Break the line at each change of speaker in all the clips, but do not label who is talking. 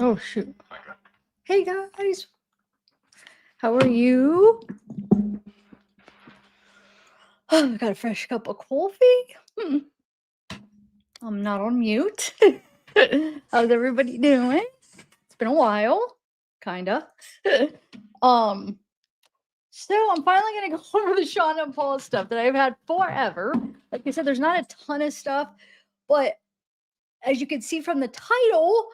Oh, shoot. Hey, guys. How are you? Oh, I got a fresh cup of coffee. I'm not on mute. How's everybody doing? It's been a while. Kinda. um, so I'm finally gonna go over the Shanda and Paul stuff that I've had forever. Like I said, there's not a ton of stuff, but as you can see from the title,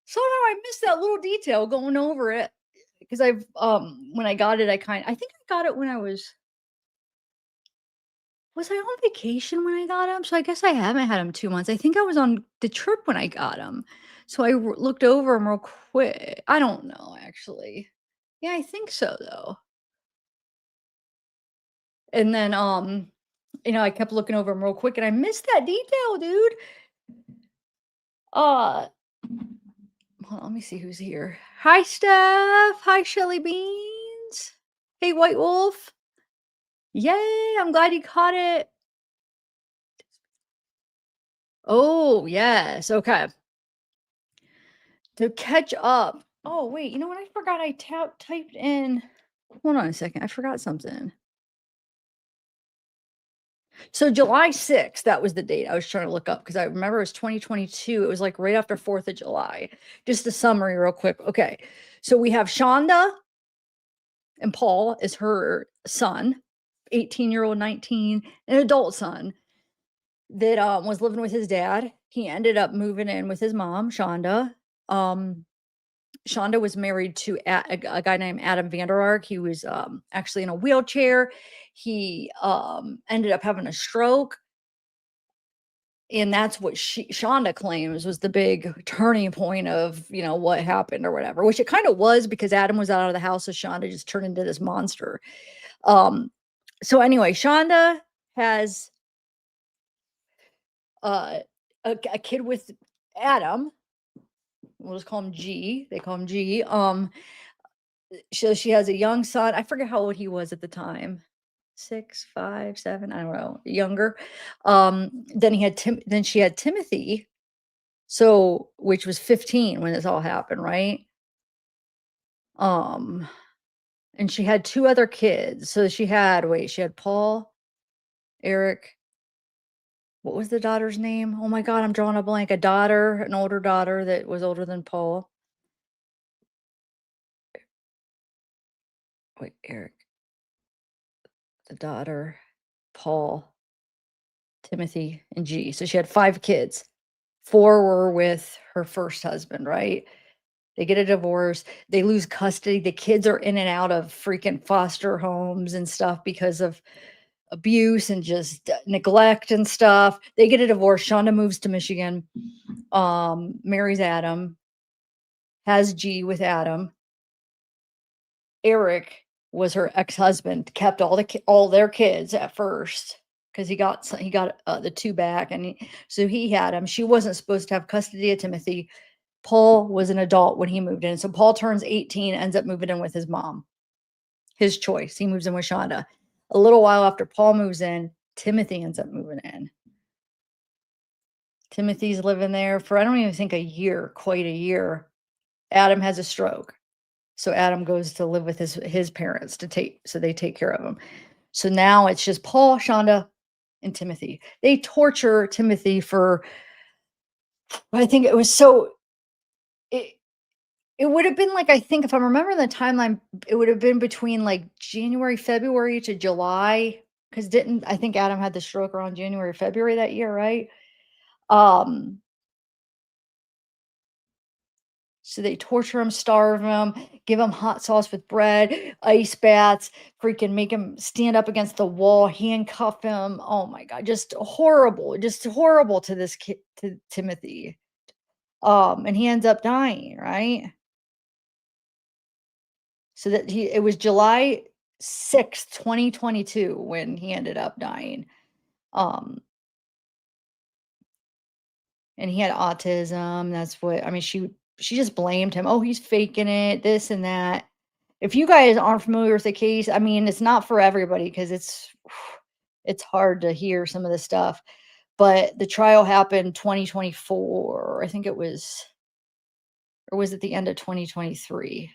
somehow I missed that little detail going over it. Because I've when I got it, I think I got it when I was I on vacation when I got him? So I guess I haven't had him 2 months. I think I was on the trip when I got him. So I looked over him real quick. I don't know, actually. Yeah, I think so, though. And then, I kept looking over him real quick, and I missed that detail, dude. Uh, hold on, let me see who's here. Hi, Steph. Hi, Shelly Beans. Hey, White Wolf. Yay, I'm glad you caught it. Oh, yes. Okay. To catch up. Oh, wait, you know what? I forgot I typed in. Hold on a second. I forgot something. So July 6th, that was the date I was trying to look up because I remember it was 2022. It was like right after 4th of July. Just a summary, real quick. Okay. So we have Shanda and Paul is her son, 18-year-old, 19, an adult son that was living with his dad. He ended up moving in with his mom, Shanda. Shanda was married to a guy named Adam VanderArk. He was actually in a wheelchair. He ended up having a stroke. And that's what Shanda claims was the big turning point of, what happened or whatever, which it kind of was because Adam was out of the house. So Shanda just turned into this monster. So anyway, Shanda has a kid with Adam. We'll just call him G. They call him G. She has a young son. I forget how old he was at the time. 6, 5, 7, I don't know, younger. Then she had Timothy, so which was 15 when this all happened, right? Um, and she had 2 other kids. So she had Paul, Eric. What was the daughter's name? Oh my God, I'm drawing a blank. An older daughter that was older than Paul. Wait, Eric, the daughter, Paul, Timothy, and G. So she had 5 kids. 4 were with her first husband, right? They get a divorce, they lose custody, the kids are in and out of freaking foster homes and stuff because of abuse and just neglect and stuff. They get a divorce, Shanda moves to Michigan, marries Adam, has G with Adam. Eric was her ex-husband, kept all their kids at first because he got the 2 back, and so he had them. She wasn't supposed to have custody of Timothy. Paul was an adult when he moved in. So Paul turns 18, ends up moving in with his mom. His choice. He moves in with Shanda. A little while after Paul moves in, Timothy ends up moving in. Timothy's living there for I don't even think a year, quite a year. Adam has a stroke. So Adam goes to live with his parents so they take care of him. So now it's just Paul, Shanda, and Timothy. They torture Timothy for I think it was so it would have been like I think if I'm remembering the timeline, it would have been between like January, February to July. Because didn't I think Adam had the stroke around January, February that year, right? Um, so they torture him, starve him, give him hot sauce with bread, ice baths, freaking make him stand up against the wall, handcuff him. Oh my God, just horrible to this kid, to Timothy. And he ends up dying, right? So that it was July 6th, 2022 when he ended up dying. Um, and he had autism. That's what I mean, she just blamed him. Oh, he's faking it, this and that. If you guys aren't familiar with the case, I mean, it's not for everybody because it's hard to hear some of the stuff. But the trial happened 2024. I think it was or was it the end of 2023?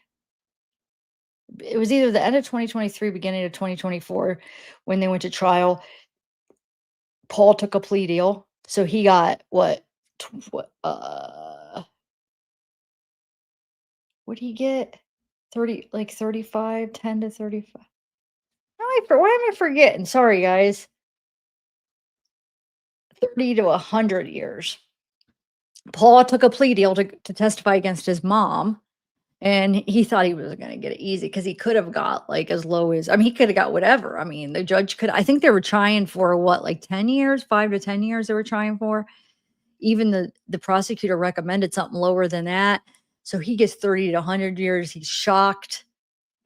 It was either the end of 2023, beginning of 2024 when they went to trial. Paul took a plea deal, so he got what, what, what'd he get? 30, like 35, 10 to 35. Why am I forgetting? Sorry, guys. 30 to 100 years. Paul took a plea deal to testify against his mom, and he thought he was gonna get it easy because he could have got, like, as low as, I mean, he could have got whatever. I mean, the judge could, I think they were trying for what, like 10 years, 5 to 10 years they were trying for. Even the prosecutor recommended something lower than that. So he gets 30 to 100 years. He's shocked,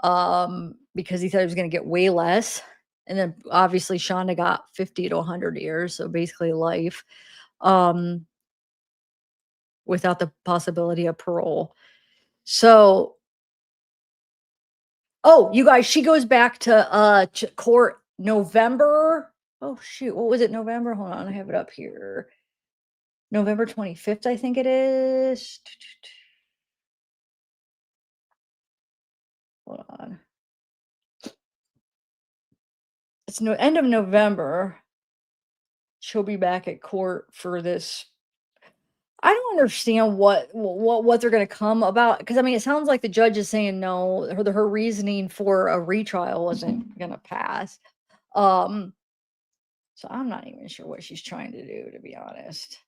because he thought he was gonna get way less. And then obviously Shonda got 50 to 100 years, so basically life, um, without the possibility of parole. So, oh, you guys, she goes back to court November. Oh shoot, what was it? November? Hold on, I have it up here. November 25th, I think it is. Hold on. It's no end of November. She'll be back at court for this. I don't understand what they're gonna come about, because I mean, it sounds like the judge is saying no, her reasoning for a retrial wasn't gonna pass. Um, so I'm not even sure what she's trying to do, to be honest.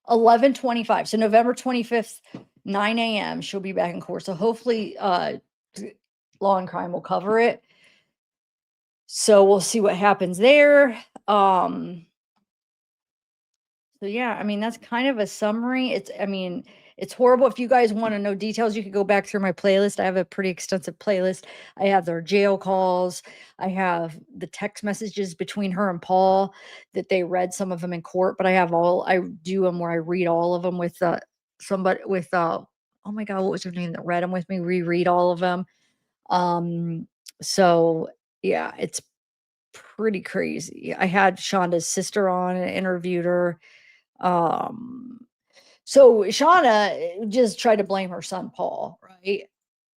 11:25, so November 25th, 9 a.m. She'll be back in court. So hopefully, Law and Crime will cover it. So we'll see what happens there. So yeah, I mean, that's kind of a summary. I mean, it's horrible. If you guys want to know details, you could go back through my playlist. I have a pretty extensive playlist. I have their jail calls. I have the text messages between her and Paul that they read some of them in court, but I do them where I read all of them with somebody with oh my God, what was her name that read them with me? Reread all of them. Um, so yeah, it's pretty crazy. I had Shonda's sister on and interviewed her. um, so Shauna just tried to blame her son Paul, right?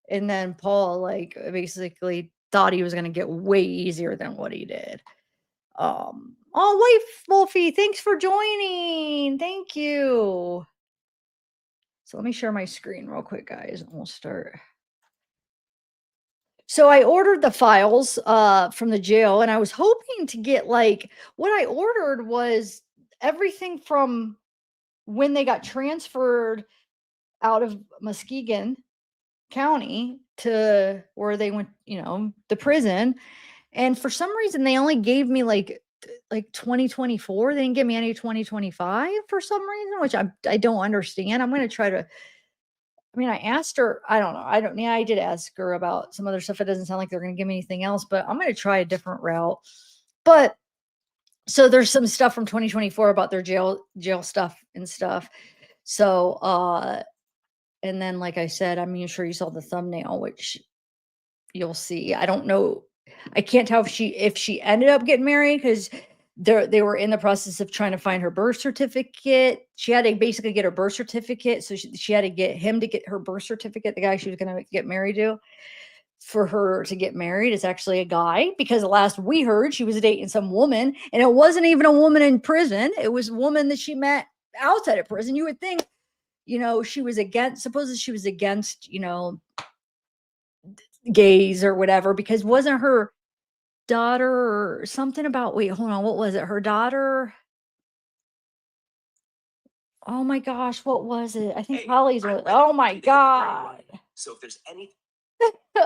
And then Paul, like, basically thought he was gonna get way easier than what he did. Oh, wife Wolfie, thanks for joining. Thank you. So let me share my screen real quick, guys, and we'll start. So I ordered the files from the jail, and I was hoping to get, like, what I ordered was everything from when they got transferred out of Muskegon County to where they went, the prison. And for some reason, they only gave me like 2024. They didn't give me any 2025 for some reason, which I don't understand. I'm gonna try to. I mean, I asked her. I don't know. I don't. Yeah, I did ask her about some other stuff. It doesn't sound like they're gonna give me anything else, but I'm gonna try a different route. But so there's some stuff from 2024 about their jail stuff and stuff. So and then, like I said, I'm sure you saw the thumbnail, which you'll see. I don't know. I can't tell if she ended up getting married, because they were in the process of trying to find her birth certificate. She had to basically get her birth certificate. So she had to get him to get her birth certificate, the guy she was going to get married to, for her to get married. It's actually a guy, because the last we heard, she was dating some woman, and it wasn't even a woman in prison. It was a woman that she met outside of prison. You would think, she was against, supposedly she was against, gays or whatever, because wasn't her daughter or something about, wait, hold on, what was it? Her daughter? Oh my gosh, what was it? I think Holly's was, oh my God. So if there's any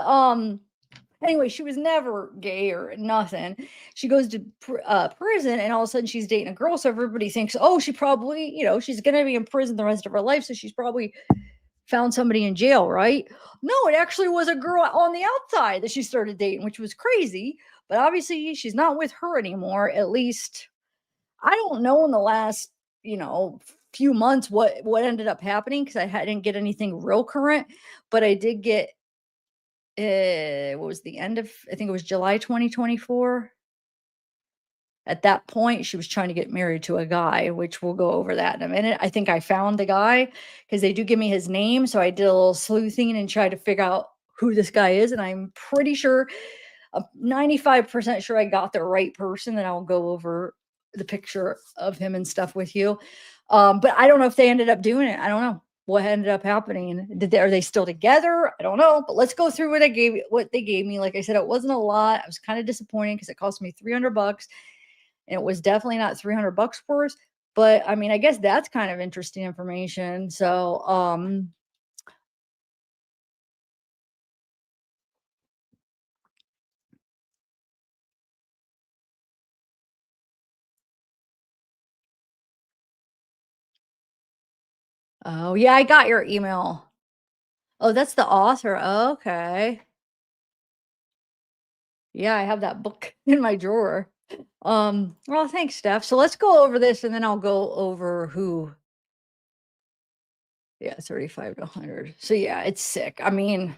um anyway, she was never gay or nothing. She goes to prison, and all of a sudden she's dating a girl. So everybody thinks, oh, she probably, she's going to be in prison the rest of her life. So she's probably found somebody in jail, right? No, it actually was a girl on the outside that she started dating, which was crazy. But obviously, she's not with her anymore. At least, I don't know in the last, few months what ended up happening, because I didn't get anything real current, but I did get. What was the end of? I think it was July 2024. At that point, she was trying to get married to a guy, which we'll go over that in a minute. I think I found the guy because they do give me his name, so I did a little sleuthing and tried to figure out who this guy is, and I'm pretty sure, 95% sure I got the right person, and I'll go over the picture of him and stuff with you. But I don't know if they ended up doing it. I don't know what ended up happening. Are they still together? I don't know. But let's go through what they gave me. Like I said, it wasn't a lot. I was kind of disappointed because it cost me $300, and it was definitely not $300 worth. But I mean, I guess that's kind of interesting information. So, oh yeah, I got your email. Oh, that's the author. Okay. Yeah, I have that book in my drawer. Well, thanks, Steph. So let's go over this and then I'll go over who, yeah, 35 to 100. So yeah, it's sick. I mean,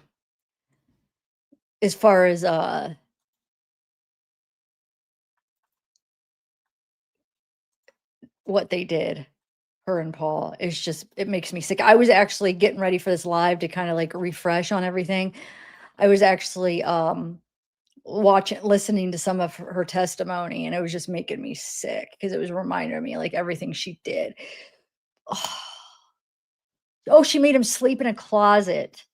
as far as what they did, her and Paul, it's just it makes me sick. I was actually getting ready for this live to kind of like refresh on everything. I was actually listening to some of her testimony, and it was just making me sick because it was reminding me like everything she did. Oh, she made him sleep in a closet.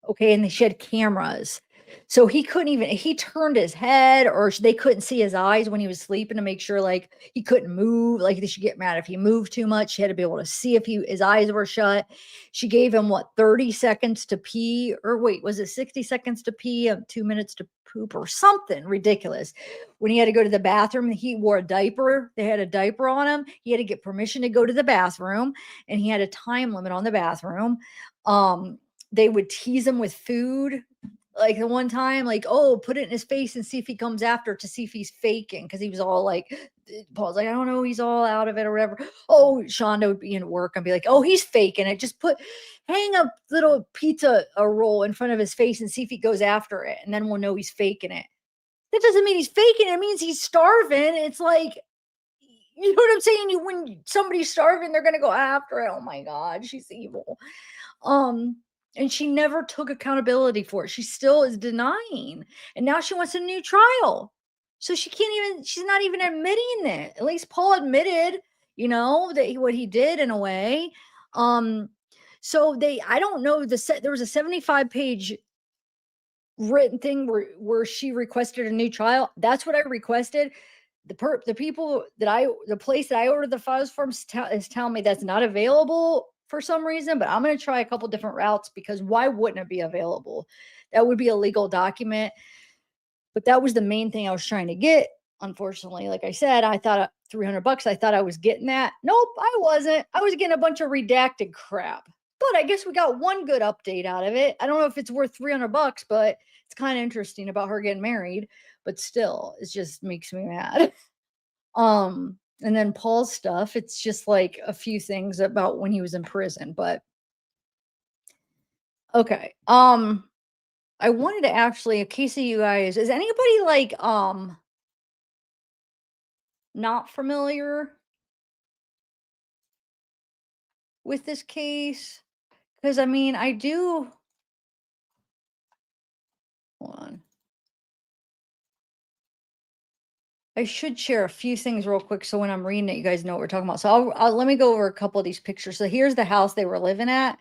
Okay, and she had cameras. So he couldn't even he turned his head or they couldn't see his eyes when he was sleeping to make sure like he couldn't move. Like they should get mad if he moved too much. She had to be able to see if his eyes were shut. She gave him what 30 seconds to pee, or wait, was it 60 seconds to pee and 2 minutes to poop or something ridiculous. When he had to go to the bathroom, he wore a diaper. They had a diaper on him. He had to get permission to go to the bathroom, and he had a time limit on the bathroom. Um, they would tease him with food. Like the one time, like, oh, put it in his face and see if he comes after to see if he's faking. Cause he was all like, Paul's like, I don't know, he's all out of it or whatever. Oh, Shonda would be in work and be like, oh, he's faking it. Just hang a little pizza a roll in front of his face and see if he goes after it. And then we'll know he's faking it. That doesn't mean he's faking it. It means he's starving. It's like, you know what I'm saying? When somebody's starving, they're gonna go after it. Oh my God, she's evil. Um, and she never took accountability for it. She still is denying. And now she wants a new trial. So she's not even admitting it. At least Paul admitted, that what he did in a way. Um, so I don't know, there was a 75-page written thing where she requested a new trial. That's what I requested. The place that I ordered the files from is telling me that's not available for some reason, but I'm going to try a couple different routes because why wouldn't it be available? That would be a legal document. But that was the main thing I was trying to get. Unfortunately, like I said, I thought $300. I thought I was getting that. Nope, I wasn't. I was getting a bunch of redacted crap. But I guess we got one good update out of it. I don't know if it's worth $300, but it's kind of interesting about her getting married. But still, it just makes me mad. And then Paul's stuff, it's just like a few things about when he was in prison, but okay. I wanted to actually, in case of you guys, is anybody like not familiar with this case? Because I mean, I do hold on. I should share a few things real quick so when I'm reading it, you guys know what we're talking about. So let me go over a couple of these pictures. So here's the house they were living at.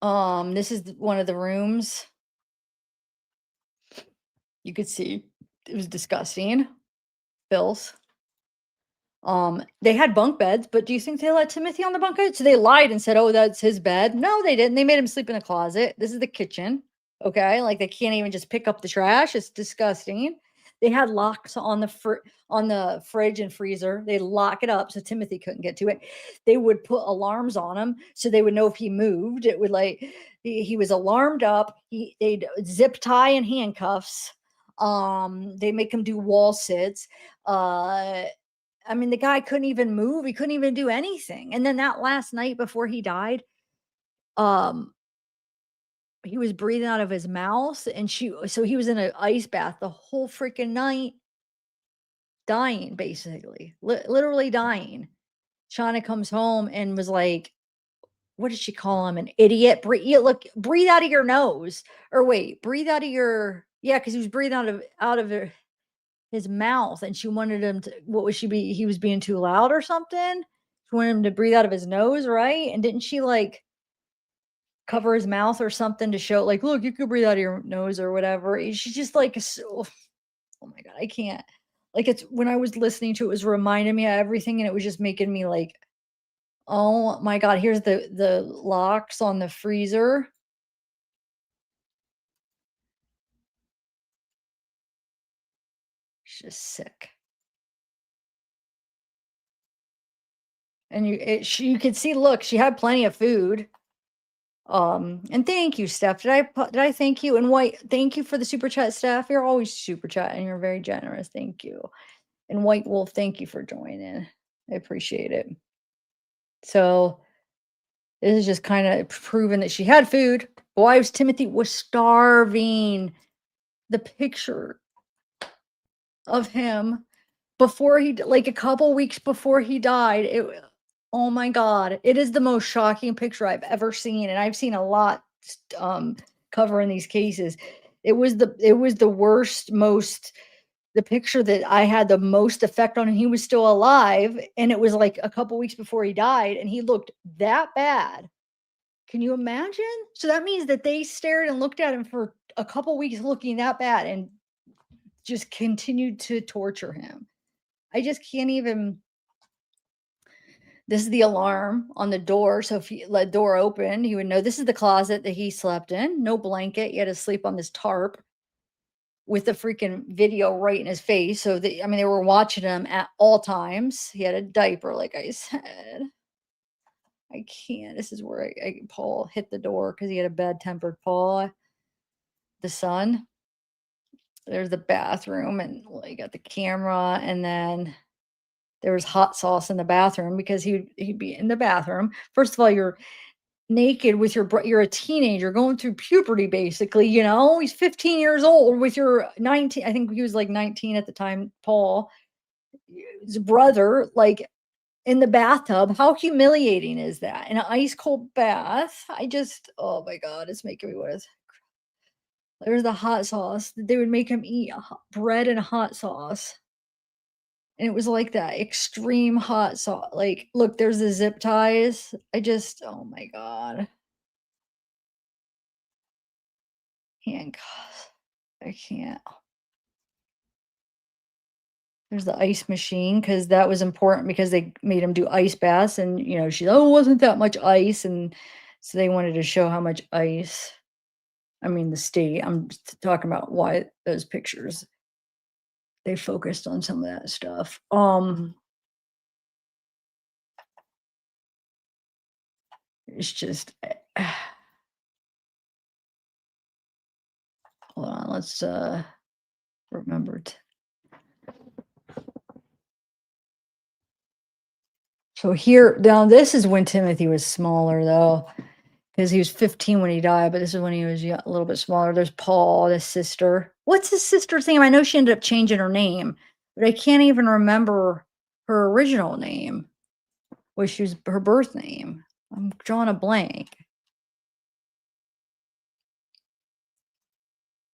This is one of the rooms. You could see it was disgusting. Bills. They had bunk beds, but do you think they let Timothy on the bunk bed? So they lied and said, "Oh, that's his bed." No, they didn't. They made him sleep in a closet. This is the kitchen. Okay, like they can't even just pick up the trash. It's disgusting. They had locks on on the fridge and freezer. They lock it up so Timothy couldn't get to it. They would put alarms on him so they would know if he moved. It would like he was alarmed up. They'd zip tie and handcuffs. They make him do wall sits. I mean, the guy couldn't even move. He couldn't even do anything. And then that last night before he died, um, he was breathing out of his mouth, and so he was in an ice bath the whole freaking night. dying, basically, literally dying. Shauna comes home and was like, what did she call him? An idiot. Breathe out of your nose. Or wait, breathe out of your, yeah, because he was breathing out of his mouth, and she wanted him to, what was she be? He was being too loud or something. She wanted him to breathe out of his nose, right? And didn't she like cover his mouth or something to show, like, look, you could breathe out of your nose or whatever. She's just like, so, oh my god, I can't. Like, it's when I was listening to it, was reminding me of everything, and it was just making me like, oh my god, here's the locks on the freezer. It's just sick. And you could see, look, she had plenty of food. And thank you, Steph. Did I thank you? And White, thank you for the super chat, Steph. You're always super chat and you're very generous. Thank you. And White Wolf, thank you for joining. I appreciate it. So this is just kind of proving that she had food. Boy, Timothy was starving. The picture of him before like a couple weeks before he died, oh my god, it is the most shocking picture I've ever seen, and I've seen a lot covering these cases. It was the worst, most, the picture that I had the most effect on, and he was still alive, and it was like a couple weeks before he died, and he looked that bad. Can you imagine? So that means that they stared and looked at him for a couple weeks looking that bad and just continued to torture him. I just can't even. This is the alarm on the door. So if you let the door open, he would know this is the closet that he slept in. No blanket. He had to sleep on this tarp with the freaking video right in his face. So I mean, they were watching him at all times. He had a diaper, like I said. I can't. This is where Paul hit the door because he had a bad tempered Paul. The son. There's the bathroom, and you got the camera, and then there was hot sauce in the bathroom because he'd be in the bathroom. First of all, you're naked with you're a teenager going through puberty, basically. He's 15 years old with your 19. I think he was like 19 at the time. Paul, his brother, like in the bathtub. How humiliating is that? In an ice cold bath. Oh my god, it's making me want to. There's the hot sauce. They would make him eat bread and hot sauce. And it was like that extreme hot sauce. Like, look, there's the zip ties. Oh my god. Handcuffs. I can't. There's the ice machine because that was important because they made him do ice baths. And, it wasn't that much ice. And so they wanted to show how much ice. I mean, the state. I'm talking about why those pictures. They focused on some of that stuff. It's just. Hold on. Let's remember. So here, now this is when Timothy was smaller, though, because he was 15 when he died, but this is when he was a little bit smaller. There's Paul, his sister. What's his sister's name? I know she ended up changing her name, but I can't even remember her original name, which was her birth name. I'm drawing a blank.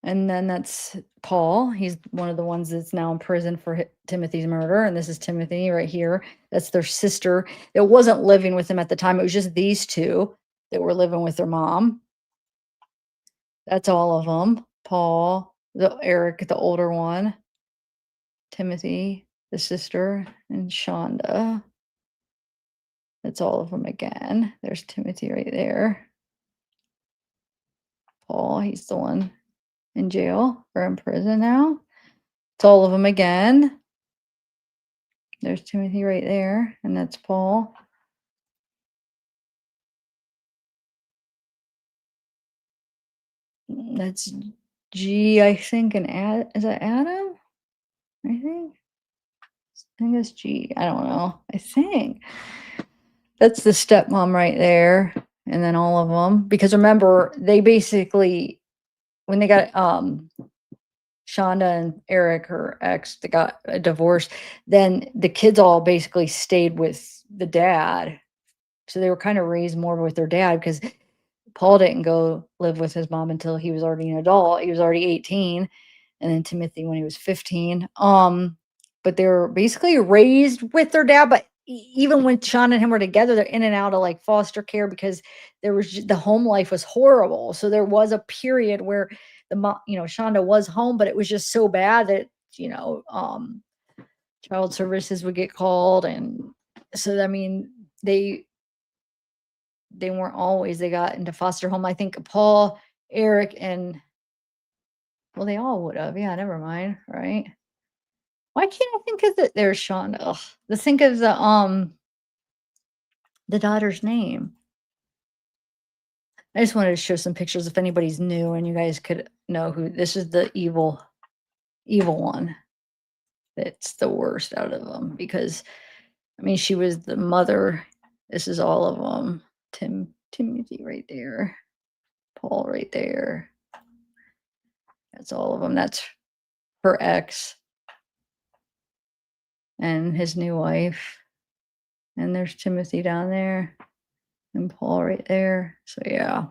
And then that's Paul. He's one of the ones that's now in prison for Timothy's murder. And this is Timothy right here. That's their sister. It wasn't living with them at the time. It was just these two that were living with their mom. That's all of them. Paul, Eric, the older one, Timothy, the sister, and Shanda. That's all of them again. There's Timothy right there. Paul, he's the one in jail or in prison now. It's all of them again. There's Timothy right there, and that's Paul. That's G, I think, and is that Adam? I think that's G. I don't know. I think that's the stepmom right there, and then all of them. Because remember, they basically, when they got Shonda and Eric, her ex, that got a divorce, then the kids all basically stayed with the dad. So they were kind of raised more with their dad because Paul didn't go live with his mom until he was already an adult. He was already 18, and then Timothy when he was 15. But they were basically raised with their dad. But even when Sean and him were together, they're in and out of like foster care because the home life was horrible. So there was a period where the mom, Shonda was home, but it was just so bad that you know, child services would get called, and so I mean they they weren't always, they got into foster home. I think Paul, Eric, and well, they all would have. Yeah, never mind, right? Why can't I think of there's Sean. Ugh. Let's think of the daughter's name. I just wanted to show some pictures if anybody's new and you guys could know who this is, the evil one. That's the worst out of them because I mean she was the mother. This is all of them. Timothy right there. Paul right there. That's all of them. That's her ex and his new wife. And there's Timothy down there and Paul right there. So yeah.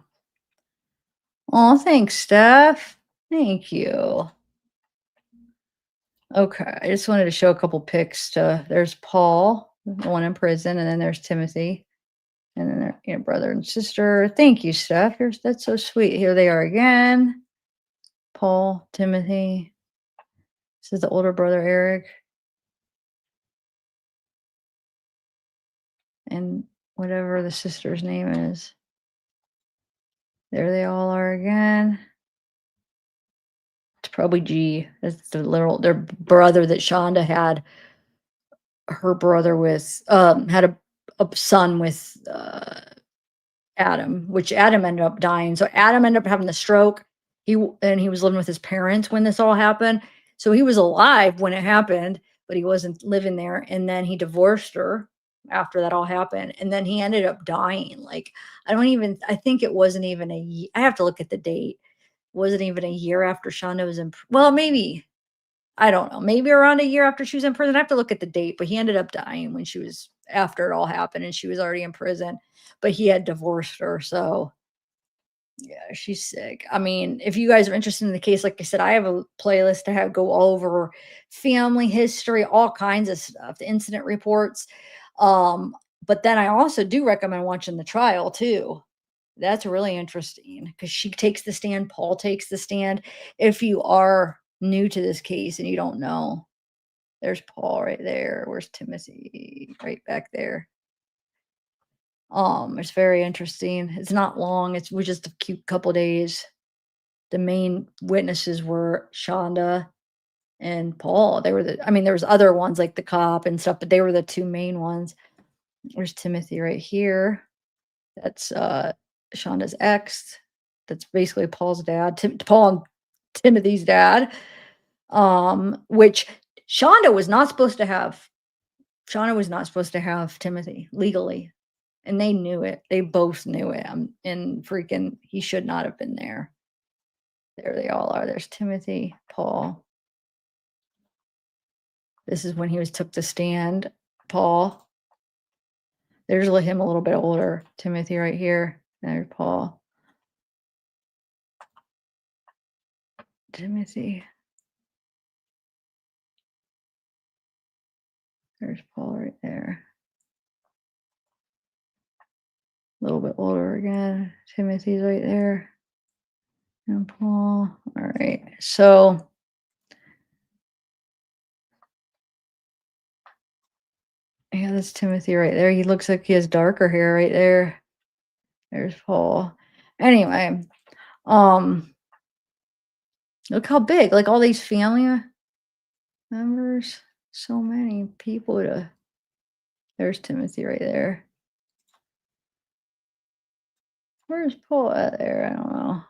Oh, thanks, Steph. Thank you. Okay, I just wanted to show a couple pics to there's Paul, the one in prison, and then there's Timothy, and then their brother and sister. Thank you, Steph. That's so sweet. Here they are again. Paul, Timothy. This is the older brother, Eric. And whatever the sister's name is. There they all are again. It's probably G. It's their brother that Shonda had her brother with had a son with Adam, which Adam ended up dying. So Adam ended up having the stroke. He was living with his parents when this all happened. So he was alive when it happened, but he wasn't living there. And then he divorced her after that all happened. And then he ended up dying. Like I think it wasn't even I have to look at the date. Wasn't even a year after Shonda was in, well, maybe, I don't know, maybe around a year after she was in prison. I have to look at the date, but he ended up dying when she was after it all happened and she was already in prison, but he had divorced her. So yeah, she's sick. I mean, if you guys are interested in the case, like I said, I have a playlist to have go all over family history, all kinds of stuff, the incident reports. Um, but then I also do recommend watching the trial too. That's really interesting because she takes the stand, Paul takes the stand. If you are new to this case and you don't know, there's Paul right there. Where's Timothy? Right back there. It's very interesting. It's not long. It was just a cute couple days. The main witnesses were Shonda and Paul. They were I mean, there was other ones like the cop and stuff, but they were the two main ones. There's Timothy right here. That's Shonda's ex. That's basically Paul's dad. Paul and Timothy's dad. Which Shonda was not supposed to have. Shonda was not supposed to have Timothy legally, and they knew it. They both knew it. And freaking, he should not have been there. There they all are. There's Timothy, Paul. This is when he took the stand. Paul. There's him a little bit older. Timothy right here. There's Paul. Timothy. There's Paul right there. A little bit older again. Timothy's right there. And Paul. All right. So yeah, that's Timothy right there. He looks like he has darker hair right there. There's Paul. Anyway, um, look how big, like all these family members, so many people to there's Timothy right there. Where's Paul at there? I don't know.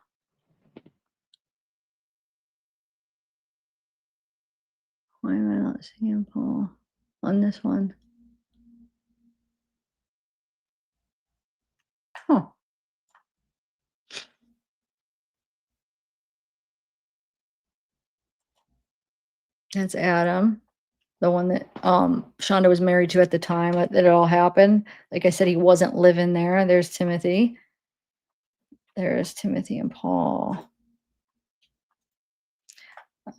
Why am I not seeing Paul on this one? Huh. That's Adam, the one that Shanda was married to at the time that it all happened. Like I said, he wasn't living there. There's Timothy. There's Timothy and Paul.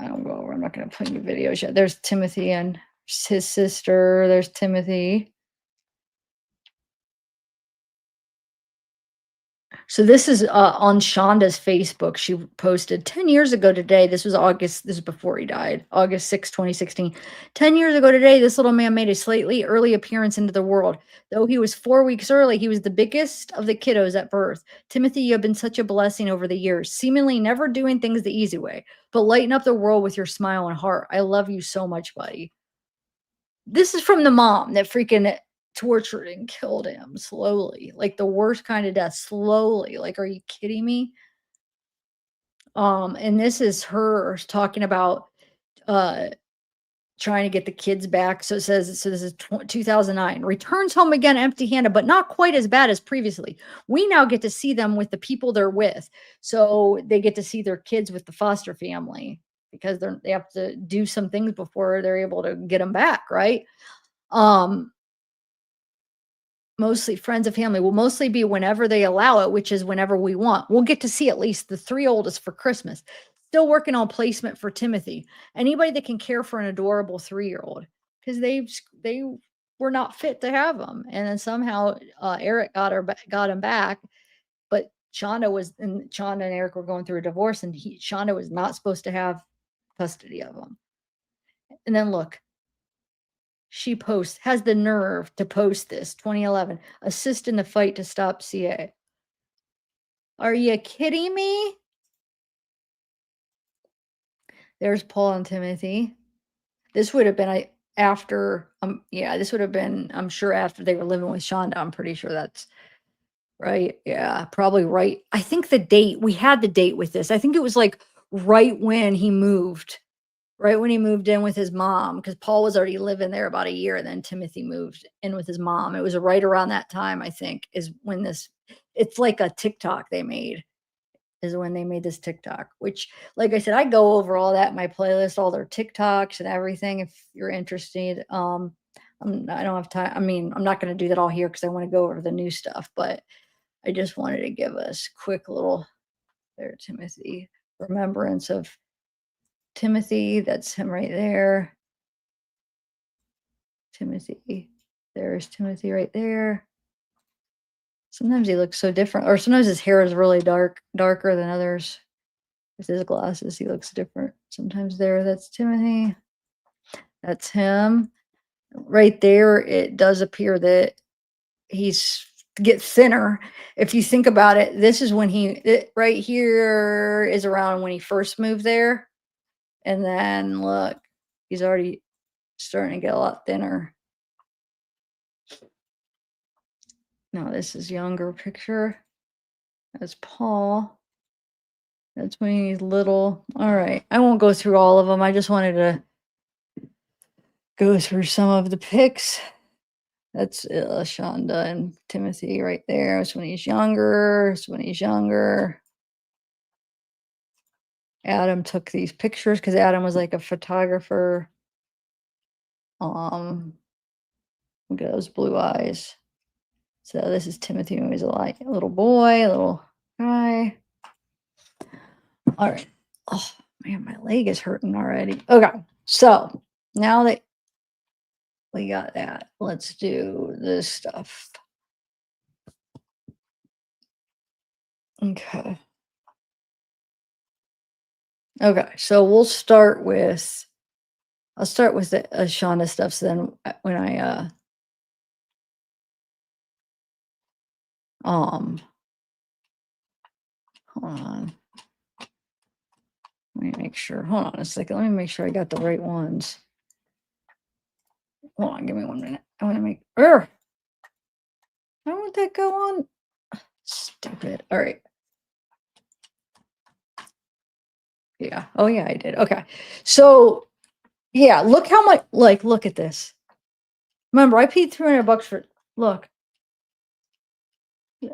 I don't go over. I'm not going to put any videos yet. There's Timothy and his sister. There's Timothy. So this is on Shonda's Facebook. She posted 10 years ago today. This was August. This is before he died. August 6, 2016. 10 years ago today, this little man made a slightly early appearance into the world. Though he was 4 weeks early, he was the biggest of the kiddos at birth. Timothy, you have been such a blessing over the years, seemingly never doing things the easy way, but lighten up the world with your smile and heart. I love you so much, buddy. This is from the mom that freaking tortured and killed him slowly, like the worst kind of death, slowly. Like, are you kidding me? And this is her talking about uh trying to get the kids back. So it says, so this is 2009. Returns home again empty-handed, but not quite as bad as previously. We now get to see them with the people they're with. So they get to see their kids with the foster family because they have to do some things before they're able to get them back, right? Um, Mostly friends and family will mostly be whenever they allow it, which is whenever we want. We'll get to see at least the 3 oldest for Christmas. Still working on placement for Timothy. Anybody that can care for an adorable 3-year-old because they were not fit to have them. And then somehow Eric got him back, but Shanda and Eric were going through a divorce, and Shanda was not supposed to have custody of them. And then look, she has the nerve to post this 2011 assist in the fight to stop CA. Are you kidding me? There's Paul and Timothy. This would have been after yeah, this would have been, I'm sure, after they were living with Shonda. I'm pretty sure that's right. Yeah, probably right. I think the date, we had the date with this. I think it was like right when he moved. Right when he moved in with his mom, because Paul was already living there about a year, and then Timothy moved in with his mom. It was right around that time, I think, is when it's like a TikTok they made, is when they made this TikTok, which, like I said, I go over all that in my playlist, all their TikToks and everything, if you're interested. I don't have time. I mean, I'm not going to do that all here because I want to go over the new stuff, but I just wanted to give us quick little, there, Timothy, remembrance of Timothy. That's him right there. Timothy. There's Timothy right there. Sometimes he looks so different, or sometimes his hair is really darker than others. With his glasses, he looks different. Sometimes that's Timothy. That's him. Right there, it does appear that he's get thinner. If you think about it, this is when right here is around when he first moved there. And then look, he's already starting to get a lot thinner. No, this is younger picture. That's Paul. That's when he's little. All right. I won't go through all of them. I just wanted to go through some of the pics. That's Shanda and Timothy right there. That's when he's younger. That's when he's younger. Adam took these pictures because Adam was like a photographer. Look at those blue eyes. So this is Timothy when he was a little boy, a little guy. All right. Oh man, my leg is hurting already. Okay. So now that we got that, let's do this stuff. Okay. Okay. So I'll start with the Shonda stuff. So then when I hold on. Let me make sure. Hold on a second. Let me make sure I got the right ones. Hold on, give me 1 minute. I want to make why won't that go on? Stupid. All right. Yeah. Oh yeah, I did. Okay. So yeah, look how much, look at this. Remember, I paid $300 for, look.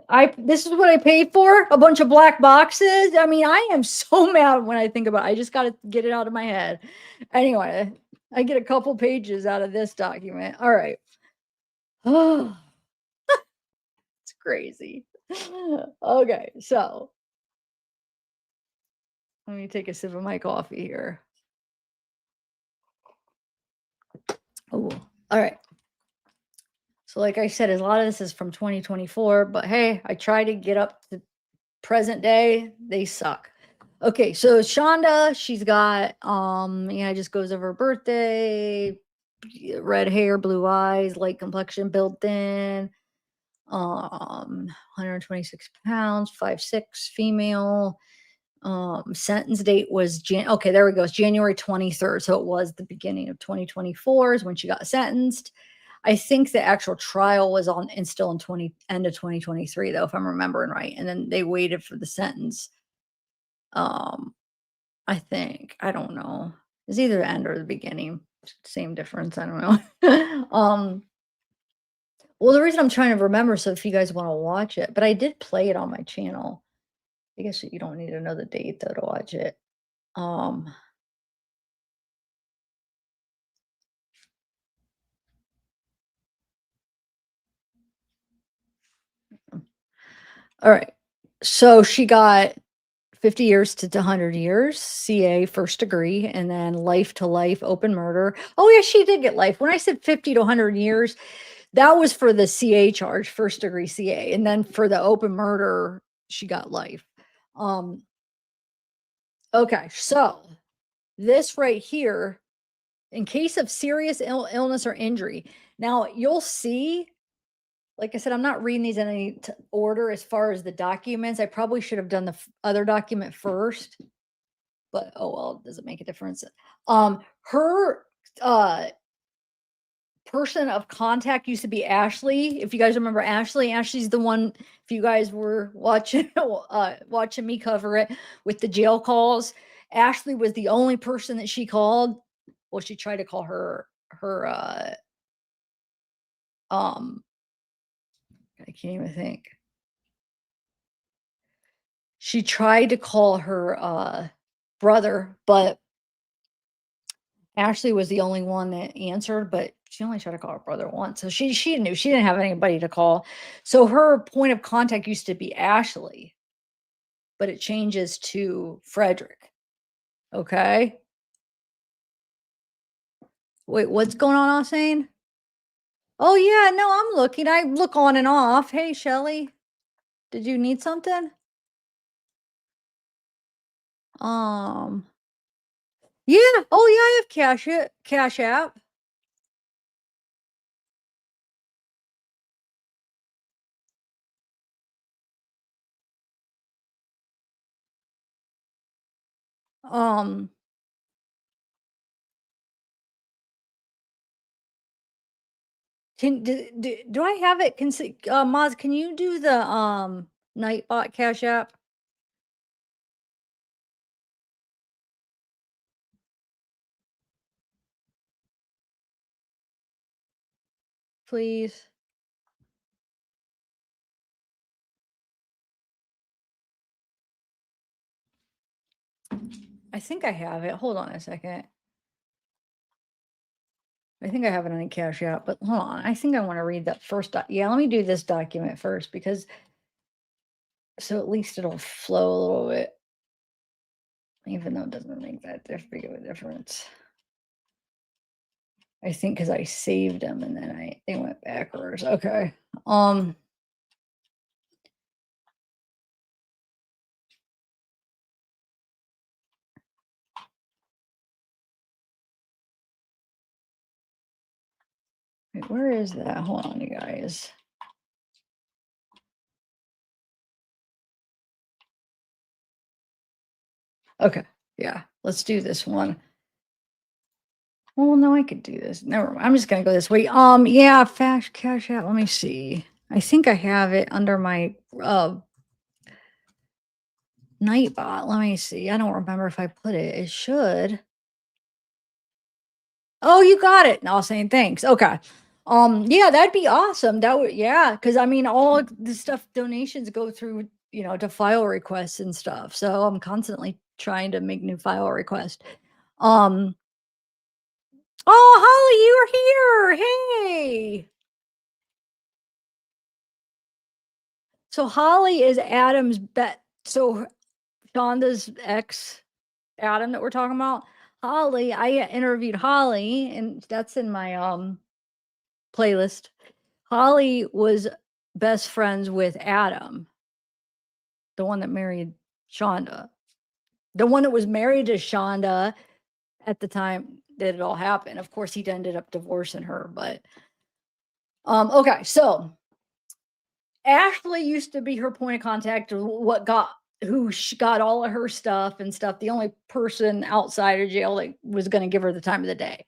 I this is what I paid for? A bunch of black boxes? I mean, I am so mad when I think about it. I just gotta get it out of my head. Anyway, I get a couple pages out of this document. All right. Oh, it's crazy. Okay, so let me take a sip of my coffee here. Oh, all right. So like I said, a lot of this is from 2024, but hey, I try to get up to present day. They suck. Okay, so Shanda, she's got yeah, just goes over her birthday, red hair, blue eyes, light complexion, built in, 126 pounds, 5'6", female. Sentence date was okay, there we go. It's January 23rd. So it was the beginning of 2024 is when she got sentenced. I think the actual trial was on and still in end of 2023 though, if I'm remembering right. And then they waited for the sentence. Um, I think. I don't know. It's either the end or the beginning. Same difference. I don't know. Well, the reason I'm trying to remember, so if you guys want to watch it, but I did play it on my channel. I guess you don't need to know the date though to watch it. Um, all right. So she got 50 years to 100 years, CA first degree, and then life to life open murder. Oh, yeah, she did get life. When I said 50 to 100 years, that was for the CA charge, first degree CA. And then for the open murder, she got life. Um, okay, so this right here, in case of serious illness or injury. Now you'll see, like I said, I'm not reading these in any order as far as the documents. I probably should have done the other document first, but oh well, does it make a difference? Her person of contact used to be Ashley. If you guys remember Ashley, Ashley's the one. If you guys were watching watching me cover it with the jail calls, Ashley was the only person that she called. Well, she tried to call her um I can't even think. She tried to call her brother, but Ashley was the only one that answered, but she only tried to call her brother once. So she knew she didn't have anybody to call. So her point of contact used to be Ashley, but it changes to Frederick. Okay. Wait, what's going on, Osane? Oh yeah, no, I'm looking. I look on and off. Hey, Shelly, did you need something? Um, yeah. Oh yeah, I have Cash App. Um, do I have it? Maz, can you do the Nightbot Cash App, please? I think I have it. Hold on a second. I think I have it on a Cash App, but hold on. I think I want to read that first. Yeah, let me do this document first because so at least it'll flow a little bit, even though it doesn't make that big of a difference. I think because I saved them and then they went backwards. Okay. Wait, where is that? Hold on, you guys. Okay. Yeah, let's do this one. Well, no, I could do this. Never mind. I'm just gonna go this way. Yeah, fast cash out. Let me see. I think I have it under my Nightbot. Let me see. I don't remember if I put it. It should. Oh, you got it. No, saying thanks. Okay. Yeah, that'd be awesome. That would, yeah, because I mean, all the stuff donations go through, to file requests and stuff. So I'm constantly trying to make new file requests. Um, oh, Holly, you're here. Hey. So Holly is Adam's bet. So Shonda's ex, Adam, that we're talking about. Holly, I interviewed Holly, and that's in my playlist. Holly was best friends with Adam, the one that married Shonda. The one that was married to Shonda at the time that it all happened. Of course, he ended up divorcing her, but okay, so Ashley used to be her point of contact, what got who got all of her stuff and stuff. The only person outside of jail that was going to give her the time of the day.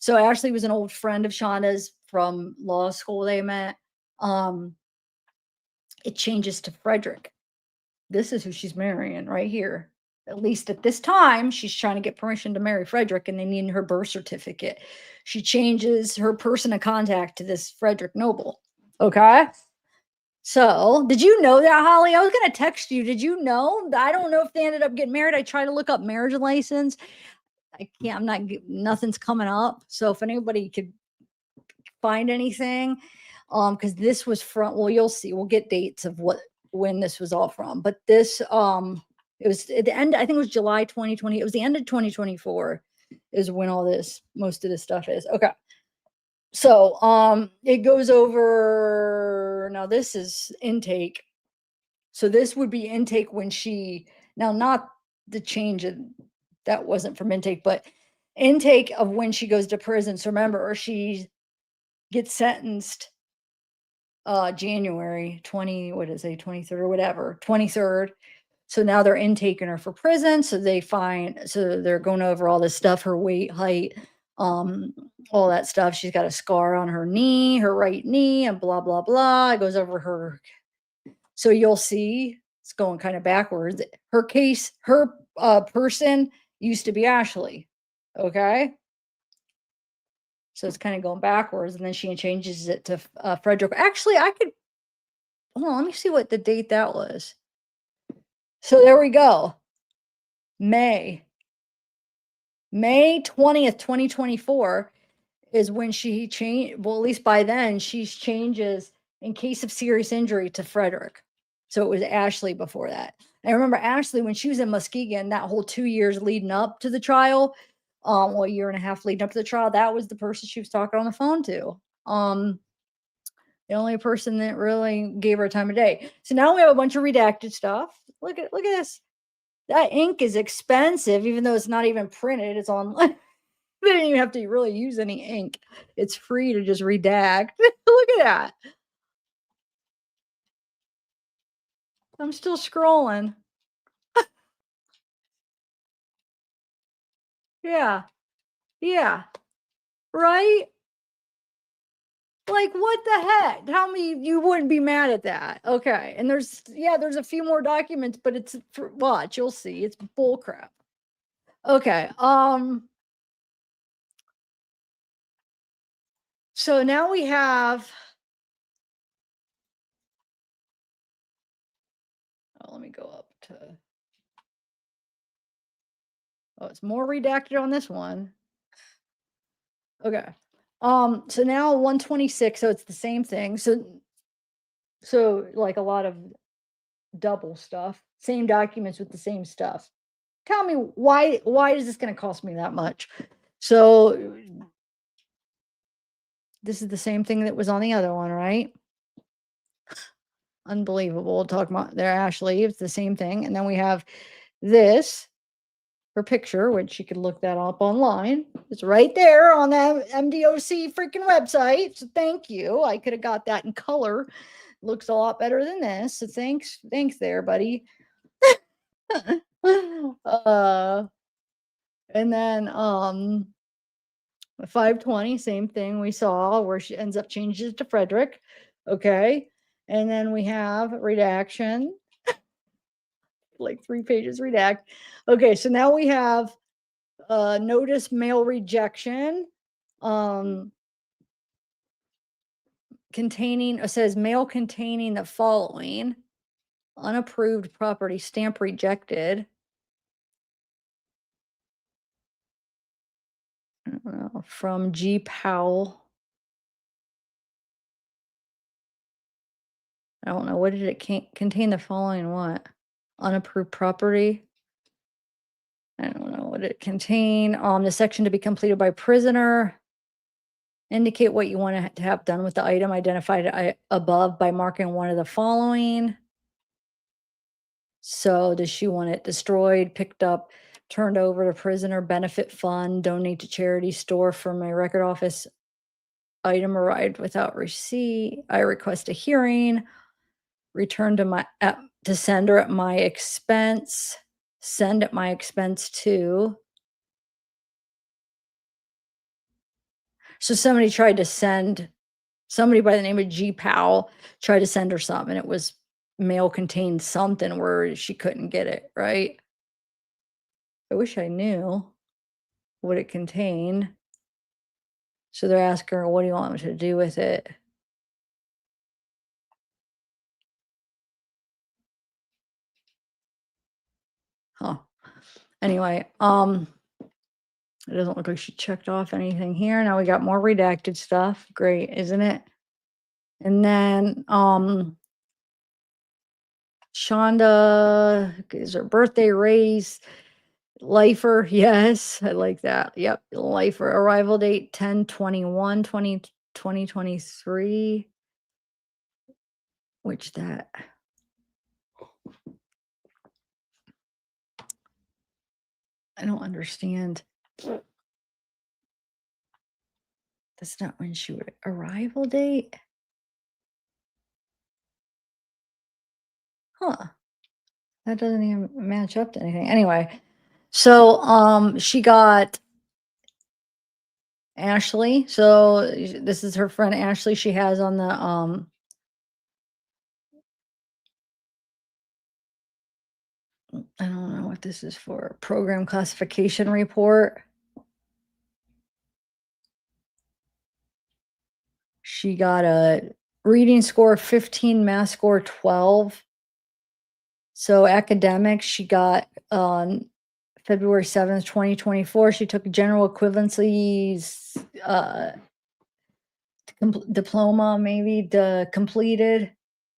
So Ashley was an old friend of Shonda's from law school. They met. Um, it changes to Frederick. This is who she's marrying right here. At least at this time, she's trying to get permission to marry Frederick, and they need her birth certificate. She changes her person of contact to this Frederick Noble. Okay. So, did you know that, Holly? I was going to text you. Did you know? I don't know if they ended up getting married. I tried to look up marriage license. I can't, I'm not, nothing's coming up. So, if anybody could find anything, because this was from, well, you'll see, we'll get dates of when this was all from. But this, it was at the end, I think it was July 2020. It was the end of 2024 is when all this, most of this stuff is. Okay. So it goes over, now this is intake. So this would be intake when she, now not the change in, that wasn't from intake, but intake of when she goes to prison. So remember, she gets sentenced January 20, what is it, 23rd or whatever, 23rd. So now they're intaking her for prison. So so they're going over all this stuff, her weight, height, all that stuff. She's got a scar on her knee, her right knee, and blah, blah, blah. It goes over her. So you'll see it's going kind of backwards. Her case, her person used to be Ashley. Okay. So it's kind of going backwards. And then she changes it to Frederick. Actually, I could, hold on, let me see what the date that was. So there we go. May 20th, 2024 is when she changed. Well, at least by then, she changes in case of serious injury to Frederick. So it was Ashley before that. I remember Ashley when she was in Muskegon, that whole 2 years leading up to the trial, well, a year and a half leading up to the trial, that was the person she was talking on the phone to. The only person that really gave her time of day. So now we have a bunch of redacted stuff. Look at this. That ink is expensive, even though it's not even printed. It's online. They didn't even have to really use any ink. It's free to just redact. Look at that. I'm still scrolling. Yeah. Yeah. Right? Like, what the heck? Tell me you wouldn't be mad at that. Okay. And there's a few more documents, but it's for, watch, you'll see. It's bull crap. Okay. So now we have, oh, let me go up to, oh, it's more redacted on this one. Okay. So now 126, so it's the same thing. So like a lot of double stuff, same documents with the same stuff. Tell me why is this going to cost me that much? So this is the same thing that was on the other one, right? Unbelievable. Talk about there, Ashley. It's the same thing. And then we have this, her picture, which you could look that up online. It's right there on that MDOC freaking website. So thank you. I could have got that in color. Looks a lot better than this. So thanks there, buddy. uh and then 520, same thing we saw where she ends up changes to Frederick. Okay. And then we have redaction, like 3 pages redact. Okay, so now we have notice mail rejection. containing, it says mail containing the following: unapproved property, stamp rejected. I don't know, from G. Powell. I don't know, what did it contain the following what? Unapproved property? I don't know what it contain. The section to be completed by prisoner. Indicate what you want to have done with the item identified above by marking one of the following. So does she want it destroyed, picked up, turned over to prisoner benefit fund, donate to charity, store from a record office, item arrived without receipt, I request a hearing, return to to sender at my expense, send at my expense to. So somebody by the name of G. Powell tried to send her something, and it was mail contained something where she couldn't get it, right? I wish I knew what it contained. So they're asking her, "What do you want me to do with it?" Huh. Anyway, it doesn't look like she checked off anything here. Now we got more redacted stuff. Great, isn't it? And then, Shanda is her birthday race. Lifer, yes, I like that. Yep, lifer. Arrival date 10/21/2023. Which that I don't understand. That's not when she would arrival date? Huh. That doesn't even match up to anything. Anyway, so she got Ashley. So this is her friend Ashley. She has on the I don't know what this is for. Program classification report. She got a reading score of 15, math score 12. So academics, she got on February 7th, 2024. She took general equivalencies diploma, maybe the completed.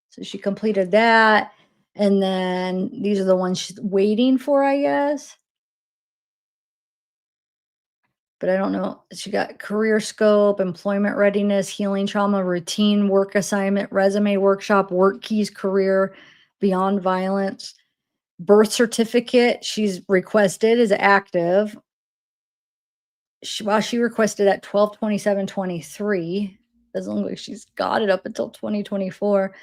So she completed that. And then these are the ones she's waiting for, I guess. But I don't know. She got career scope, employment readiness, healing trauma, routine work assignment, resume workshop, work keys, career, beyond violence. Birth certificate she's requested is active. She requested at 12/27/23. Doesn't look like she's got it up until 2024.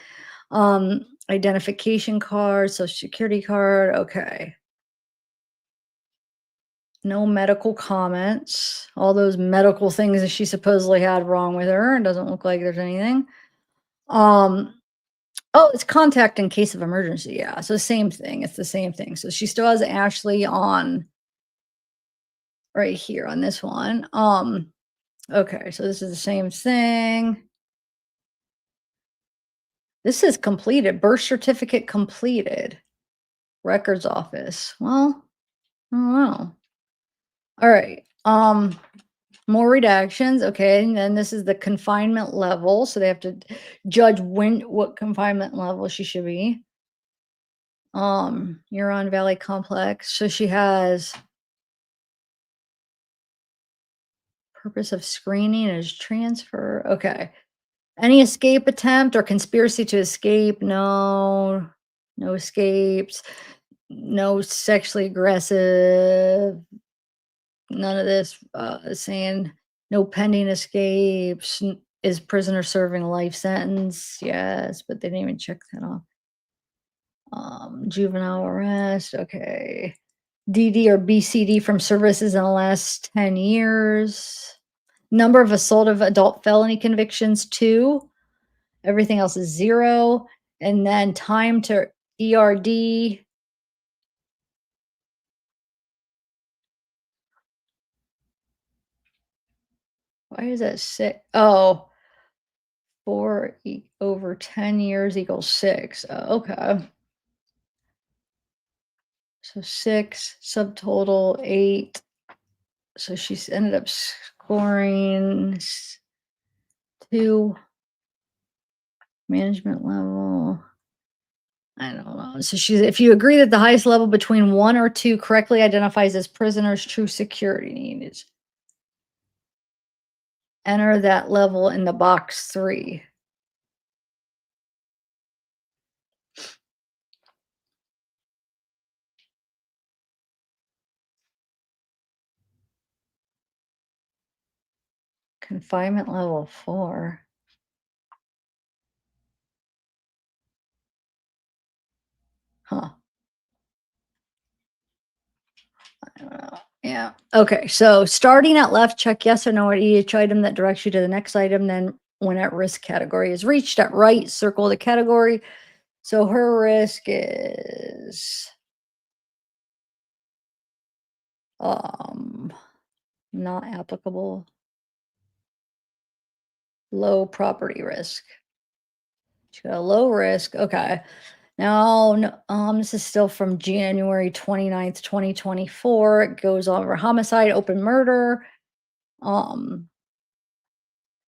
Identification card, social security card. Okay. No medical comments. All those medical things that she supposedly had wrong with her. It doesn't look like there's anything. Um, oh, it's contact in case of emergency. Yeah. So same thing. It's the same thing. So she still has Ashley on right here on this one. Okay, so this is the same thing. This is completed. Birth certificate completed. Records office. Well, I don't know. All right. More redactions. Okay, and then this is the confinement level. So they have to judge what confinement level she should be. Huron Valley Complex. So she has purpose of screening is transfer. Okay. Any escape attempt or conspiracy to escape? No. No escapes. No sexually aggressive. None of this. Saying no pending escapes. Is prisoner serving a life sentence? Yes, but they didn't even check that off. Juvenile arrest. Okay. DD or BCD from services in the last 10 years. Number of assaultive adult felony convictions, 2. Everything else is 0. And then time to ERD. Why is that 6? Oh, 4 over 10 years equals 6. Okay. So 6, subtotal 8. So she's ended up scoring 2, management level. I don't know. So she's if you agree that the highest level between 1 or 2 correctly identifies as prisoner's true security need is enter that level in the box 3. Confinement level 4. Huh. I don't know. Yeah. Okay. So starting at left, check yes or no at each item that directs you to the next item. Then when at risk category is reached, at right, circle the category. So her risk is um not applicable. Low property risk. She got a low risk. Okay. Now, no, this is still from January 29th, 2024. It goes over homicide, open murder. Um,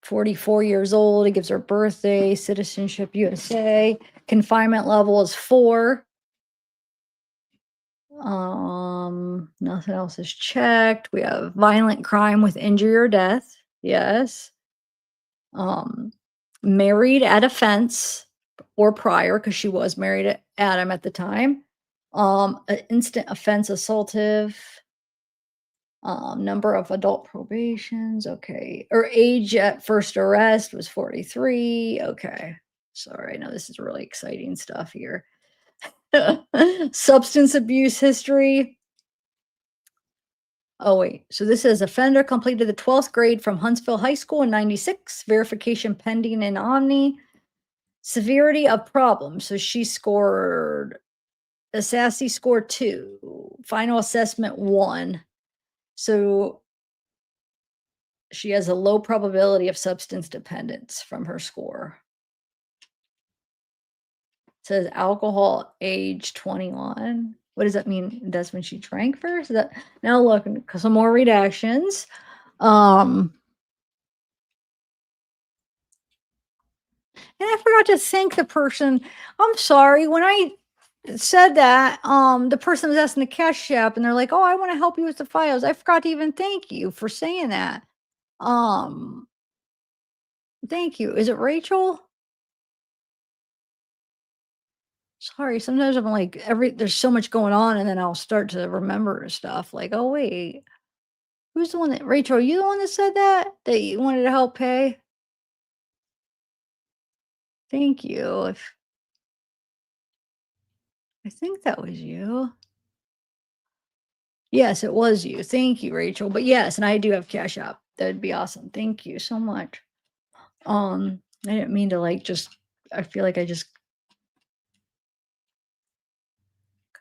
44 years old. It gives her birthday, citizenship USA. Confinement level is 4. Nothing else is checked. We have violent crime with injury or death. Yes. Um, married at offense or prior, because she was married to Adam at the time. Instant offense assaultive. Number of adult probations. Okay. Or age at first arrest was 43. Okay. Sorry. I know this is really exciting stuff here. Substance abuse history. Oh, wait. So this says offender completed the 12th grade from Huntsville High School in 96. Verification pending in Omni. Severity of problem. So she scored a sassy score 2. Final assessment 1. So she has a low probability of substance dependence from her score. It says alcohol age 21. What does that mean? That's when she drank first? Is that now look, some more redactions. And I forgot to thank the person. I'm sorry. When I said that, the person was asking the cash app and they're like, "Oh, I want to help you with the files." I forgot to even thank you for saying that. Um, thank you. Is it Rachel? Sorry, sometimes I'm like there's so much going on and then I'll start to remember stuff like, "Oh, wait. Who's the one that Rachel, are you the one that said that? That you wanted to help pay?" Thank you. If I think that was you. Yes, it was you. Thank you, Rachel. But yes, and I do have Cash App. That'd be awesome. Thank you so much. I didn't mean to like just I feel like I just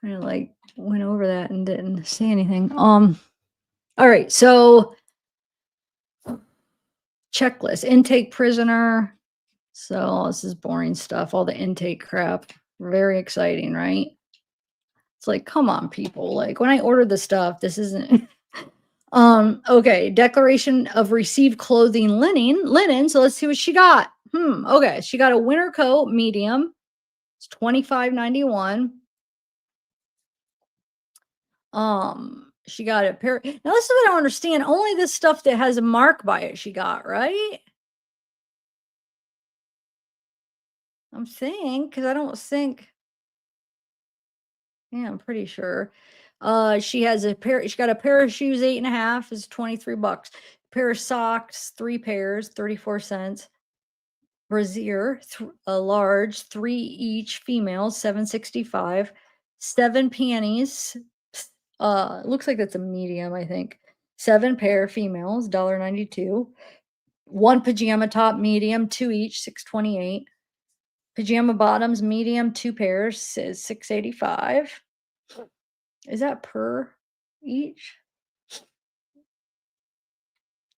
kind of like went over that and didn't say anything. All right, so checklist, intake prisoner. So this is boring stuff, all the intake crap. Very exciting, right? It's like, come on, people. Like when I ordered the stuff, this isn't okay. Declaration of received clothing linen. So let's see what she got. Okay. She got a winter coat, medium. It's $25.91. She got a pair. Now this is what I don't understand. Only this stuff that has a mark by it she got, right? I'm saying, because I don't think, yeah, I'm pretty sure. She got a pair of shoes, 8.5 is $23. Pair of socks, 3 pairs, 34 cents. Brassiere, a large, 3 each, females, 765. 7 panties, looks like that's a medium, I think. 7 pair, females, $1.92. 1 pajama top, medium, 2 each, 628. Pajama bottoms, medium, 2 pairs, is 685. Is that per each?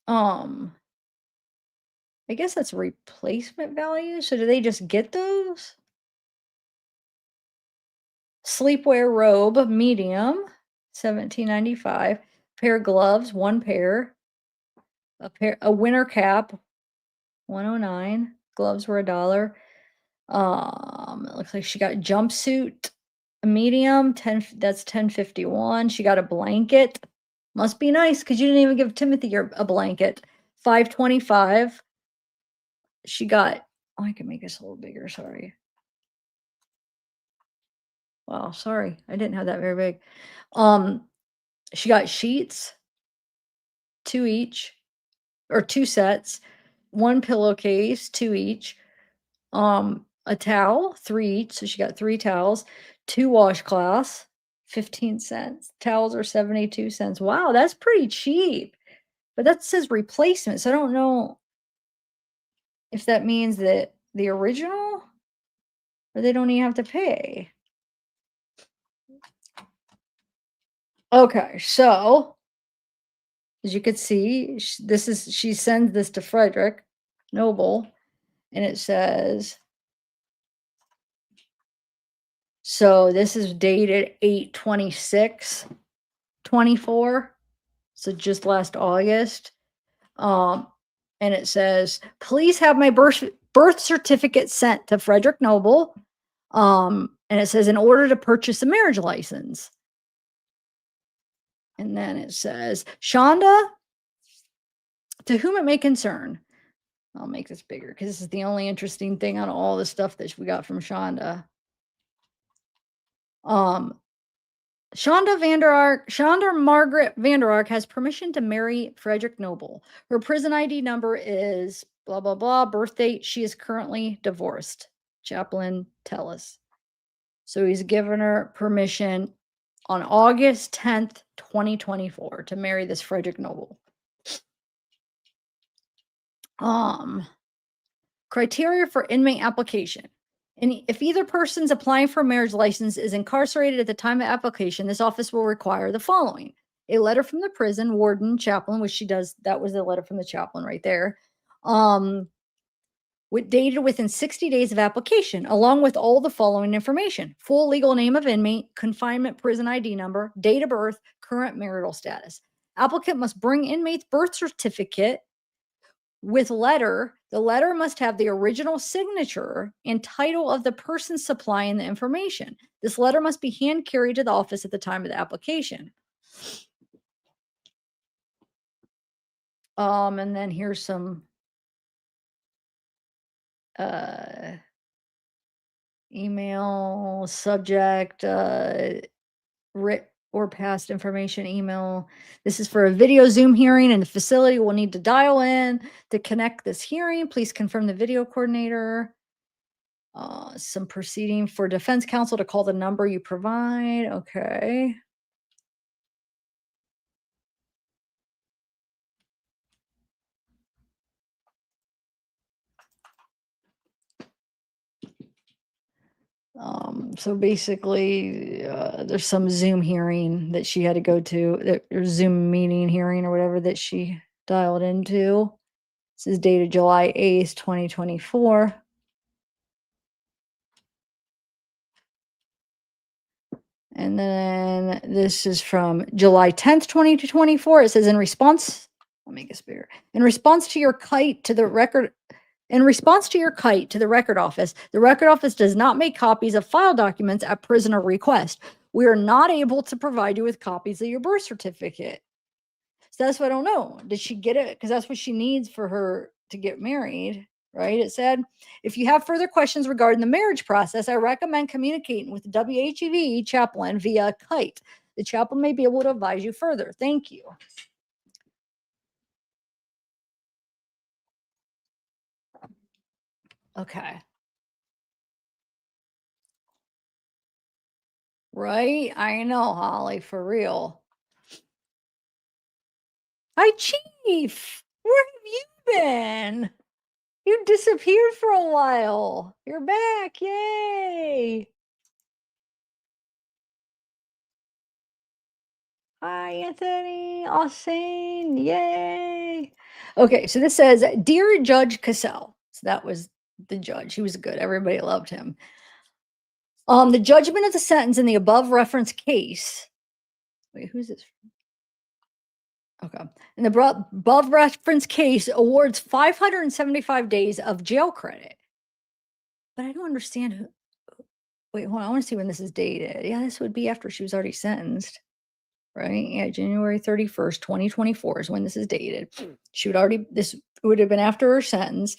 Um, I guess that's replacement value, so do they just get those? Sleepwear robe, medium, 17.95. Pair of gloves, 1 pair. A winter cap, 109. Gloves were a dollar. It looks like she got jumpsuit, a medium, 10 that's 10.51. She got a blanket. Must be nice because you didn't even give Timothy your a blanket. 5.25. She got oh, I can make this a little bigger, sorry. Wow, sorry. I didn't have that very big. Um, she got sheets, 2 each, or 2 sets, 1 pillowcase, 2 each, a towel, 3 each, so she got 3 towels, 2 washcloths, 15 cents. Towels are 72 cents. Wow, that's pretty cheap. But that says replacement, so I don't know if that means that the original or they don't even have to pay. Okay, so as you could see, she sends this to Frederick Noble, and it says, so this is dated 8/26/24, so just last August. Um, and it says, please have my birth certificate sent to Frederick Noble. And it says, in order to purchase a marriage license. And then it says, Shanda, to whom it may concern. I'll make this bigger because this is the only interesting thing on all the stuff that we got from Shanda. Um, Shanda Margaret VanderArk has permission to marry Frederick Noble. Her prison ID number is blah, blah, blah. Birth date, she is currently divorced. Chaplain Tellis. So he's given her permission on August 10th, 2024 to marry this Frederick Noble. Criteria for inmate application. And if either person's applying for a marriage license is incarcerated at the time of application, this office will require the following: a letter from the prison warden, chaplain, which she does. That was the letter from the chaplain right there. Dated within 60 days of application, along with all the following information: full legal name of inmate, confinement prison ID number, date of birth, current marital status. Applicant must bring inmate's birth certificate with letter. The letter must have the original signature and title of the person supplying the information. This letter must be hand carried to the office at the time of the application. And then here's some email subject, writ or past information email. This is for a video Zoom hearing, and the facility will need to dial in to connect this hearing. Please confirm the video coordinator. Some proceeding for defense counsel to call the number you provide. Okay. So basically, there's some Zoom hearing that she had to go to, or Zoom meeting hearing or whatever that she dialed into. This is dated July 8th, 2024. And then this is from July 10th, 2024. It says, in response, I'll make this bigger. In response to your kite to the record office, the record office does not make copies of file documents at prisoner request. We are not able to provide you with copies of your birth certificate. So that's what I don't know. Did she get it? Because that's what she needs for her to get married, right? It said, if you have further questions regarding the marriage process, I recommend communicating with the WHEV chaplain via kite. The chaplain may be able to advise you further. Thank you. Okay. Right? I know, Holly, for real. Hi, Chief. Where have you been? You disappeared for a while. You're back. Yay. Hi, Anthony. Austin. Yay. Okay, so this says, "Dear Judge Cassell." So that was the judge. He was good. Everybody loved him. The judgment of the sentence in the above referenced case. Wait, who's this? Okay. In the above referenced case awards 575 days of jail credit. But I don't understand who. Wait, hold on. I want to see when this is dated. Yeah, this would be after she was already sentenced. Right? Yeah, January 31st, 2024 is when this is dated. She would already this would have been after her sentence.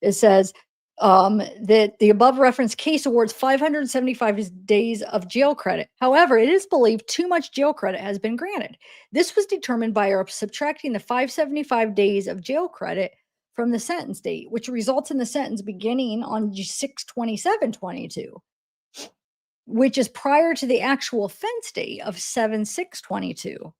It says that the above referenced case awards 575 days of jail credit. However, it is believed too much jail credit has been granted. This was determined by subtracting the 575 days of jail credit from the sentence date, which results in the sentence beginning on 6/27/22, which is prior to the actual offense date of 7/6/22.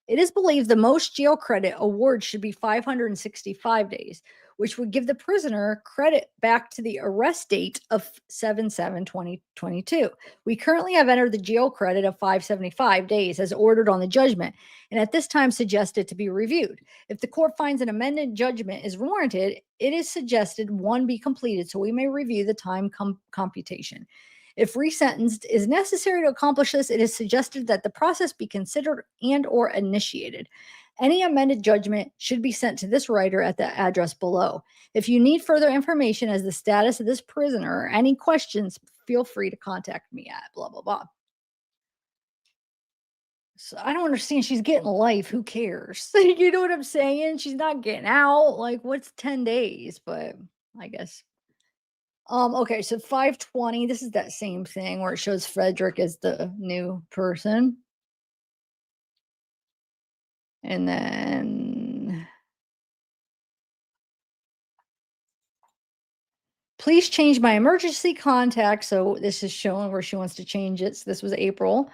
It is believed the most jail credit award should be 565 days, which would give the prisoner credit back to the arrest date of 7/7/2022. We currently have entered the jail credit of 575 days as ordered on the judgment, and at this time suggested to be reviewed. If the court finds an amended judgment is warranted, it is suggested one be completed so we may review the time computation. If resentenced is necessary to accomplish this, it is suggested that the process be considered and or initiated. Any amended judgment should be sent to this writer at the address below. If you need further information as the status of this prisoner or any questions, feel free to contact me at blah blah blah. So I don't understand. She's getting life. Who cares? You know what I'm saying? She's not getting out. Like, what's 10 days? But I guess. Okay, so 520, this is that same thing where it shows Frederick as the new person. And then please change my emergency contact. So this is showing where she wants to change it. So this was April.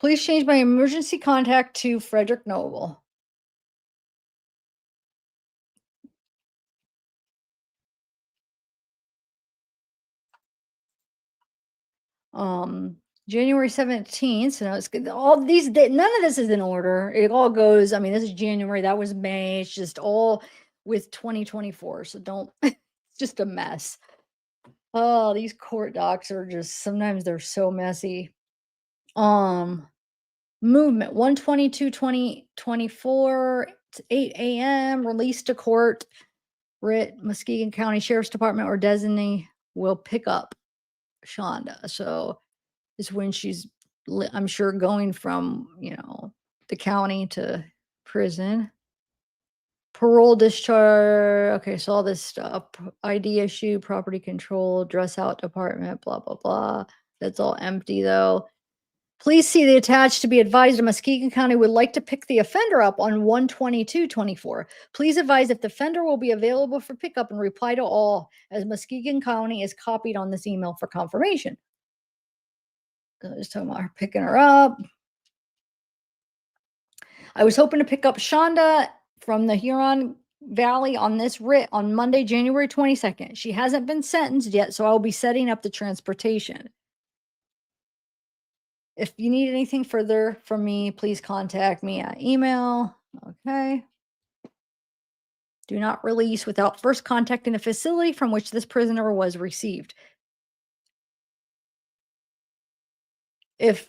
Please change my emergency contact to Frederick Noble. Um, January 17th. So now it's good. All these none of this is in order. It all goes, I mean, this is January, that was May. It's just all with 2024. So don't it's just a mess. Oh, these court docs are just sometimes they're so messy. Um, movement 1/22/2024, it's 8 a.m. Release to court. Writ Muskegon County Sheriff's Department or designee will pick up Shanda. So it's when she's, I'm sure, going from the county to prison. Parole discharge. Okay, so all this stuff. ID issue, property control, dress out department, blah, blah, blah. That's all empty though. Please see the attached to be advised Muskegon County would like to pick the offender up on 1/22/24. Please advise if the offender will be available for pickup and reply to all as Muskegon County is copied on this email for confirmation. Just talking about her picking her up. I was hoping to pick up Shanda from the Huron Valley on this writ on Monday, January 22nd. She hasn't been sentenced yet, so I'll be setting up the transportation. If you need anything further from me, please contact me at email. Okay. Do not release without first contacting the facility from which this prisoner was received. If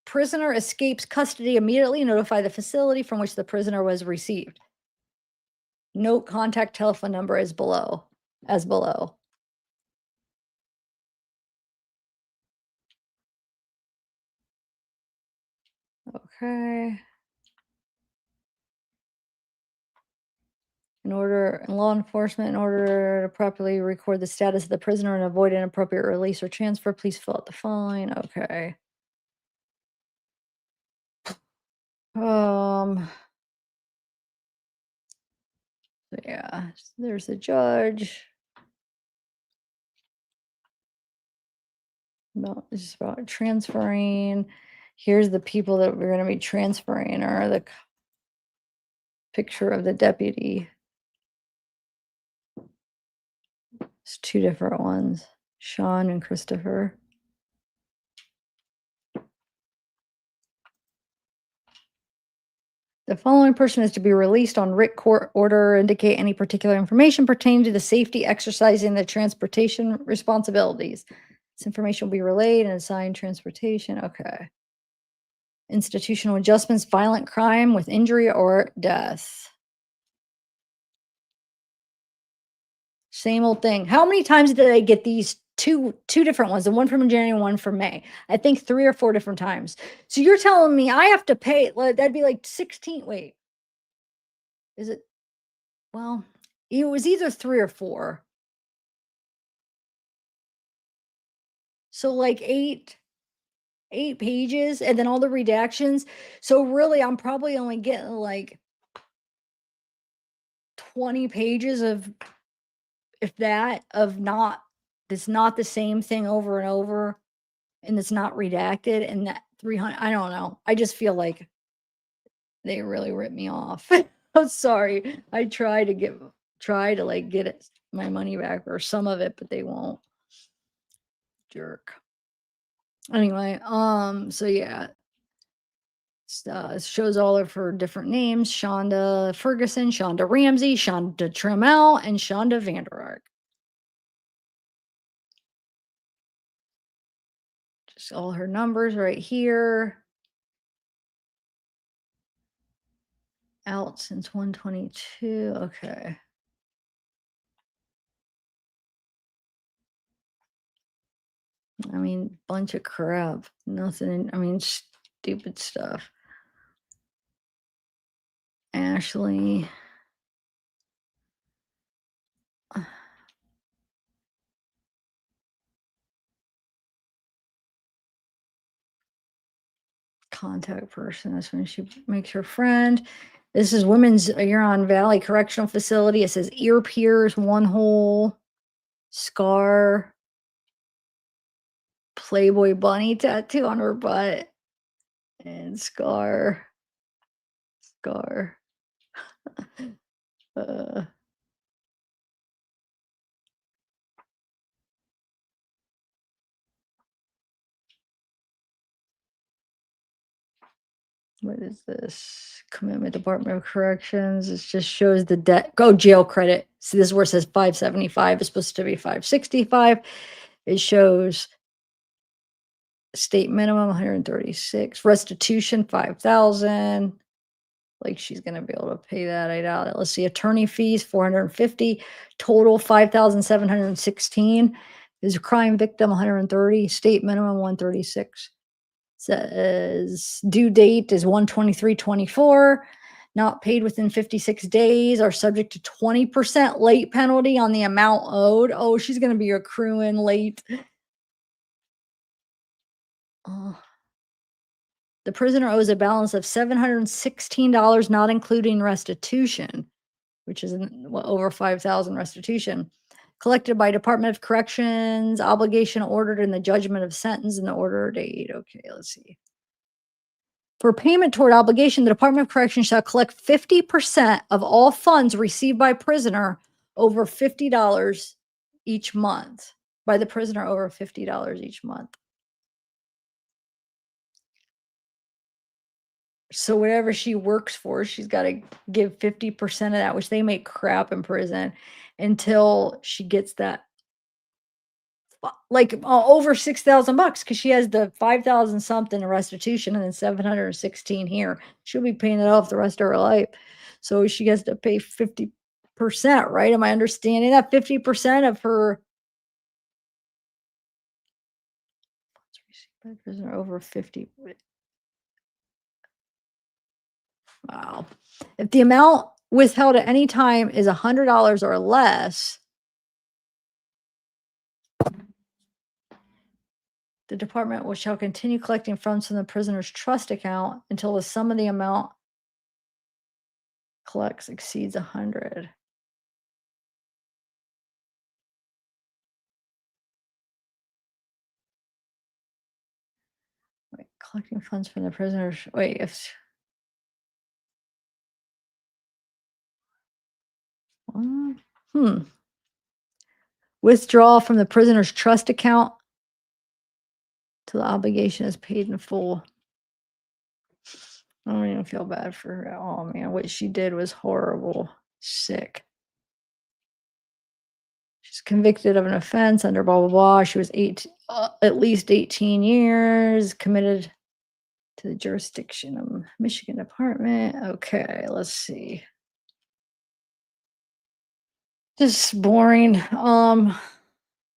prisoner escapes custody, immediately notify the facility from which the prisoner was received. Note contact telephone number is below, as below. Okay. In law enforcement, in order to properly record the status of the prisoner and avoid inappropriate release or transfer, please fill out the following. Okay. Yeah, there's the judge. No, this is about transferring. Here's the people that we're going to be transferring, or the picture of the deputy. It's two different ones, Sean and Christopher. The following person is to be released on writ court order, indicate any particular information pertaining to the safety exercising the transportation responsibilities. This information will be relayed and assigned transportation. Okay. Institutional adjustments, violent crime with injury or death. Same old thing. How many times did I get these two different ones? The one from January and one from May. I think 3 or 4 different times. So you're telling me I have to pay, that'd be like 16. Wait, is it? Well, it was either 3 or 4. So like 8 pages and then all the redactions. So really I'm probably only getting like 20 pages of, if that, of not, that's not the same thing over and over, and it's not redacted, and that 300, I don't know. I just feel like they really ripped me off. I'm sorry. I try to like get my money back or some of it, but they won't. Jerk. Anyway, so yeah, it shows all of her different names: Shanda Ferguson, Shanda Ramsey, Shanda Trammell, and Shanda VanderArk. Just all her numbers right here. Out since 122. Okay. I mean, bunch of crap. Nothing. I mean, stupid stuff. Ashley. Contact person. That's when she makes her friend. This is Women's Huron Valley Correctional Facility. It says ear pierce, 1 hole, scar, Playboy bunny tattoo on her butt, and scar. uh, what is this? Commitment Department of Corrections. It just shows the debt. Go jail credit. See, this is where it says 575. It's supposed to be 565. It shows state minimum 136, restitution 5,000. Like she's gonna be able to pay that. I doubt it. Let's see, attorney fees 450, total 5,716. Is a crime victim 130, state minimum 136. Says due date is 123/24. Not paid within 56 days are subject to 20% late penalty on the amount owed. Oh, she's gonna be accruing late. Oh. The prisoner owes a balance of $716, not including restitution, which is over 5,000 restitution, collected by Department of Corrections, obligation ordered in the judgment of sentence and the order date. Okay, let's see. For payment toward obligation, the Department of Corrections shall collect 50% of all funds received by prisoner over $50 each month. By the prisoner over $50 each month. So whatever she works for, she's got to give 50% of that, which they make crap in prison until she gets that like over $6,000 because she has the 5,000 something in restitution and then 716 here. She'll be paying it off the rest of her life. So she has to pay 50%, right? Am I understanding that? 50% of her prisoner over 50. Wow. If the amount withheld at any time is $100 or less, the department shall continue collecting funds from the prisoner's trust account until the sum of the amount collects exceeds 100. Wait, collecting funds from the prisoner's, wait, if, hmm. Withdraw from the prisoner's trust account till the obligation is paid in full. I don't even feel bad for her. Oh man, what she did was horrible. Sick. She's convicted of an offense under blah blah blah. She was at least 18 years, committed to the jurisdiction of Michigan Department. Okay, let's see. This is boring.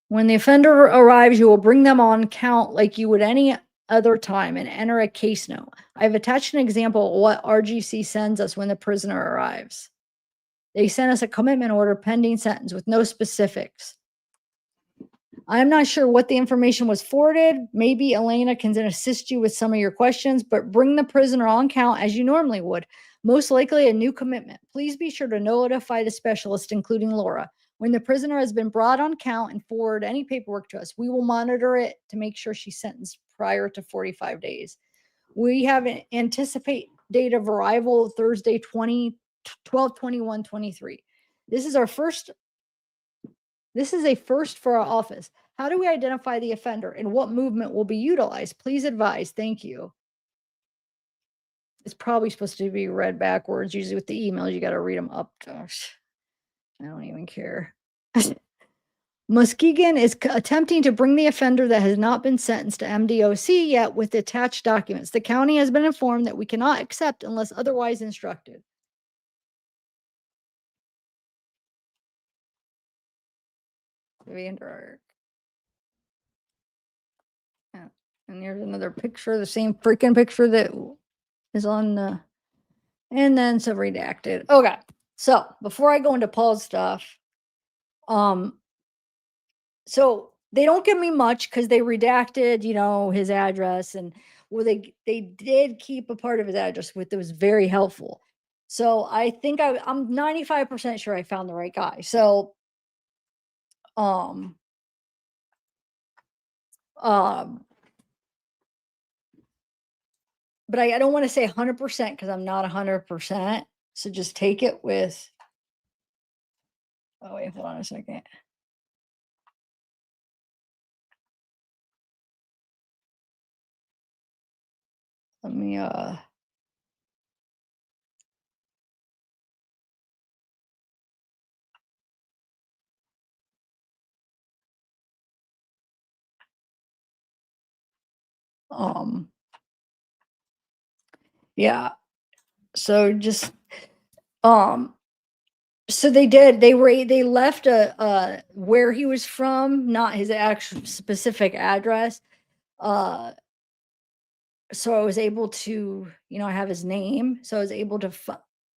When the offender arrives, you will bring them on count like you would any other time and enter a case note. I've attached an example of what RGC sends us when the prisoner arrives. They sent us a commitment order pending sentence with no specifics. I'm not sure what the information was forwarded. Maybe Elena can then assist you with some of your questions, but bring the prisoner on count as you normally would. Most likely a new commitment. Please be sure to notify the specialist, including Laura. When the prisoner has been brought on count and forward any paperwork to us, we will monitor it to make sure she's sentenced prior to 45 days. We have an anticipate date of arrival Thursday 12/21/23. This is our first this is a first for our office. How do we identify the offender and what movement will be utilized? Please advise. Thank you. It's probably supposed to be read backwards. Usually with the emails, you got to read them up. Gosh, I don't even care. Muskegon is attempting to bring the offender that has not been sentenced to MDOC yet with attached documents. The county has been informed that we cannot accept unless otherwise instructed. VanderArk. Yeah. And here's another picture, the same freaking picture that is on the, and then some redacted. Okay. So before I go into Paul's stuff, um, so they don't give me much because they redacted, his address, and well, they did keep a part of his address, which was very helpful. So I think I'm 95% sure I found the right guy. So um um but I don't want to say 100% because I'm not 100%. So just take it with, oh wait, hold on a second. Let me um yeah. So just um so they left where he was from, not his actual specific address. Uh so I was able to, I have his name, so I was able to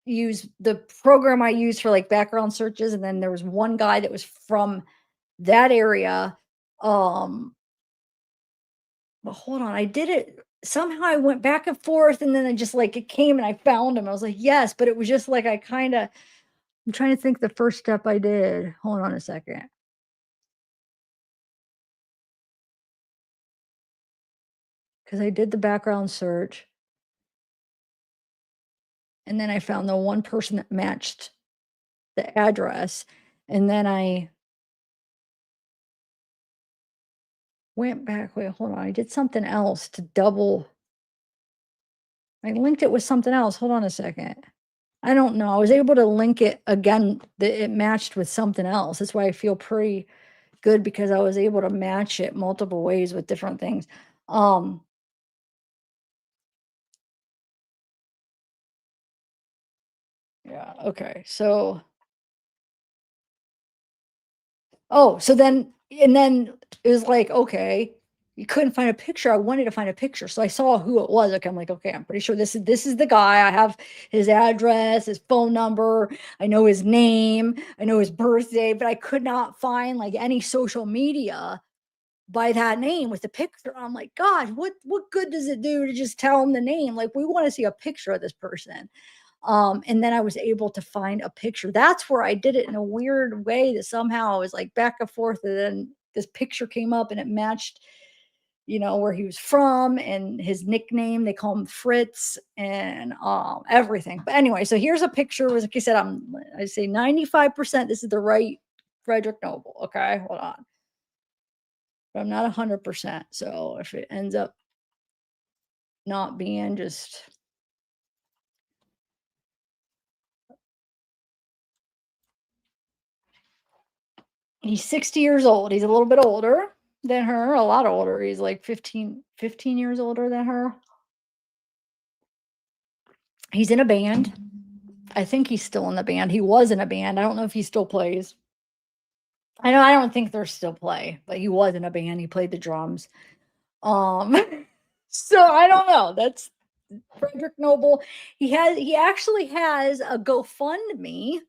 use the program I use for like background searches, and then there was one guy that was from that area. Um but hold on, I did it somehow. I went back and forth, and then I just like it came and I found him. I was like, yes, but it was just like I kind of, I'm trying to think the first step I did. Hold on a second. Because I did the background search, and then I found the one person that matched the address, and then I went back. Wait, hold on. I did something else to double. I linked it with something else. Hold on a second. I don't know. I was able to link it again. That it matched with something else. That's why I feel pretty good because I was able to match it multiple ways with different things. Um, yeah. Okay. So, oh, so then, and then it was like, okay, you couldn't find a picture. I wanted to find a picture. So I saw who it was. Okay. I'm like, okay, I'm pretty sure this is the guy. I have his address, his phone number. I know his name. I know his birthday, but I could not find like any social media by that name with the picture. I'm like, God, what good does it do to just tell them the name? Like, we want to see a picture of this person. And then I was able to find a picture. That's where I did it in a weird way that somehow I was like back and forth, and then this picture came up and it matched, where he was from and his nickname. They call him Fritz, and everything. But anyway, so here's a picture. Like I said, I say 95% this is the right Frederick Noble. Okay, hold on. But I'm not 100%. So if it ends up not being, just He's 60 years old. He's a little bit older than her, a lot older. He's like 15 years older than her. He's in a band. I think he's still in the band. He was in a band. I don't know if he still plays. I don't think they're still play, but he was in a band. He played the drums. Um, so I don't know. That's Frederick Noble. He actually has a GoFundMe,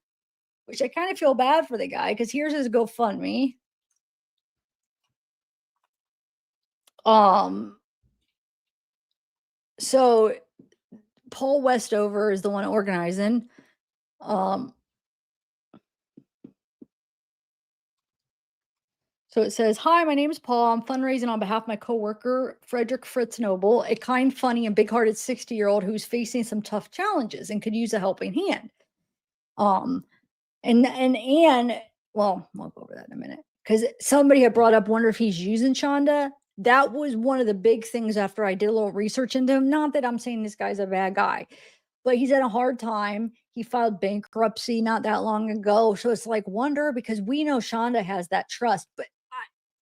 which I kind of feel bad for the guy because here's his GoFundMe. Um, so Paul Westover is the one organizing. Um, so it says, "Hi, my name is Paul. I'm fundraising on behalf of my coworker, Frederick Fritz Noble, a kind, funny, and big-hearted 60-year-old who's facing some tough challenges and could use a helping hand." Um, and well, we'll go over that in a minute because somebody had brought up, wonder if he's using Shanda. That was one of the big things after I did a little research into him. Not that I'm saying this guy's a bad guy, but he's had a hard time. He filed bankruptcy not that long ago. So it's like, wonder because we know Shanda has that trust, but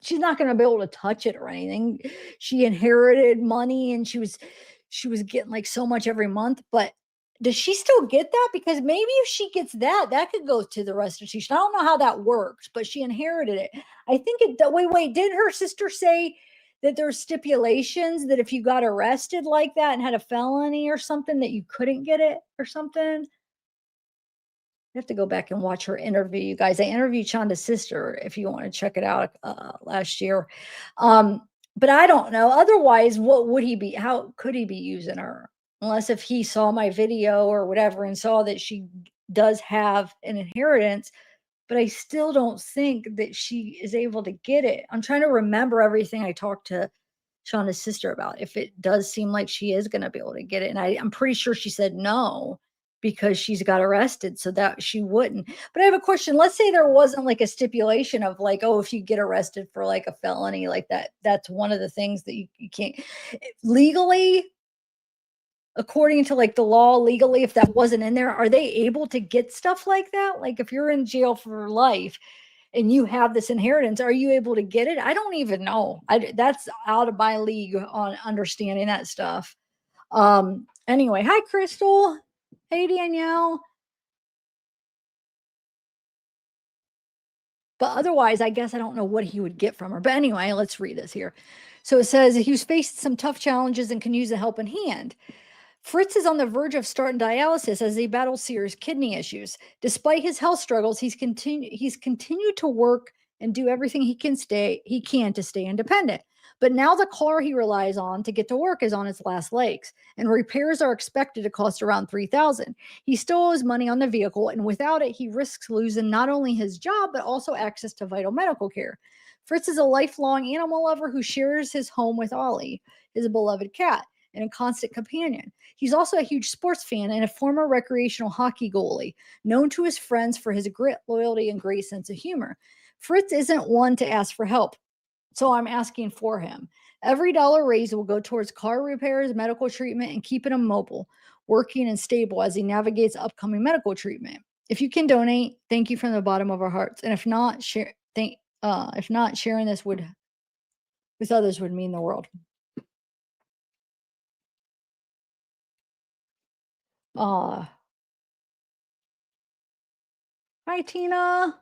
she's not going to be able to touch it or anything. She inherited money and she was getting like so much every month, but does she still get that? Because maybe if she gets that, that could go to the restitution. I don't know how that works, but she inherited it. I think it. Wait. Did her sister say that there's stipulations that if you got arrested like that and had a felony or something that you couldn't get it or something? You have to go back and watch her interview, you guys. I interviewed Shanda's sister if you want to check it out last year. Um, but I don't know. Otherwise, what would he be? How could he be using her? Unless if he saw my video or whatever and saw that she does have an inheritance, but I still don't think that she is able to get it. I'm trying to remember everything I talked to Shauna's sister about, if it does seem like she is going to be able to get it. And I'm pretty sure she said no because she's got arrested, so that she wouldn't. But I have a question. Let's say there wasn't like a stipulation of like, oh, if you get arrested for like a felony like that, that's one of the things that you can't legally, according to like the law, legally, if that wasn't in there, are they able to get stuff like that? Like if you're in jail for life and you have this inheritance, are you able to get it? I don't even know. That's out of my league on understanding that stuff. Anyway, hi Crystal. Hey Danielle. But otherwise, I guess I don't know what he would get from her. But anyway, let's read this here. So it says he's faced some tough challenges and can use a helping hand. Fritz is on the verge of starting dialysis as he battles serious kidney issues. Despite his health struggles, he's continued to work and do everything he can to stay independent. But now the car he relies on to get to work is on its last legs, and repairs are expected to cost around $3,000. He still owes money on the vehicle, and without it, he risks losing not only his job but also access to vital medical care. Fritz is a lifelong animal lover who shares his home with Ollie, his beloved cat, and a constant companion. He's also a huge sports fan and a former recreational hockey goalie, known to his friends for his grit, loyalty, and great sense of humor. Fritz isn't one to ask for help, so I'm asking for him. Every dollar raised will go towards car repairs, medical treatment, and keeping him mobile, working, and stable as he navigates upcoming medical treatment. If you can donate, thank you from the bottom of our hearts. And if not, sharing this with others would mean the world. Uh, Hi Tina.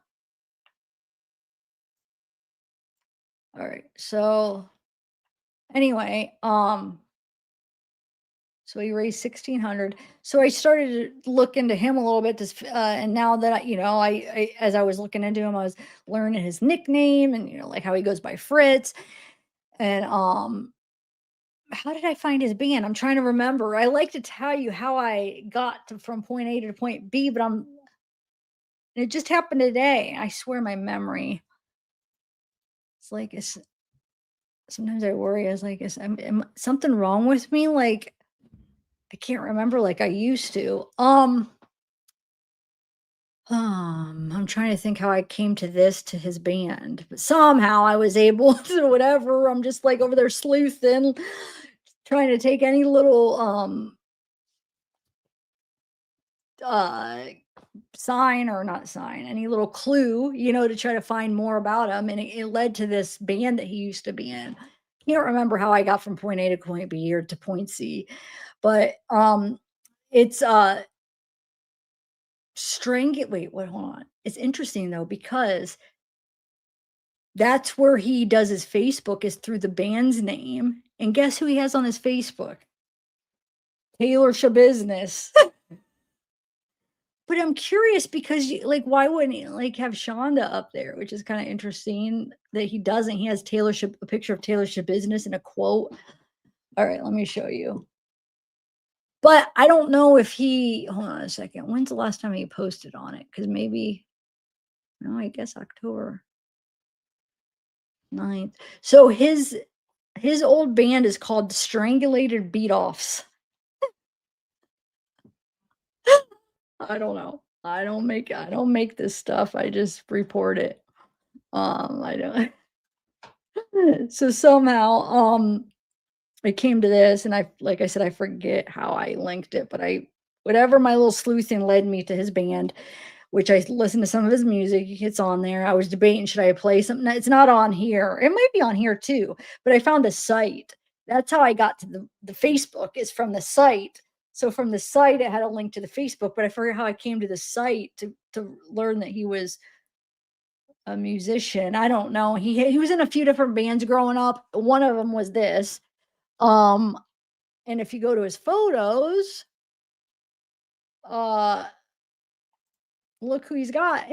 All right. So anyway, so he raised 1,600. So I started to look into him a little bit, and now that as I was looking into him, I was learning his nickname and like how he goes by Fritz. And how did I find his band? I'm trying to remember. I like to tell you how I got from point A to point B, but it just happened today. I swear my memory. It's like sometimes I worry. I was like, am something wrong with me? Like I can't remember like I used to. I'm trying to think how I came to his band, but somehow I was able to whatever. I'm just like over there sleuthing, trying to take any little uh sign or not sign, any little clue, you know, to try to find more about him. And it led to this band that he used to be in. Can't remember how I got from point A to point B or to point C, but it's wait, what hold on. It's interesting though, because that's where he does his Facebook is through the band's name. And guess who he has on his Facebook? Taylor Business. But I'm curious because like, why wouldn't he like have Shonda up there, which is kind of interesting that he doesn't. He has a picture of Taylor Business and a quote. All right, let me show you. But I don't know if hold on a second. When's the last time he posted on it? Because maybe, no, I guess October 9th. So his old band is called Strangulated Beat-Offs. I don't know. I don't make this stuff. I just report it. I don't. So somehow, it came to this, and like I said, I forget how I linked it, but whatever my little sleuthing led me to his band, which I listened to some of his music. It's on there. I was debating, should I play something? It's not on here. It might be on here too, but I found a site. That's how I got to the Facebook is from the site. So from the site, it had a link to the Facebook, but I forget how I came to the site to learn that he was a musician. I don't know. He was in a few different bands growing up. One of them was this. And if you go to his photos, look who he's got.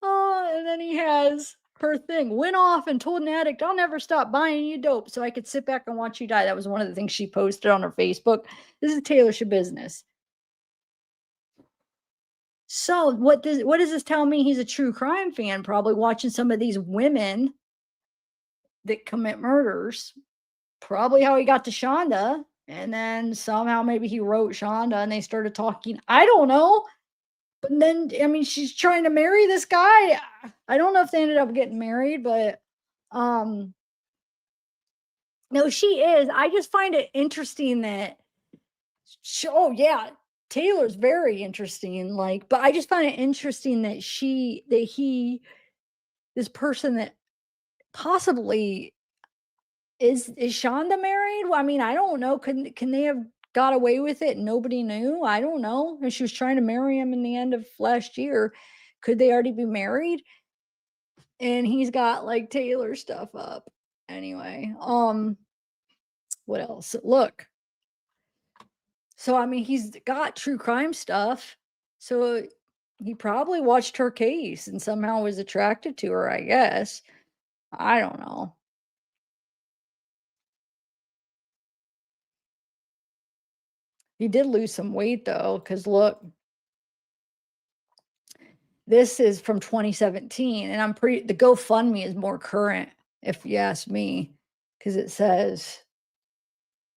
Oh, and then he has her thing. Went off and told an addict, I'll never stop buying you dope so I could sit back and watch you die. That was one of the things she posted on her Facebook. This is Taylor Business. So what does this tell me? He's a true crime fan, probably watching some of these women that commit murders. Probably how he got to Shanda. And then somehow maybe he wrote Shonda and they started talking. I don't know. But then, I mean, she's trying to marry this guy. I don't know if they ended up getting married, but no, she is. I just find it interesting that oh yeah, Taylor's very interesting. Like, but I just find it interesting that this person that possibly is Shonda married? Well, I mean, I don't know. Can they have got away with it and nobody knew? I don't know. And she was trying to marry him in the end of last year. Could they already be married? And he's got like Taylor stuff up. Anyway, what else? Look. So I mean, he's got true crime stuff. So he probably watched her case and somehow was attracted to her, I guess. I don't know. He did lose some weight though, because look, this is from 2017, and the GoFundMe is more current, if you ask me, because it says,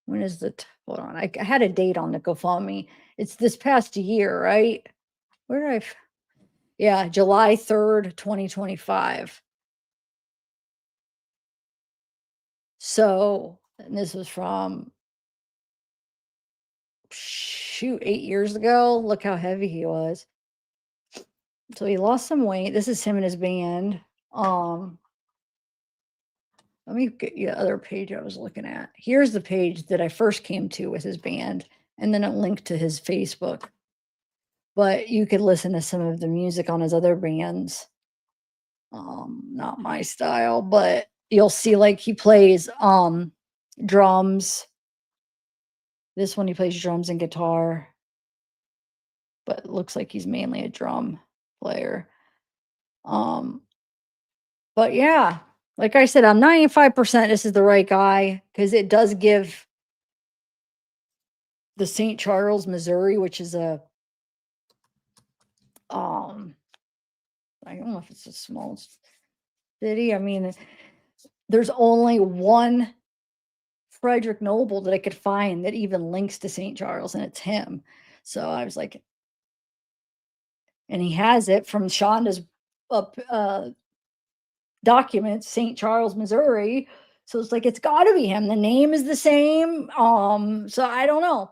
when is hold on, I had a date on the GoFundMe. It's this past year, right? Where did yeah, July 3rd, 2025. So, and this was from, shoot, 8 years ago. Look how heavy he was. So he lost some weight. This is him and his band. Let me get you the other page I was looking at. Here's the page that I first came to with his band, and then it linked to his Facebook. But you could listen to some of the music on his other bands. Not my style, but you'll see like he plays drums. This one he plays drums and guitar, but it looks like he's mainly a drum player. But yeah, like I said, I'm 95% this is the right guy, because it does give the St. Charles, Missouri, which is a I don't know if it's a small city. I mean, there's only one Frederick Noble that I could find that even links to St. Charles, and it's him. So I was like, and he has it from Shonda's documents, St. Charles, Missouri. So it's like, it's got to be him. The name is the same. So I don't know.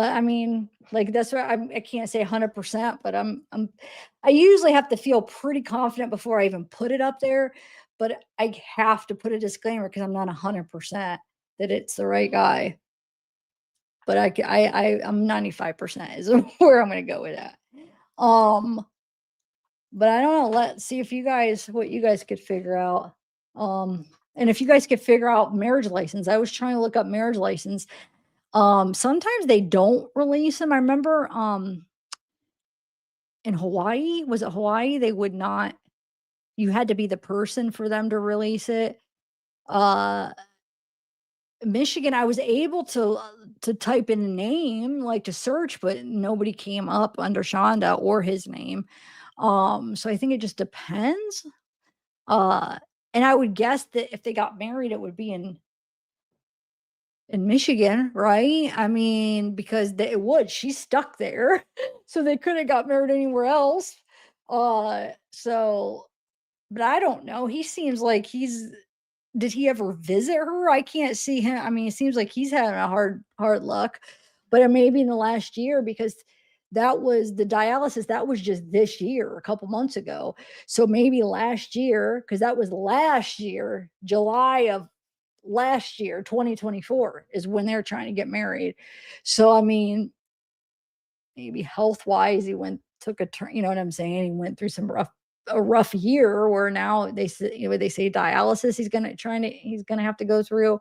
I mean, like, that's why I can't say 100%, but I usually have to feel pretty confident before I even put it up there, but I have to put a disclaimer because I'm not 100% that it's the right guy. But I'm 95% is where I'm gonna go with that. Um, but I don't know, let's see if you guys what you guys could figure out. Um, and if you guys could figure out marriage license. I was trying to look up marriage license. Sometimes they don't release them. I remember, in Hawaii, was it Hawaii? They would not you had to be the person for them to release it. Uh, Michigan, I was able to type in a name, like, to search, but nobody came up under Shanda or his name. So I think it just depends. Uh, and I would guess that if they got married, it would be in Michigan, right? I mean, because it would. She's stuck there, so they couldn't got married anywhere else. So, but I don't know. He seems like he's. Did he ever visit her? I can't see him. I mean, it seems like he's having a hard luck, but it may be in the last year because that was the dialysis. That was just this year, a couple months ago. So maybe last year, because that was last year, July of last year, 2024, is when they're trying to get married. So, I mean, maybe health wise, he took a turn, you know what I'm saying? He went through a rough year where now they say, they say dialysis he's gonna have to go through.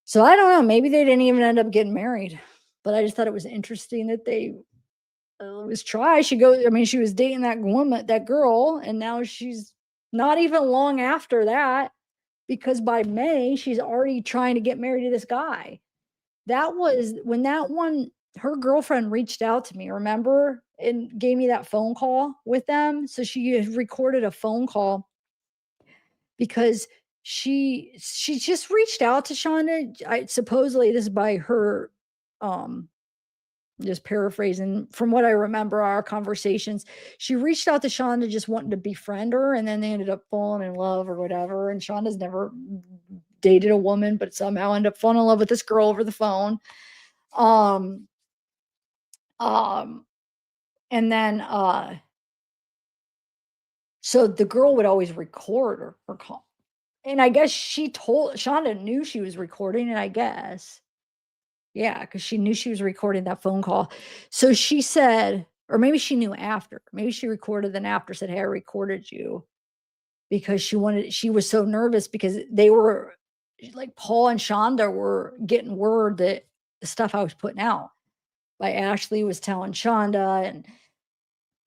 So I don't know, maybe they didn't even end up getting married. But I just thought it was interesting that they was try. I mean, she was dating that girl, and now she's not even long after that, because by May, she's already trying to get married to this guy. That was when that one her girlfriend reached out to me, remember? And gave me that phone call with them. So she had recorded a phone call because she just reached out to Shonda. Supposedly this is by her, um just paraphrasing from what I remember our conversations. She reached out to Shonda just wanting to befriend her, and then they ended up falling in love or whatever. And Shonda's never dated a woman, but somehow ended up falling in love with this girl over the phone. Um, um, and then so the girl would always record her call. And I guess she told Shonda knew she was recording it, I guess. Yeah, because she knew she was recording that phone call. So she said, or maybe she knew after. Maybe she recorded, then after said, "Hey, I recorded you," because she was so nervous because they were like Paul and Shonda were getting word that the stuff I was putting out. Like Ashley was telling Shonda, and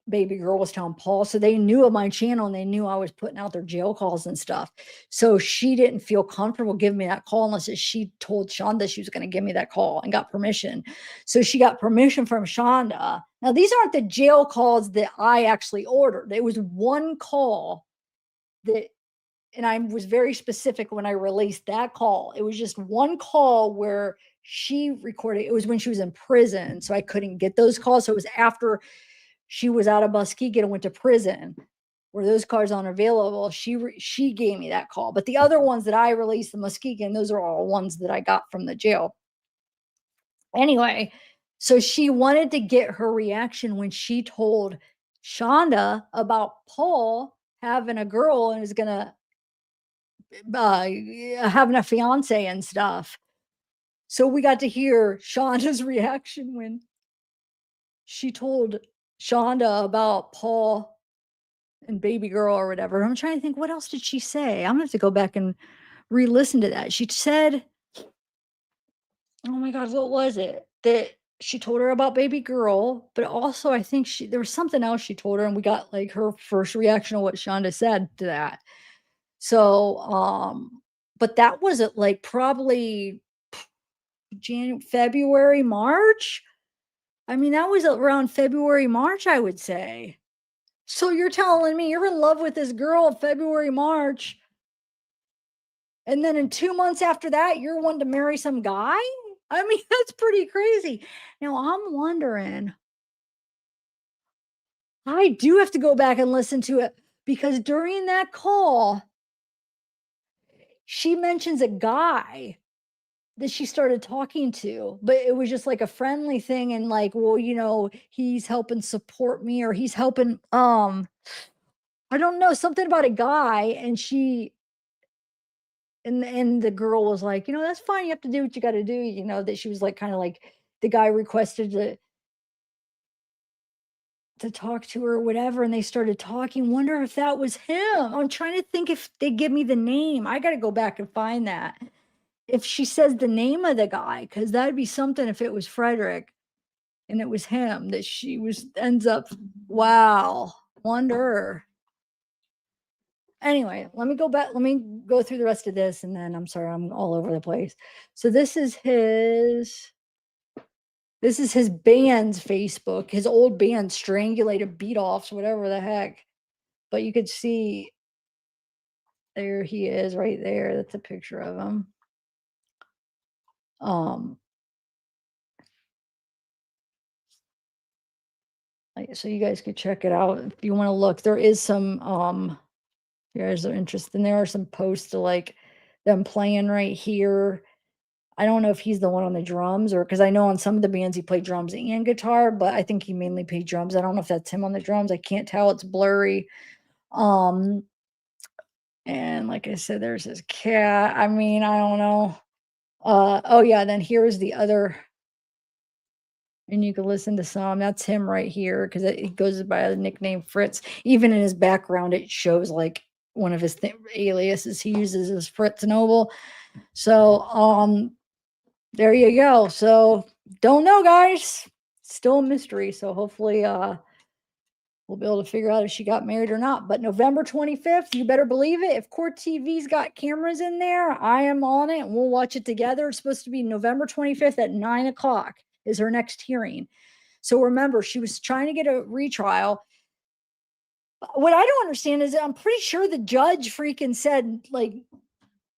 baby girl was telling Paul. So they knew of my channel and they knew I was putting out their jail calls and stuff. So she didn't feel comfortable giving me that call unless she told Shonda she was going to give me that call and got permission. So she got permission from Shonda. Now, these aren't the jail calls that I actually ordered. It was one call that, and I was very specific when I released that call. It was just one call where she recorded. It was when she was in prison. So I couldn't get those calls. So it was after she was out of Muskegon and went to prison where those cars aren't available. She gave me that call. But the other ones that I released in Muskegon, those are all ones that I got from the jail. Anyway, so she wanted to get her reaction when she told Shonda about Paul having a girl and is gonna having a fiance and stuff. So we got to hear Shonda's reaction when she told Shonda about Paul and baby girl or whatever. I'm trying to think, what else did she say? I'm gonna have to go back and re-listen to that. She said, oh my god, what was it? That she told her about baby girl, but also I think there was something else she told her, and we got like her first reaction of what Shonda said to that. So, but that was at like probably February, March. I mean, that was around February, March, I would say. So you're telling me you're in love with this girl in February, March, and then in 2 months after that, you're wanting to marry some guy? I mean, that's pretty crazy. Now I'm wondering, I do have to go back and listen to it because during that call, she mentions a guy that she started talking to, but it was just like a friendly thing and like, well, he's helping support me or he's helping I don't know, something about a guy and and the girl was like, that's fine, you have to do what you got to do, that she was like kind of like the guy requested to talk to her or whatever and they started talking. Wonder if that was him. I'm trying to think if they give me the name. I got to go back and find that. If she says the name of the guy, because that'd be something if it was Frederick and it was him that she was ends up. Wow. Wonder. Anyway, let me go back. Let me go through the rest of this and then I'm sorry, I'm all over the place. So this is his band's Facebook, his old band, Strangulated Beat Offs, whatever the heck. But you could see there he is right there. That's a picture of him. Um, so you guys could check it out if you want to look. There is some you guys are interested. And there are some posts to like them playing right here. I don't know if he's the one on the drums or because I know on some of the bands he played drums and guitar, but I think he mainly played drums. I don't know if that's him on the drums. I can't tell. It's blurry. Um, and like I said, there's his cat. I mean, I don't know. Oh yeah, then here's the other, and you can listen to some. That's him right here because it goes by the nickname Fritz. Even in his background, it shows like one of his aliases he uses is Fritz Noble. So there you go. So don't know, guys. Still a mystery. So hopefully we'll be able to figure out if she got married or not. But November 25th, you better believe it. If Court TV's got cameras in there, I am on it and we'll watch it together. It's supposed to be November 25th at 9 o'clock is her next hearing. So remember, she was trying to get a retrial. What I don't understand is I'm pretty sure the judge freaking said like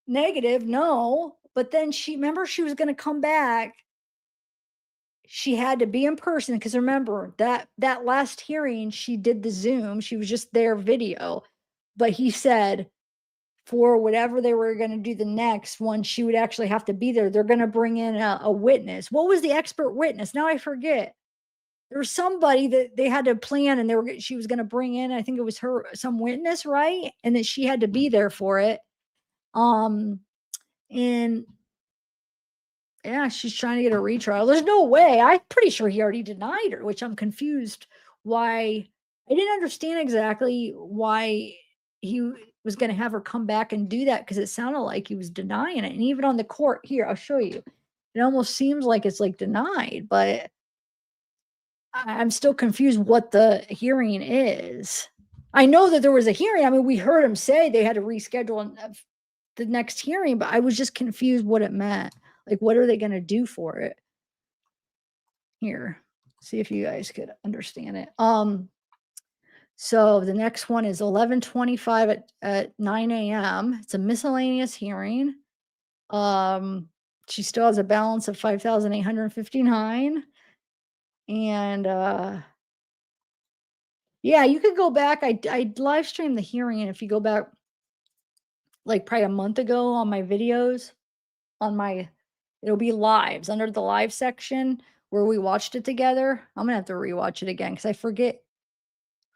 negative, no. But then she was going to come back. She had to be in person because remember that last hearing she did the Zoom. She was just there video, but he said for whatever they were going to do the next one, she would actually have to be there. They're going to bring in a witness. What was the expert witness? Now I forget. There was somebody that they had to plan, and she was going to bring in. I think it was some witness, right? And that she had to be there for it. And yeah, she's trying to get a retrial. There's no way. I'm pretty sure he already denied her, which I'm confused why. I didn't understand exactly why he was going to have her come back and do that because it sounded like he was denying it. And even on the court here, I'll show you. It almost seems like it's like denied, but I'm still confused what the hearing is. I know that there was a hearing. I mean, we heard him say they had to reschedule the next hearing, but I was just confused what it meant. Like, what are they going to do for it? Here, see if you guys could understand it. So the next one is 11:25 at 9 a.m. It's a miscellaneous hearing. She still has a balance of 5,859. And yeah, you could go back. I live streamed the hearing, and if you go back like probably a month ago on my videos, it'll be lives under the live section where we watched it together. I'm gonna have to rewatch it again because I forget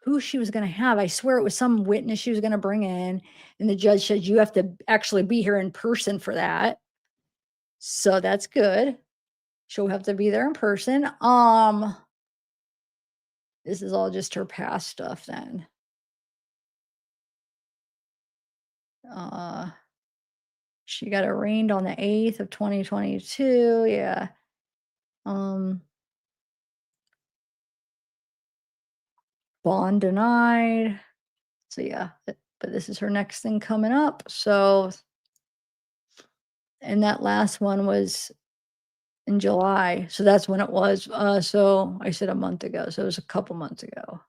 who she was gonna have. I swear it was some witness she was gonna bring in, and the judge said you have to actually be here in person for that. So that's good. She'll have to be there in person. This is all just her past stuff then. She got arraigned on the 8th of 2022. Yeah. Bond denied. So yeah, but this is her next thing coming up. So, and that last one was in July. So that's when it was. So I said a month ago. So it was a couple months ago.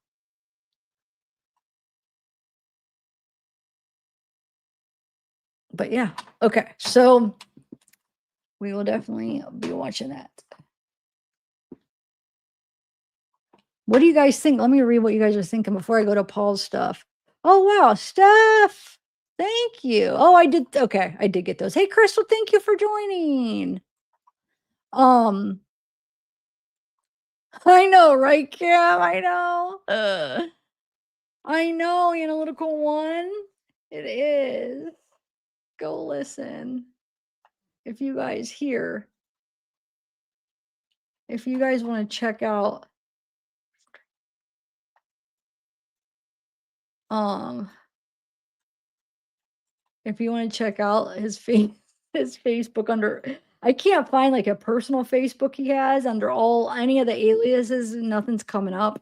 But yeah, okay. So we will definitely be watching that. What do you guys think? Let me read what you guys are thinking before I go to Paul's stuff. Oh wow, Steph. Thank you. Oh, I did okay, I did get those. Hey, Crystal, thank you for joining. Um, I know, right, Cam? I know. I know, analytical one. It is. Go listen. If you guys hear, if you guys want to check out, um, if you want to check out his his Facebook under, I can't find like a personal Facebook he has under all any of the aliases, nothing's coming up.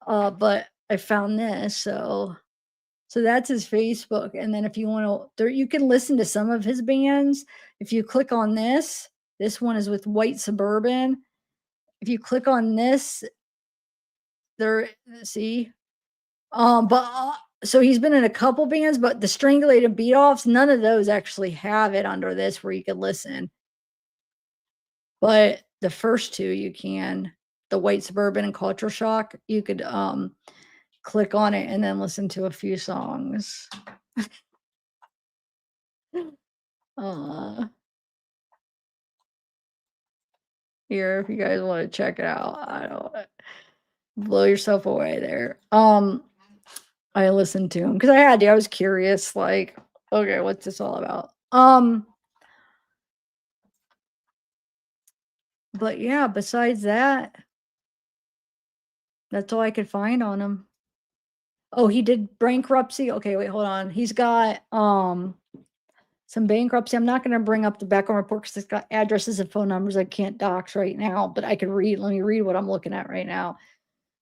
But I found this, so that's his Facebook. And then if you want to, there you can listen to some of his bands. If you click on this one is with White Suburban. If you click on this, there, see, but so he's been in a couple bands, but the Strangulated Beat Offs, none of those actually have it under this where you could listen. But the first two you can, the White Suburban and Culture Shock, you could click on it and then listen to a few songs. Uh, here, if you guys want to check it out, I don't blow yourself away there. I listened to him because I had to. I was curious, like, okay, what's this all about? But yeah, besides that, that's all I could find on him. Oh, he did bankruptcy. Okay, wait, hold on. He's got some bankruptcy. I'm not going to bring up the background report because it's got addresses and phone numbers I can't dox right now, but I can read. Let me read what I'm looking at right now.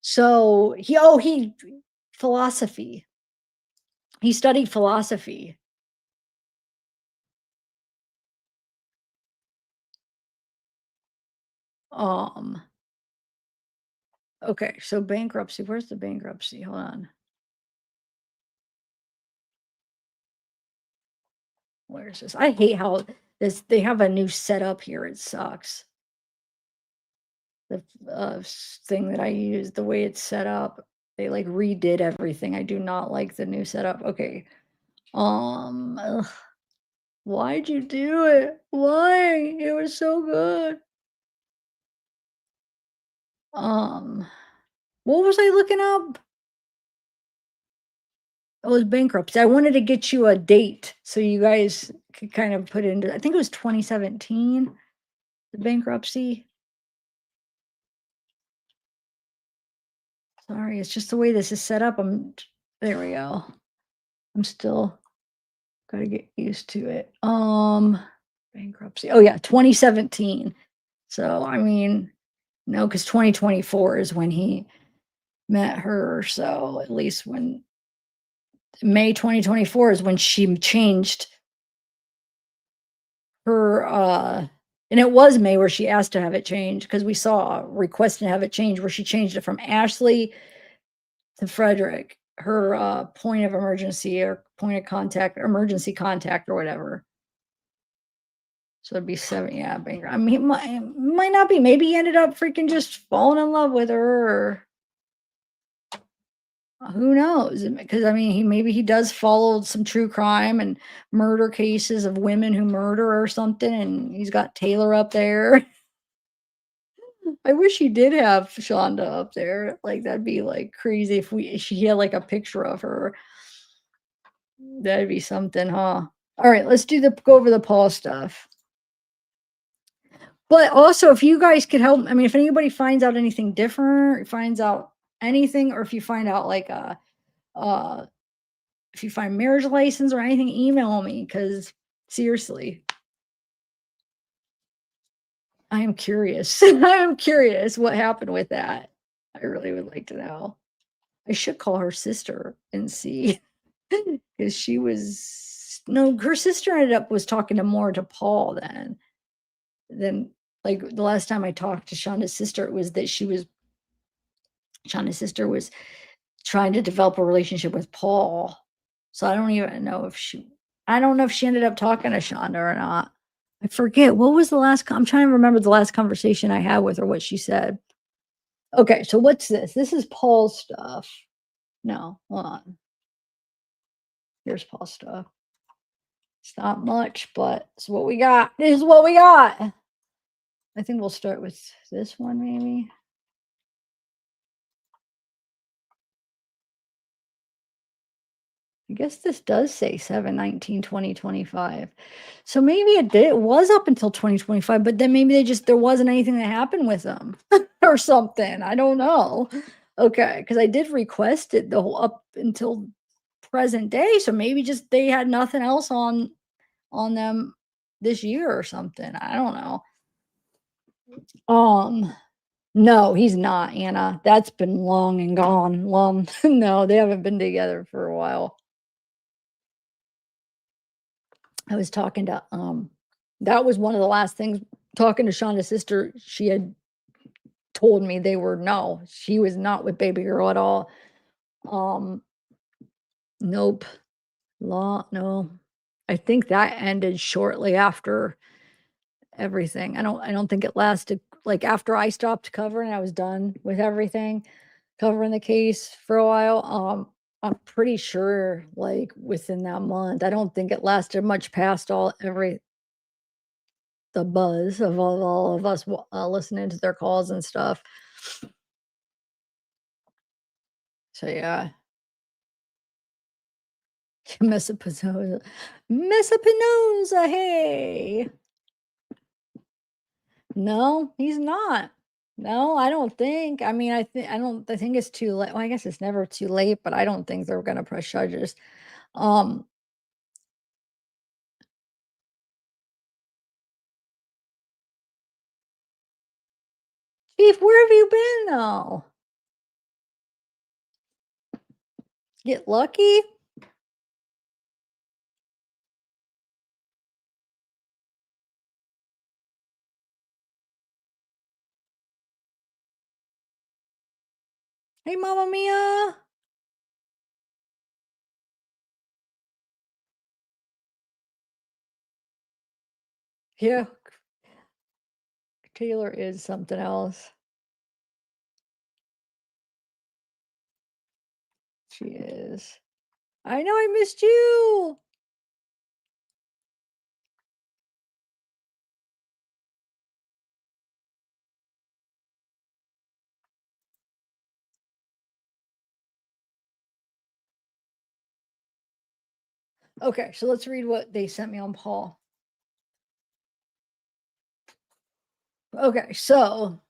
So he philosophy. He studied philosophy. Um, okay, so bankruptcy. Where's the bankruptcy? Hold on. Where's this? I hate how they have a new setup here. It sucks. The thing that I use, the way it's set up, they like redid everything. I do not like the new setup. Okay. Ugh, why'd you do it? Why? It was so good. Um, what was I looking up? It was bankruptcy. I wanted to get you a date so you guys could kind of put into, I think it was 2017, the bankruptcy. Sorry, it's just the way this is set up. There we go. I'm still gotta get used to it. Bankruptcy. Oh yeah, 2017. So I mean, no, because 2024 is when he met her. So at least when May 2024 is when she changed her and it was May where she asked to have it changed because we saw a request to have it changed where she changed it from Ashley to Frederick, her point of emergency or point of contact, emergency contact or whatever. So it'd be 7, yeah, banger. I mean, might not be. Maybe he ended up freaking just falling in love with her, or who knows? Because I mean, maybe he does follow some true crime and murder cases of women who murder or something, and he's got Taylor up there. I wish he did have Shanda up there. Like that'd be like crazy if she had like a picture of her. That'd be something, huh? All right, let's go over the Paul stuff. But also, if you guys could help, I mean, if anybody finds out anything different, finds out anything, or if you find out like uh if you find marriage license or anything, email me because seriously, I am curious. I am curious what happened with that. I really would like to know. I should call her sister and see because she was no, her sister ended up was talking to more to Paul than like the last time I talked to Shanda's sister, it was that Shanda's sister was trying to develop a relationship with Paul. So I don't even know if I don't know if she ended up talking to Shanda or not. I forget what was the last. I'm trying to remember the last conversation I had with her. What she said. Okay, so what's this? This is Paul's stuff. No, hold on. Here's Paul's stuff. It's not much, but it's what we got. This is what we got. I think we'll start with this one maybe. I guess this does say 7/19/2025. So maybe it was up until 2025, but then maybe there wasn't anything that happened with them or something. I don't know. Okay, because I did request it the whole up until present day. So maybe just they had nothing else on them this year or something. I don't know. Um, no, he's not, Anna. That's been long and gone. Long. No, they haven't been together for a while. I was talking to that was one of the last things talking to Shanda's sister, she had told me they were no, she was not with baby girl at all. Um, nope. Law, no. I think that ended shortly after everything. I don't think it lasted like after I stopped covering, I was done with everything, covering the case for a while. I'm pretty sure like within that month. I don't think it lasted much past the buzz of all of us listening to their calls and stuff. So yeah, Missa Pinoza, Missa Pinoza, hey. No, he's not. No, I don't think. I mean, I think it's too late. Well, I guess it's never too late, but I don't think they're gonna press charges. Um, Chief, where have you been though? Get lucky? Hey, Mama Mia. Yeah, Taylor is something else. She is. I know I missed you. Okay, so let's read what they sent me on Paul. Okay, so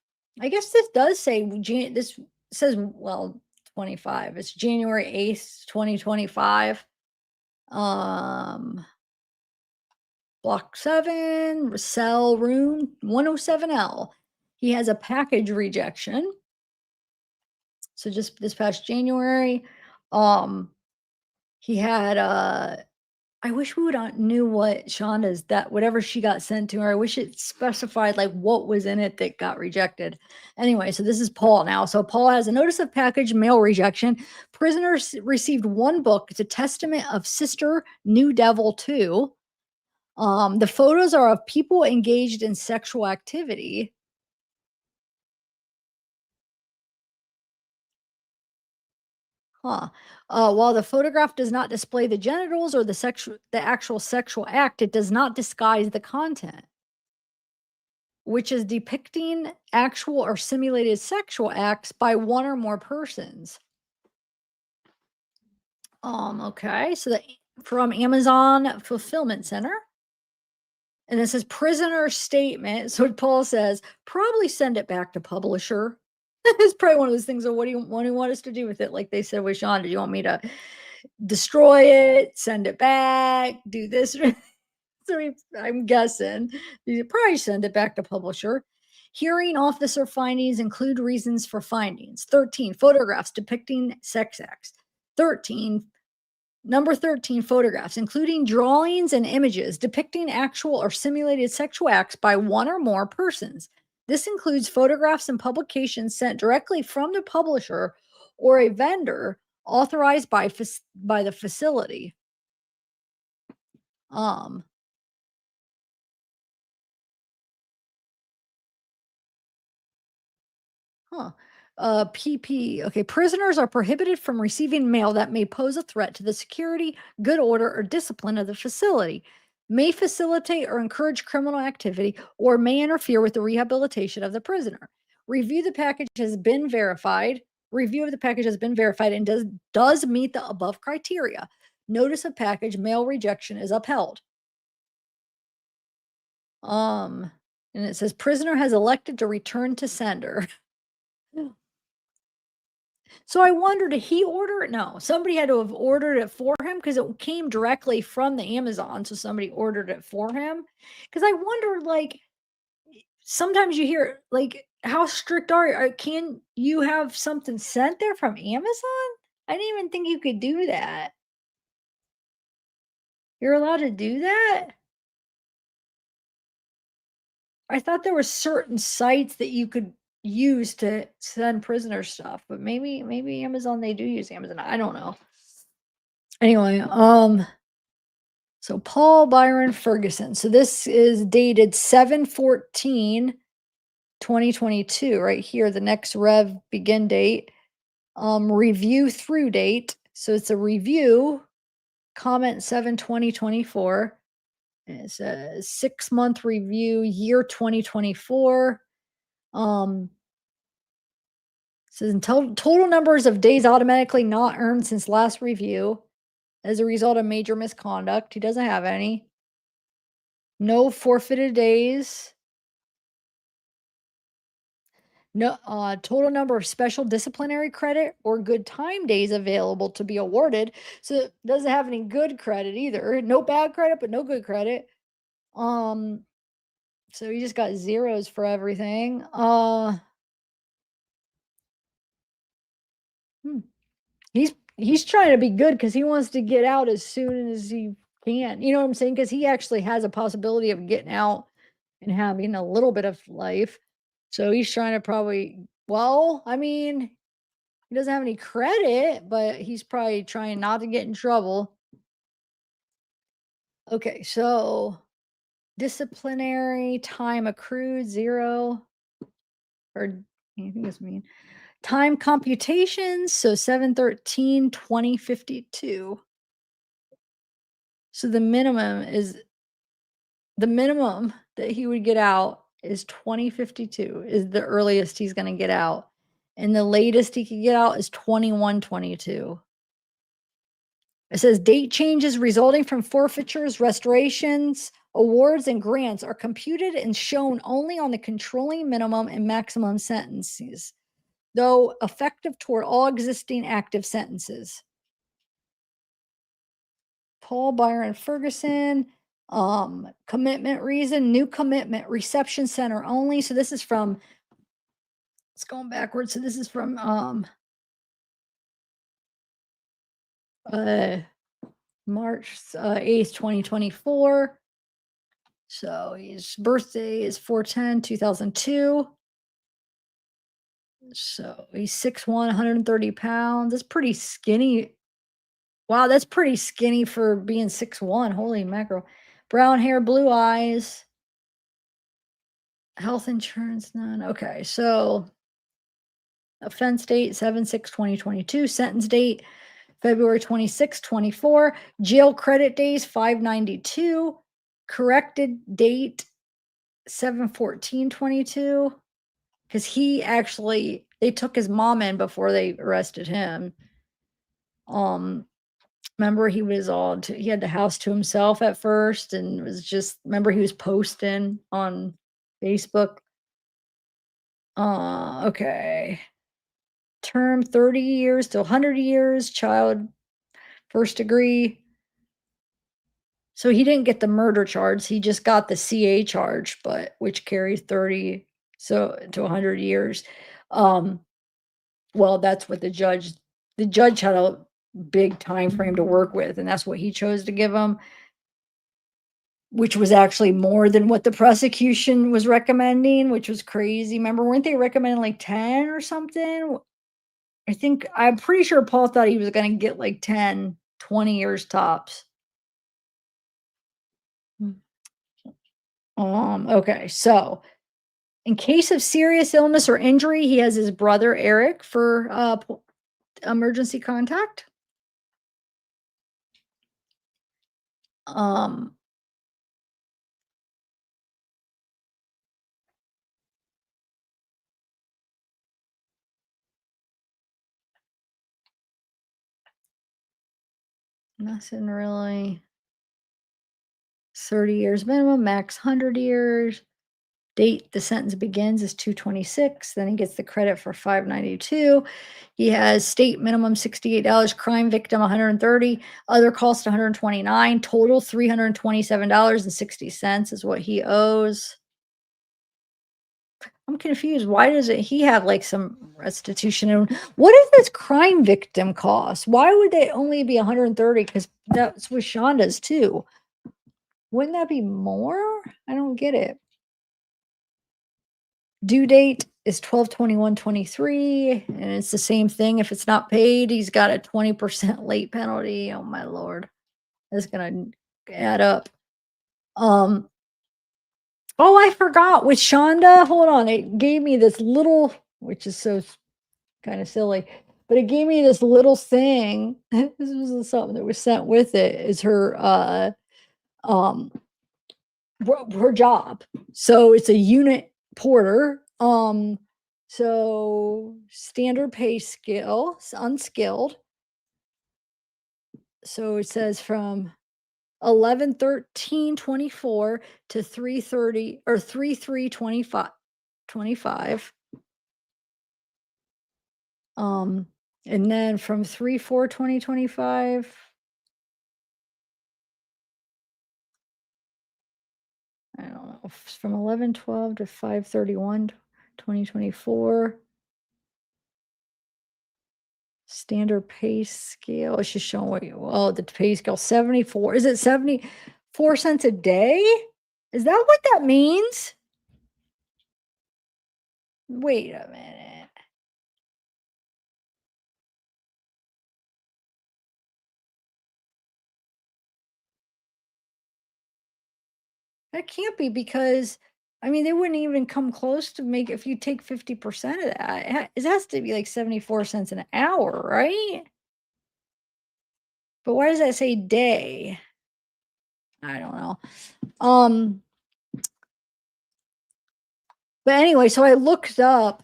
I guess this does say this says well 25. It's January 8th, 2025. Um Block 7, cell room 107L. He has a package rejection. So just this past January, um he had I wish we would knew what Shonda's that whatever she got sent to her. I wish it specified like what was in it that got rejected. Anyway, so this is Paul now. So Paul has a notice of package mail rejection. Prisoners received one book. It's a testament of Sister New Devil 2. The photos are of people engaged in sexual activity. Huh. While the photograph does not display the genitals or the actual sexual act, it does not disguise the content, which is depicting actual or simulated sexual acts by one or more persons. Okay, so from Amazon Fulfillment Center. And this is prisoner statement. So Paul says, probably send it back to publisher. It's probably one of those things of what do you want us to do with it? Like they said with Sean, do you want me to destroy it, send it back, do this? So I'm guessing you probably send it back to publisher. Hearing officer findings include reasons for findings. 13 photographs depicting sex acts. 13 Number 13 photographs, including drawings and images depicting actual or simulated sexual acts by one or more persons. This includes photographs and publications sent directly from the publisher or a vendor authorized by the facility. Um, huh. PP. Okay, prisoners are prohibited from receiving mail that may pose a threat to the security, good order, or discipline of the facility. may facilitate or encourage criminal activity, or may interfere with the rehabilitation of the prisoner. Review the package has been verified. Review of the package has been verified and does meet the above criteria. Notice of package mail rejection is upheld. Um, and it says prisoner has elected to return to sender. So I wonder, did he order it? No, somebody had to have ordered it for him because it came directly from the Amazon. So somebody ordered it for him. Because I wonder, like, sometimes you hear, like, how strict can you have something sent there from Amazon? I didn't even think you could do that. You're allowed to do that? I thought there were certain sites that you could use to send prisoner stuff, but maybe Amazon, they do use Amazon. I don't know. Anyway, so Paul Byron Ferguson. So this is dated 7/14/2022 right here, the next rev begin date. Review through date. So it's a review, comment 7/20/24. And it says 6-month review, year 2024. Um, says total numbers of days automatically not earned since last review as a result of major misconduct. He doesn't have any. No forfeited days. No, total number of special disciplinary credit or good time days available to be awarded. So it doesn't have any good credit either. No bad credit, but no good credit. Um, so you just got zeros for everything. Hmm, he's trying to be good because he wants to get out as soon as he can. You know what I'm saying? Because he actually has a possibility of getting out and having a little bit of life. So he's trying to probably, well, I mean, he doesn't have any credit, but he's probably trying not to get in trouble. Okay, so disciplinary time accrued 0, or I think this mean time computations. So 7/13/2052. So the minimum that he would get out is 2052 is the earliest he's going to get out. And the latest he could get out is 21/22. It says date changes resulting from forfeitures, restorations, awards, and grants are computed and shown only on the controlling minimum and maximum sentences, though effective toward all existing active sentences. Paul Byron Ferguson, commitment reason, new commitment, reception center only. So this is from, it's going backwards. So this is from uh March 8th, 2024. So his birthday is 4/10/2002. So he's 6'1", 130 pounds. That's pretty skinny. Wow, that's pretty skinny for being 6'1". Holy mackerel. Brown hair, blue eyes, health insurance, none. Okay, so offense date 7/6/2022. Sentence date February 26, 24. Jail credit days 592. Corrected date 7/14/22. Because they took his mom in before they arrested him. Um, remember he had the house to himself at first, and it was just, remember he was posting on Facebook. Okay. Term 30 years to 100 years, child first degree. So he didn't get the murder charge. He just got the CA charge, but which carries 30 so to 100 years. Um, well, that's what the judge had a big time frame to work with, and that's what he chose to give him, which was actually more than what the prosecution was recommending, which was crazy. Remember, weren't they recommending like 10 or something? I'm pretty sure Paul thought he was gonna get like 10, 20 years tops. Mm. Okay, so in case of serious illness or injury, he has his brother Eric for emergency contact. Um, Nothing really. 30 years minimum, max 100 years. Date the sentence begins is 2/26, then he gets the credit for 592. He has state minimum $68, crime victim 130, other cost 129, total $327.60 is what he owes. I'm confused. Why doesn't he have like some restitution? And what is this crime victim cost? Why would they only be 130? Because that's with Shonda's too. Wouldn't that be more? I don't get it. Due date is 12/21/23, and it's the same thing. If it's not paid, he's got a 20% late penalty. Oh my lord. That's gonna add up. Um, oh, I forgot with Shonda. Hold on. It gave me this little, which is so kind of silly, but it gave me this little thing. This was something that was sent with it, is her um her job. So it's a unit porter. So standard pay scale, unskilled. So it says from 11/13/24 to 3/30 or 3/3/25. Um, and then from 3/4/2025. I don't know, from 11/12 to 5/31/2024. Standard pay scale. It's just showing what you, oh, the pay scale 74. Is it 74 cents a day? Is that what that means? Wait a minute. That can't be, because I mean they wouldn't even come close to make, if you take 50% of that. It has to be like 74 cents an hour, right? But why does that say day? I don't know. Um, but anyway, so I looked up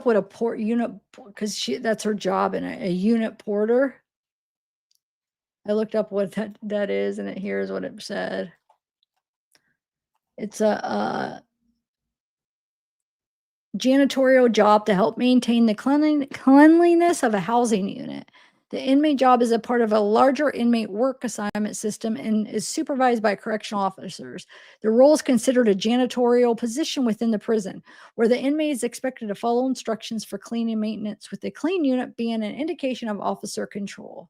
what a port unit, because she, that's her job, in a unit porter. I looked up what that is, and here's what it said. It's a janitorial job to help maintain the cleanliness of a housing unit. The inmate job is a part of a larger inmate work assignment system and is supervised by correctional officers. The role is considered a janitorial position within the prison, where the inmate is expected to follow instructions for cleaning maintenance, with the clean unit being an indication of officer control.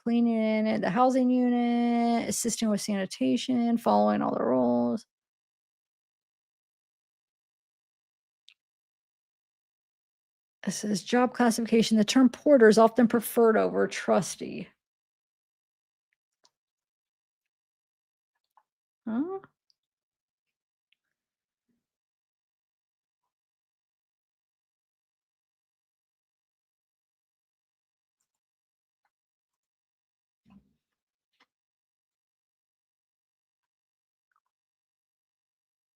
Cleaning the housing unit, assisting with sanitation, following all the rules. It says job classification. The term porter is often preferred over trustee. Huh?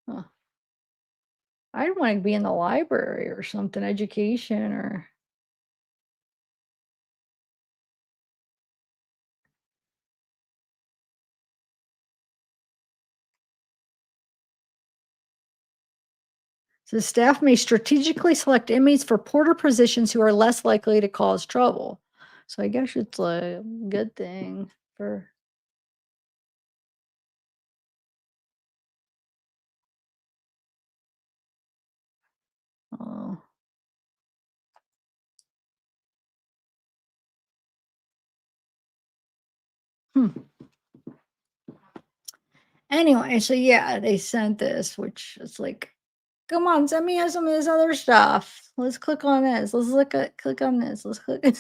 Huh. I'd want to be in the library or something, education or. So staff may strategically select inmates for porter positions who are less likely to cause trouble. So I guess it's a good thing for. Oh. Hmm. Anyway, so yeah, they sent this, which is like, come on, send me some of this other stuff. Let's click on this. Let's click on this. Let's click.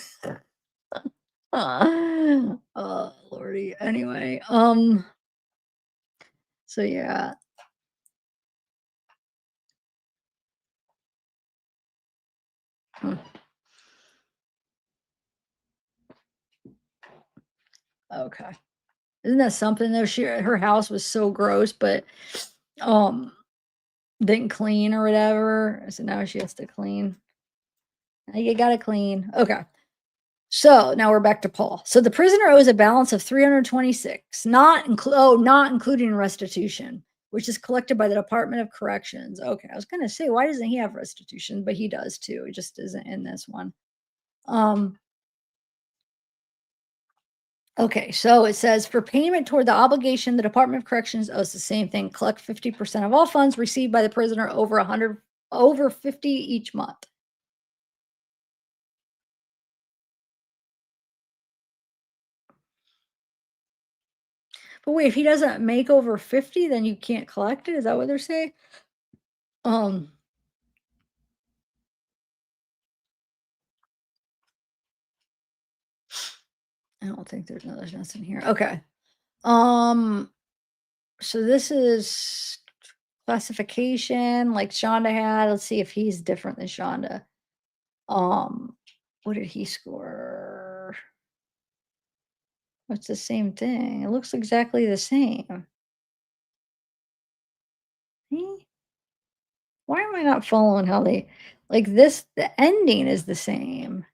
Oh lordy. Anyway, so yeah. Hmm. Okay. Isn't that something though? Her house was so gross, but um didn't clean or whatever. So now she has to clean. You gotta clean. Okay. So now we're back to Paul. So the prisoner owes a balance of 326, not including restitution, which is collected by the Department of Corrections. Okay, I was gonna say, why doesn't he have restitution? But he does too. It just isn't in this one. Um, okay, so it says for payment toward the obligation, the Department of Corrections owes the same thing. Collect 50% of all funds received by the prisoner over 50 each month. But wait, if he doesn't make over 50, then you can't collect it? Is that what they're saying? Um, I don't think there's nothing here. Okay. Um, so this is classification like Shanda had. Let's see if he's different than Shanda. Um, what did he score? It's the same thing. It looks exactly the same. Hmm? Why am I not following how they like this? The ending is the same.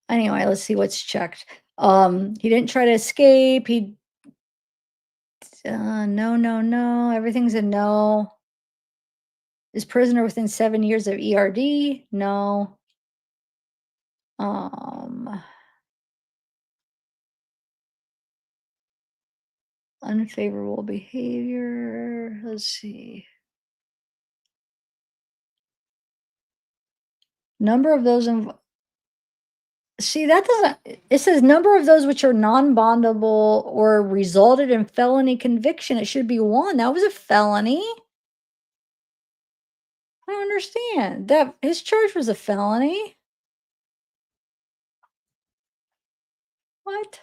Anyway, let's see what's checked. He didn't try to escape. No, no, no. Everything's a no. Is prisoner within 7 years of ERD? No. Um, unfavorable behavior. Let's see. Number of those see, that doesn't it says number of those which are non-bondable or resulted in felony conviction. It should be 1. That was a felony. I don't understand. That his charge was a felony. What?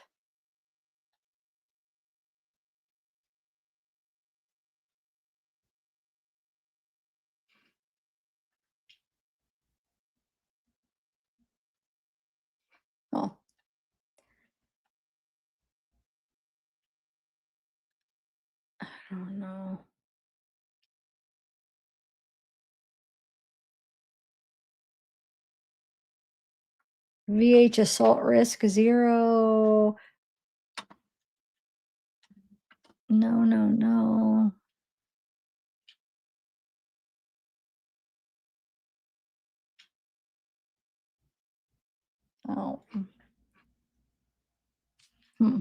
Oh, I don't know. VH assault risk 0. No, no, no. Oh. Hmm.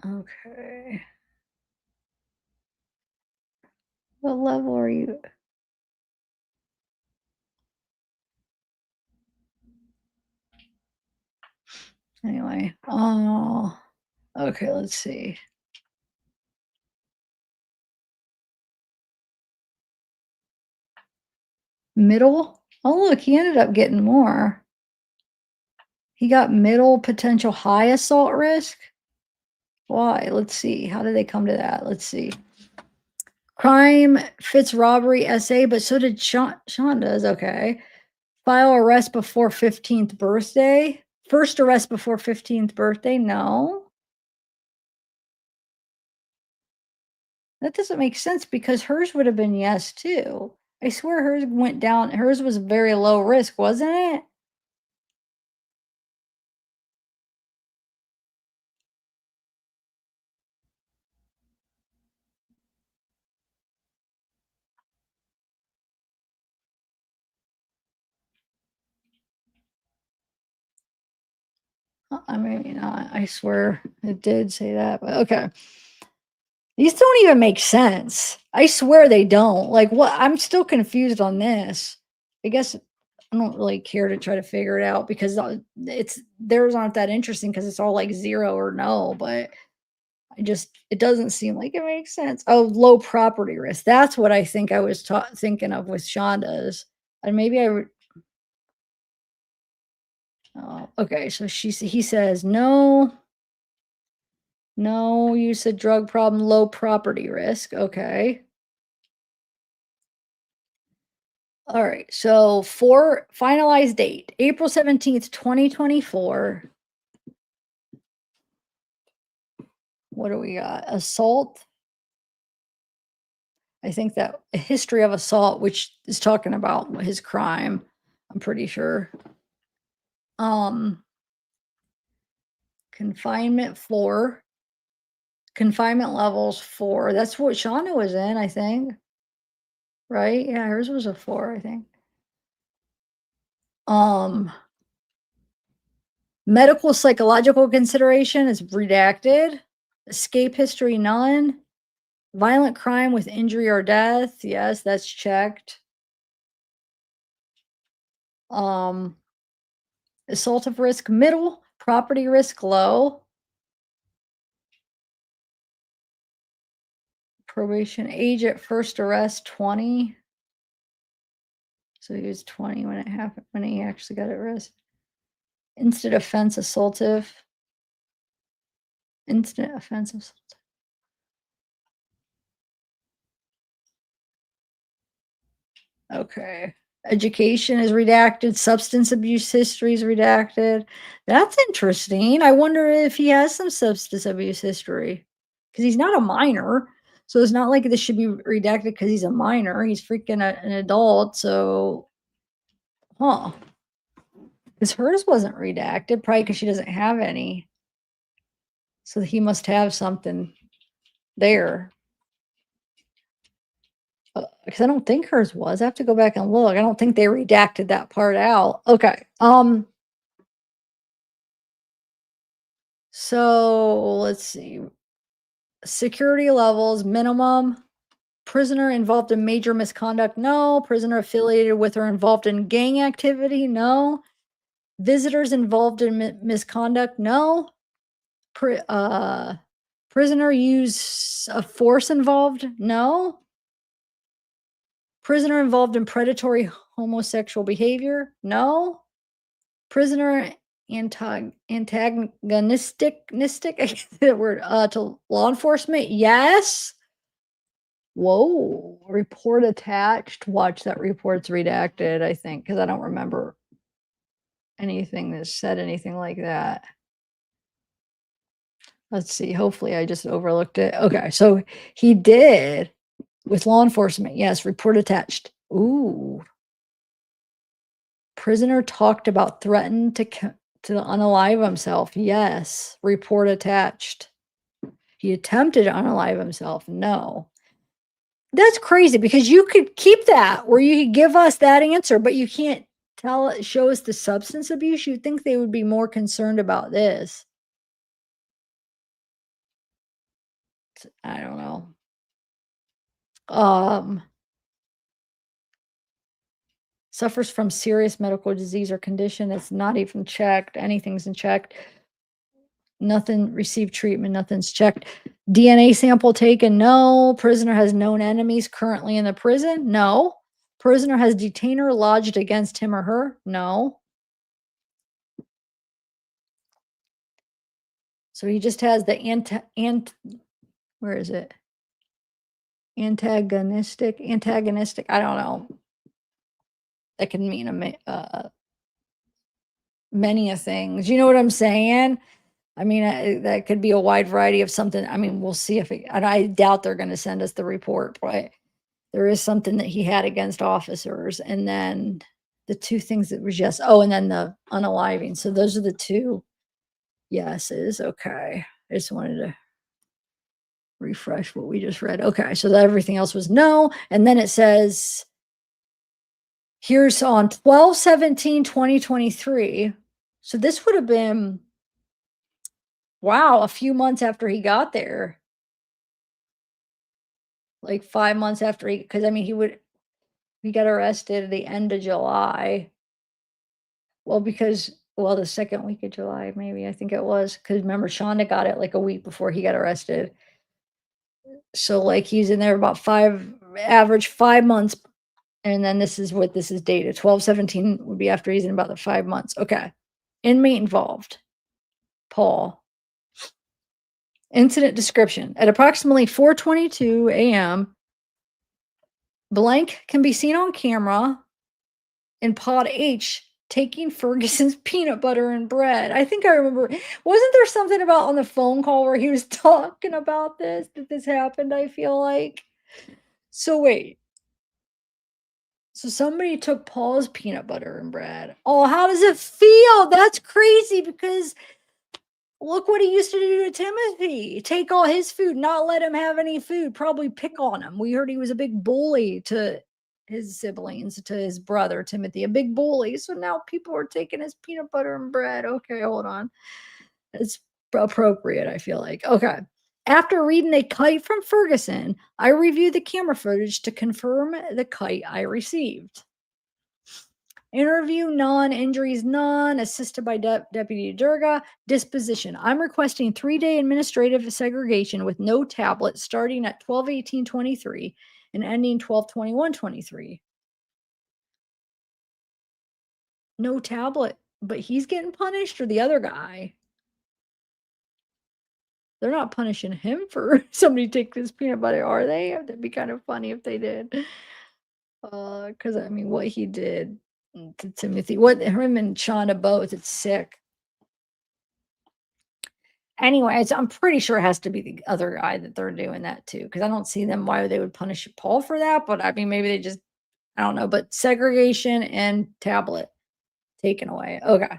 Okay. What level are you? Anyway. Oh. Okay, let's see. Middle? Oh, look, he ended up getting more. He got middle potential high assault risk. Why? Let's see. How did they come to that? Let's see. Crime fits robbery SA, but so did Shonda's. Okay. File arrest before 15th birthday. First arrest before 15th birthday. No, that doesn't make sense because hers would have been yes too. I swear hers went down. Hers was very low risk, wasn't it? I mean, I swear it did say that, but okay. These don't even make sense. I swear they don't. Like, what? I'm still confused on this. I guess I don't really care to try to figure it out because it's theirs aren't that interesting because it's all like 0 or no, but it doesn't seem like it makes sense. Oh, low property risk. That's what I think I was thinking of with Shonda's. And maybe oh, okay. So he says no. No, you said drug problem, low property risk. Okay. All right. So for finalized date, April 17th, 2024. What do we got? Assault. I think that a history of assault, which is talking about his crime, I'm pretty sure. Um, confinement 4. Confinement levels 4. That's what Shanda was in, I think. Right? Yeah, hers was a 4, I think. Um, medical psychological consideration is redacted. Escape history, none. Violent crime with injury or death, yes, that's checked. Um, assault of risk, middle. Property risk, low. Probation age at first arrest, 20. So he was 20 when it happened, when he actually got arrested. Instant offense assaultive. Instant offense assaultive. Okay. Education is redacted. Substance abuse history is redacted. That's interesting. I wonder if he has some substance abuse history because he's not a minor. So it's not like this should be redacted because he's a minor. He's freaking an adult. So, huh. Because hers wasn't redacted, probably because she doesn't have any. So he must have something there. Because I don't think hers was. I have to go back and look. I don't think they redacted that part out. Okay. So let's see. Security levels minimum. Prisoner involved in major misconduct, no. Prisoner affiliated with or involved in gang activity, no. Visitors involved in misconduct, no. Prisoner use of force involved, no. Prisoner involved in predatory homosexual behavior, no. Prisoner antagonistic, I guess that word, to law enforcement, yes. Whoa, report attached. Watch, that report's redacted, I think, because I don't remember anything that said anything like that. Let's see. Hopefully, I just overlooked it. Okay, so he did with law enforcement. Yes, report attached. Ooh. Prisoner talked about threatened to unalive himself. Yes, report attached. He attempted to unalive himself. No. That's crazy because you could keep that or you could give us that answer, but you can't show us the substance abuse. You'd think they would be more concerned about this. I don't know. Um, suffers from serious medical disease or condition. It's not even checked. Anything's in checked. Nothing received treatment. Nothing's checked. DNA sample taken. No. Prisoner has known enemies currently in the prison. No. Prisoner has detainer lodged against him or her. No. So he just has the where is it? Antagonistic, I don't know. That can mean many a things. You know what I'm saying? I mean, that could be a wide variety of something. I mean, we'll see if it, and I doubt they're going to send us the report, but there is something that he had against officers. And then the two things that was yes. Oh, and then the unaliving. So those are the two yeses. Okay. I just wanted to refresh what we just read. Okay, so everything else was no. And then it says, here's on 12/17/2023. So this would have been, wow, a few months after he got there. Like 5 months after because I mean, he got arrested at the end of July. Well, the second week of July, maybe, I think it was. Because remember, Shonda got it like a week before he got arrested. So, like, he's in there about average 5 months. And then this is what this is dated. 12/17 would be after he's in about the 5 months. Okay. Inmate involved. Paul. Incident description. At approximately 4:22 a.m., blank can be seen on camera in pod H taking Ferguson's peanut butter and bread. I think I remember, wasn't there something about on the phone call where he was talking about this, that this happened, I feel like? So wait, so somebody took Paul's peanut butter and bread. Oh, how does it feel? That's crazy because look what he used to do to Timothy. Take all his food, not let him have any food, probably pick on him. We heard he was a big bully to his siblings, to his brother Timothy, a big bully. So now people are taking his peanut butter and bread. Okay, hold on. It's appropriate, I feel like. Okay. After reading A Kite from Ferguson, I reviewed the camera footage to confirm the kite I received. Interview, none. Injuries, none. Assisted by Deputy Durga. Disposition. I'm requesting 3-day administrative segregation with no tablet starting at 12/18/23 and ending 12/21/23. No tablet, but he's getting punished or the other guy? They're not punishing him for somebody take this peanut butter, are they? That'd be kind of funny if they did. Because I mean, what he did to Timothy, what him and Shanda both, it's sick. Anyways, I'm pretty sure it has to be the other guy that they're doing that to, because I don't see them why they would punish Paul for that, but I mean, maybe they just, I don't know, but segregation and tablet taken away. Okay.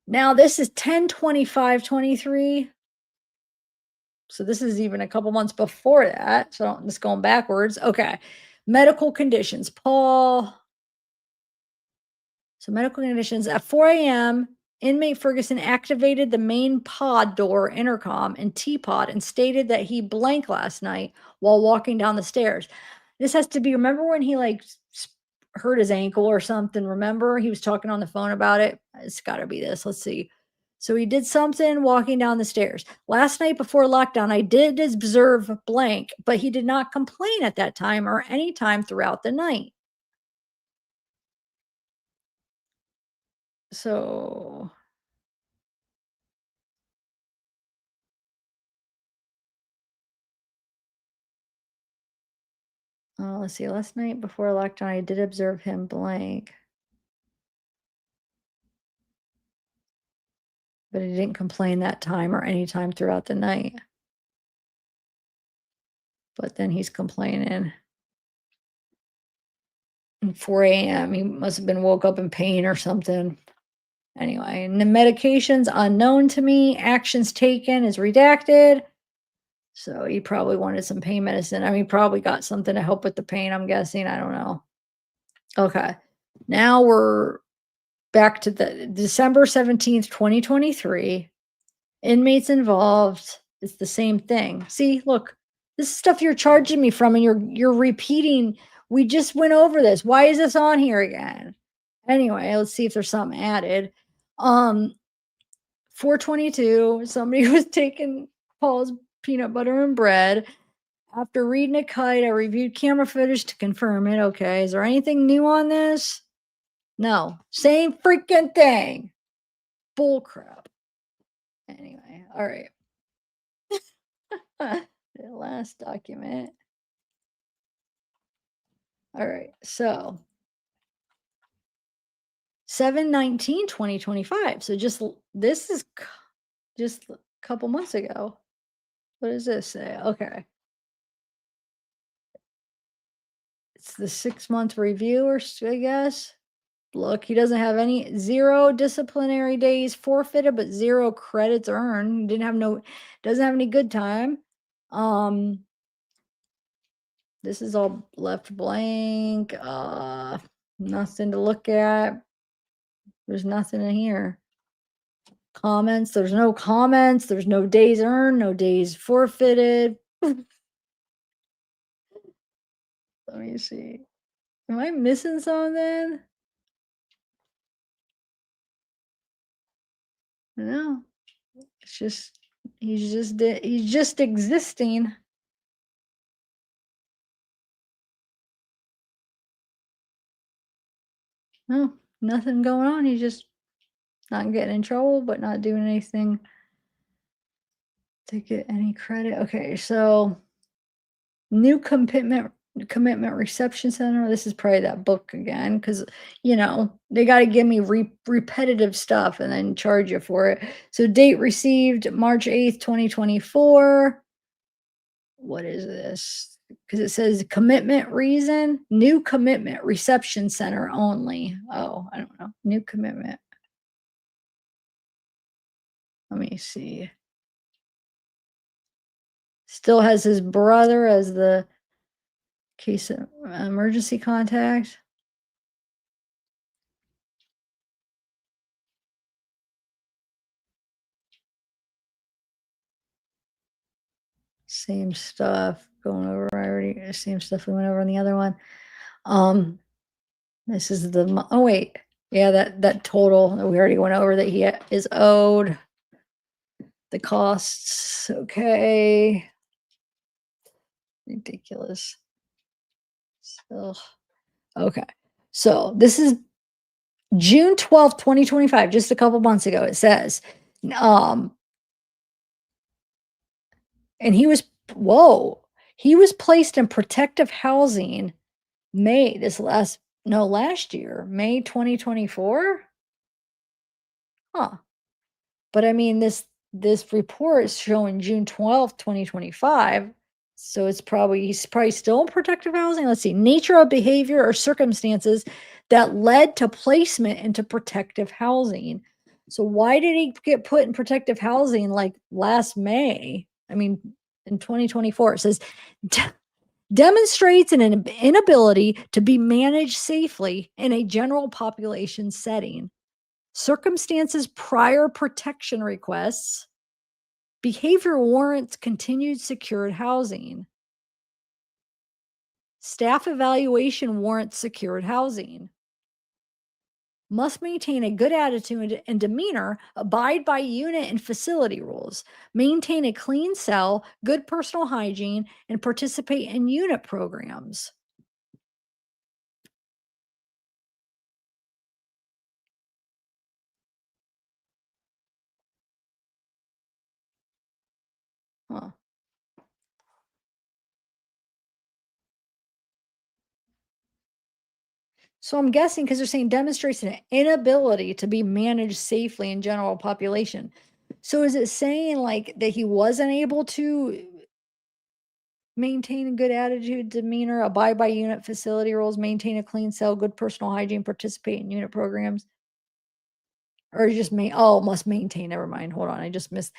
Now this is 10/25/23. So this is even a couple months before that. So I'm just going backwards. Okay. Medical conditions. Paul. So medical conditions at 4 a.m. Inmate Ferguson activated the main pod door intercom and T-pod and stated that he blanked last night while walking down the stairs. This has to be, remember when he like hurt his ankle or something? Remember he was talking on the phone about it? It's got to be this. Let's see. So he did something walking down the stairs. Last night before lockdown, I did observe blank, but he did not complain at that time or any time throughout the night. So let's see. Last night before lockdown, I did observe him blank, but he didn't complain that time or any time throughout the night. But then he's complaining. At 4 a.m. He must have been woke up in pain or something. Anyway, and the medications unknown to me. Actions taken is redacted. So he probably wanted some pain medicine. I mean, probably got something to help with the pain, I'm guessing. I don't know. Okay. Now we're back to the December 17th, 2023. Inmates involved. It's the same thing. See, look, this is stuff you're charging me from and you're repeating. We just went over this. Why is this on here again? Anyway, let's see if there's something added. 422, somebody was taking Paul's peanut butter and bread. After reading A Kite, I reviewed camera footage to confirm it. Okay, is there anything new on this? No, same freaking thing. Bull crap. Anyway, all right. The last document. All right, so 7/19/2025. So just this is just a couple months ago. What does this say? Okay. It's the 6-month review, or I guess. Look, he doesn't have any, 0 disciplinary days forfeited, but 0 credits earned. Didn't have no, doesn't have any good time. This is all left blank. Nothing to look at. There's nothing in here. Comments, there's no comments. There's no days earned, no days forfeited. Let me see. Am I missing something? No. It's just he's just existing. No, nothing going on. He's just not getting in trouble, but not doing anything to get any credit. Okay, so new commitment Commitment Reception Center. This is probably that book again, because they gotta give me repetitive stuff and then charge you for it. So date received March 8th, 2024. What is this? Because it says commitment reason, new commitment reception center only. Oh, I don't know. New commitment. Let me see. Still has his brother as the case of emergency contact. Same stuff going over. I already same stuff we went over on the other one. Um, this is the oh wait, yeah, that total that we already went over that he is owed. The costs, okay, ridiculous. So okay, so this is June 12th, 2025, just a couple months ago. It says, um, and he was placed in protective housing May this last no last year, May 2024. Huh. But I mean, this report is showing June 12th, 2025. So he's probably still in protective housing. Let's see, nature of behavior or circumstances that led to placement into protective housing. So why did he get put in protective housing like last May? I mean, in 2024, it says demonstrates an inability to be managed safely in a general population setting. Circumstances prior protection requests. Behavior warrants continued secured housing. Staff evaluation warrants secured housing. Must maintain a good attitude and demeanor, abide by unit and facility rules, maintain a clean cell, good personal hygiene, and participate in unit programs. Huh. So I'm guessing because they're saying demonstrates an inability to be managed safely in general population. So is it saying like that he wasn't able to maintain a good attitude, demeanor, abide by unit facility rules, maintain a clean cell, good personal hygiene, participate in unit programs, or just must maintain. Never mind. Hold on, I just missed.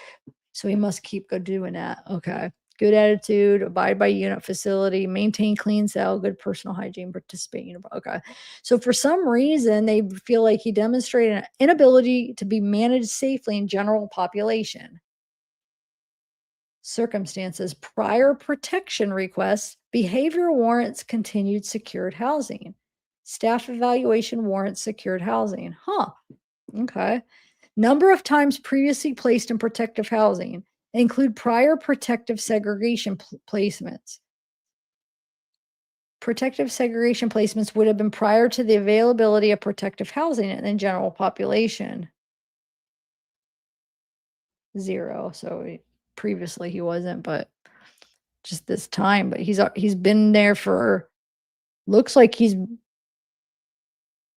So he must keep good doing that. Okay. Good attitude, abide by unit facility, maintain clean cell, good personal hygiene, participate in unit. Okay. So for some reason, they feel like he demonstrated an inability to be managed safely in general population. Circumstances, prior protection requests, behavior warrants continued secured housing. Staff evaluation warrants secured housing. Huh. Okay. Number of times previously placed in protective housing include prior protective segregation placements. Protective segregation placements would have been prior to the availability of protective housing in the general population. 0. So previously he wasn't, but just this time. But he's been there for looks like he's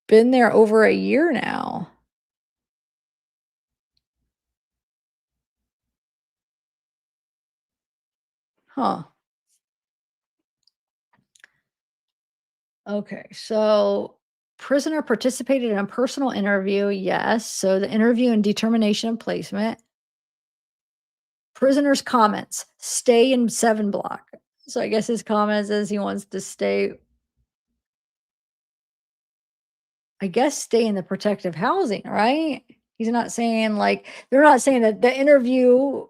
been there over a year now. Huh. Okay, so prisoner participated in a personal interview. Yes. So the interview and determination of placement. Prisoner's comments stay in 7 block. So I guess his comments is he wants to stay, I guess, stay in the protective housing, right? He's not saying like, they're not saying that the interview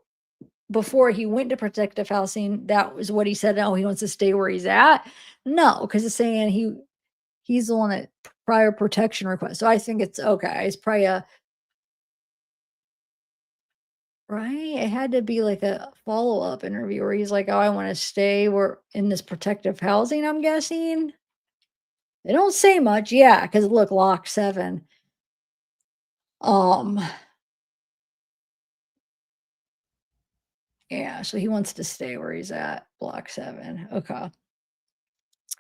before he went to protective housing, that was what he said. Oh, he wants to stay where he's at. No, because it's saying he's the one that prior protection request. So I think it's okay. It's probably a right. It had to be like a follow-up interview where he's like, "Oh, I want to stay. We're in this protective housing." I'm guessing they don't say much, yeah, because look, lock 7. Um, yeah. So he wants to stay where he's at, block 7. Okay.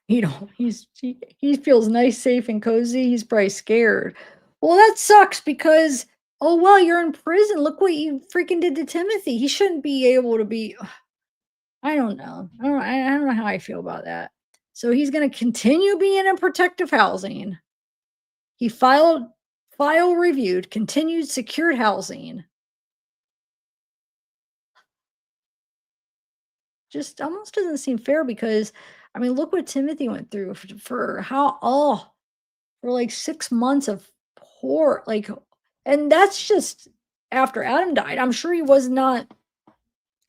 He feels nice, safe, and cozy. He's probably scared. Well, that sucks because, oh well, you're in prison. Look what you freaking did to Timothy. He shouldn't be able to be. I don't know. I don't know how I feel about that. So he's going to continue being in protective housing. He file reviewed, continued secured housing. Just almost doesn't seem fair because I mean, look what Timothy went through for how for like 6 months of poor like and that's just after Adam died. I'm sure he was not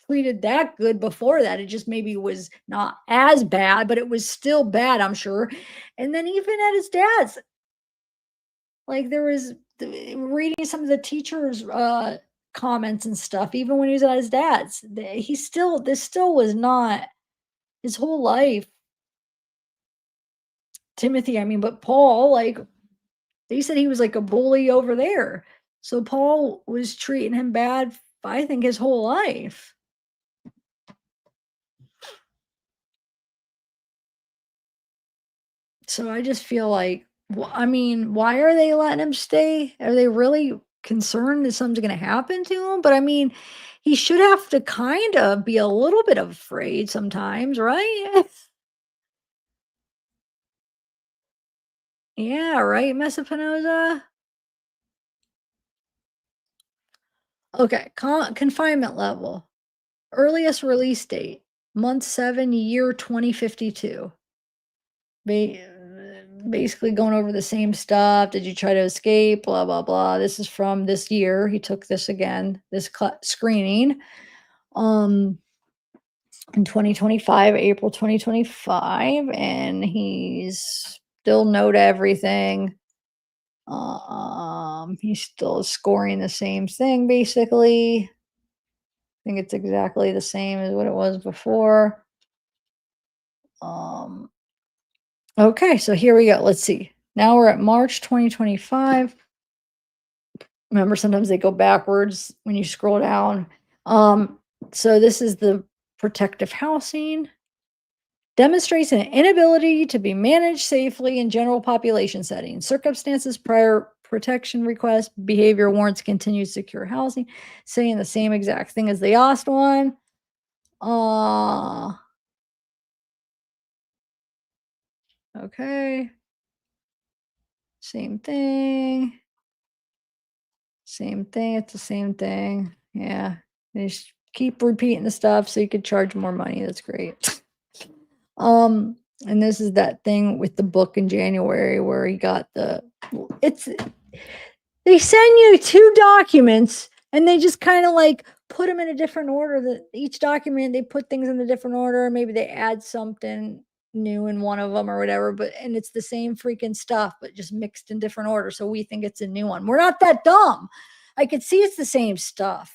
treated that good before that. It just maybe was not as bad, but it was still bad, I'm sure. And then even at his dad's, like there was reading some of the teachers' comments and stuff, even when he was at his dad's, he still this still was not his whole life. Timothy, I mean, but Paul, like they said he was like a bully over there. So Paul was treating him bad, I think, his whole life. So I just feel like, I mean, why are they letting him stay? Are they really concerned that something's going to happen to him? But I mean, he should have to kind of be a little bit afraid sometimes, right? Yeah, right, Mesopenosa. Okay, confinement level. Earliest release date, month 7, year 2052. Basically going over the same stuff. Did you try to escape? Blah, blah, blah. This is from this year. He took this again, this screening. Um, in 2025, April 2025, and he's still no to everything. He's still scoring the same thing basically. I think it's exactly the same as what it was before. Um, okay, so here we go. Let's see. Now we're at March 2025. Remember, sometimes they go backwards when you scroll down. Um, so this is the protective housing. Demonstrates an inability to be managed safely in general population settings. Circumstances prior protection request, behavior warrants continued secure housing, saying the same exact thing as the last one. Okay. Same thing. Same thing. It's the same thing. Yeah. They just keep repeating the stuff so you could charge more money. That's great. Um, and this is that thing with the book in January where he got it's they send you 2 documents and they just kind of like put them in a different order. That each document they put things in a different order. Maybe they add something new in one of them or whatever, but and it's the same freaking stuff, but just mixed in different order. So we think it's a new one. We're not that dumb. I could see it's the same stuff.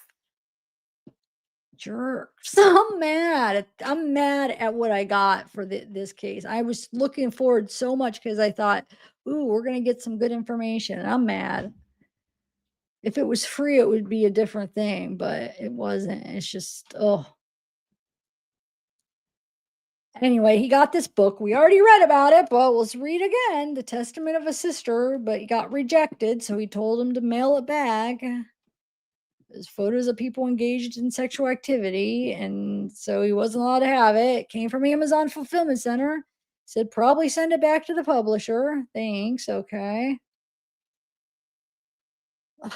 Jerks. I'm mad at what I got for this case. I was looking forward so much because I thought, ooh, we're gonna get some good information. And I'm mad. If it was free, it would be a different thing, but it wasn't. It's just, oh. Anyway, he got this book. We already read about it, but let's read again. The Testament of a Sister, but he got rejected, so he told him to mail it back. There's photos of people engaged in sexual activity, and so he wasn't allowed to have it. It came from Amazon Fulfillment Center. Said probably send it back to the publisher. Thanks. Okay. Ugh.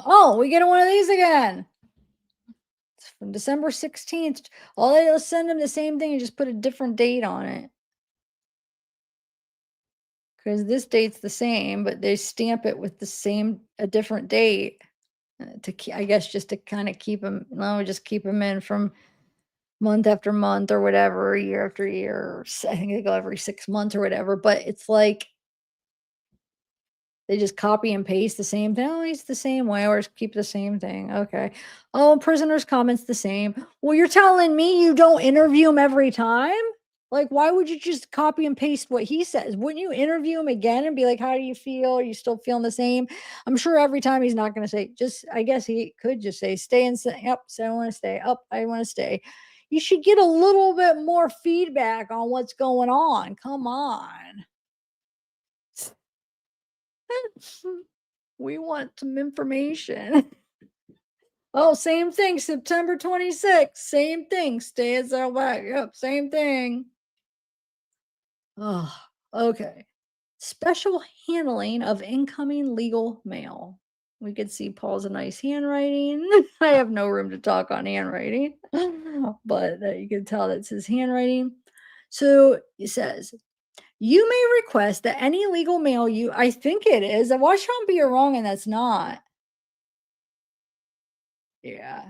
Oh, we get one of these again. It's from December 16th. All they'll send them the same thing and just put a different date on it. Because this date's the same, but they stamp it with a different date I guess, just to kind of keep them, no, just keep them in from month after month or whatever, year after year. I think they go every 6 months or whatever. But it's like they just copy and paste the same thing. Oh, he's the same way, or just keep the same thing. Okay. Oh, prisoner's comments the same. Well, you're telling me you don't interview him every time? Like, why would you just copy and paste what he says? Wouldn't you interview him again and be like, "How do you feel? Are you still feeling the same?" I'm sure every time he's not gonna say just I guess he could just say, "Stay and say, yep, so I wanna stay. Up, I wanna stay." You should get a little bit more feedback on what's going on. Come on. We want some information. Oh, same thing, September 26th, same thing, stay as our back. Yep, same thing. Oh, okay. Special handling of incoming legal mail. We could see Paul's a nice handwriting. I have no room to talk on handwriting, but you can tell that's his handwriting. So it says, you may request that any legal mail you, I think it is. Watch Trump be wrong and that's not. Yeah.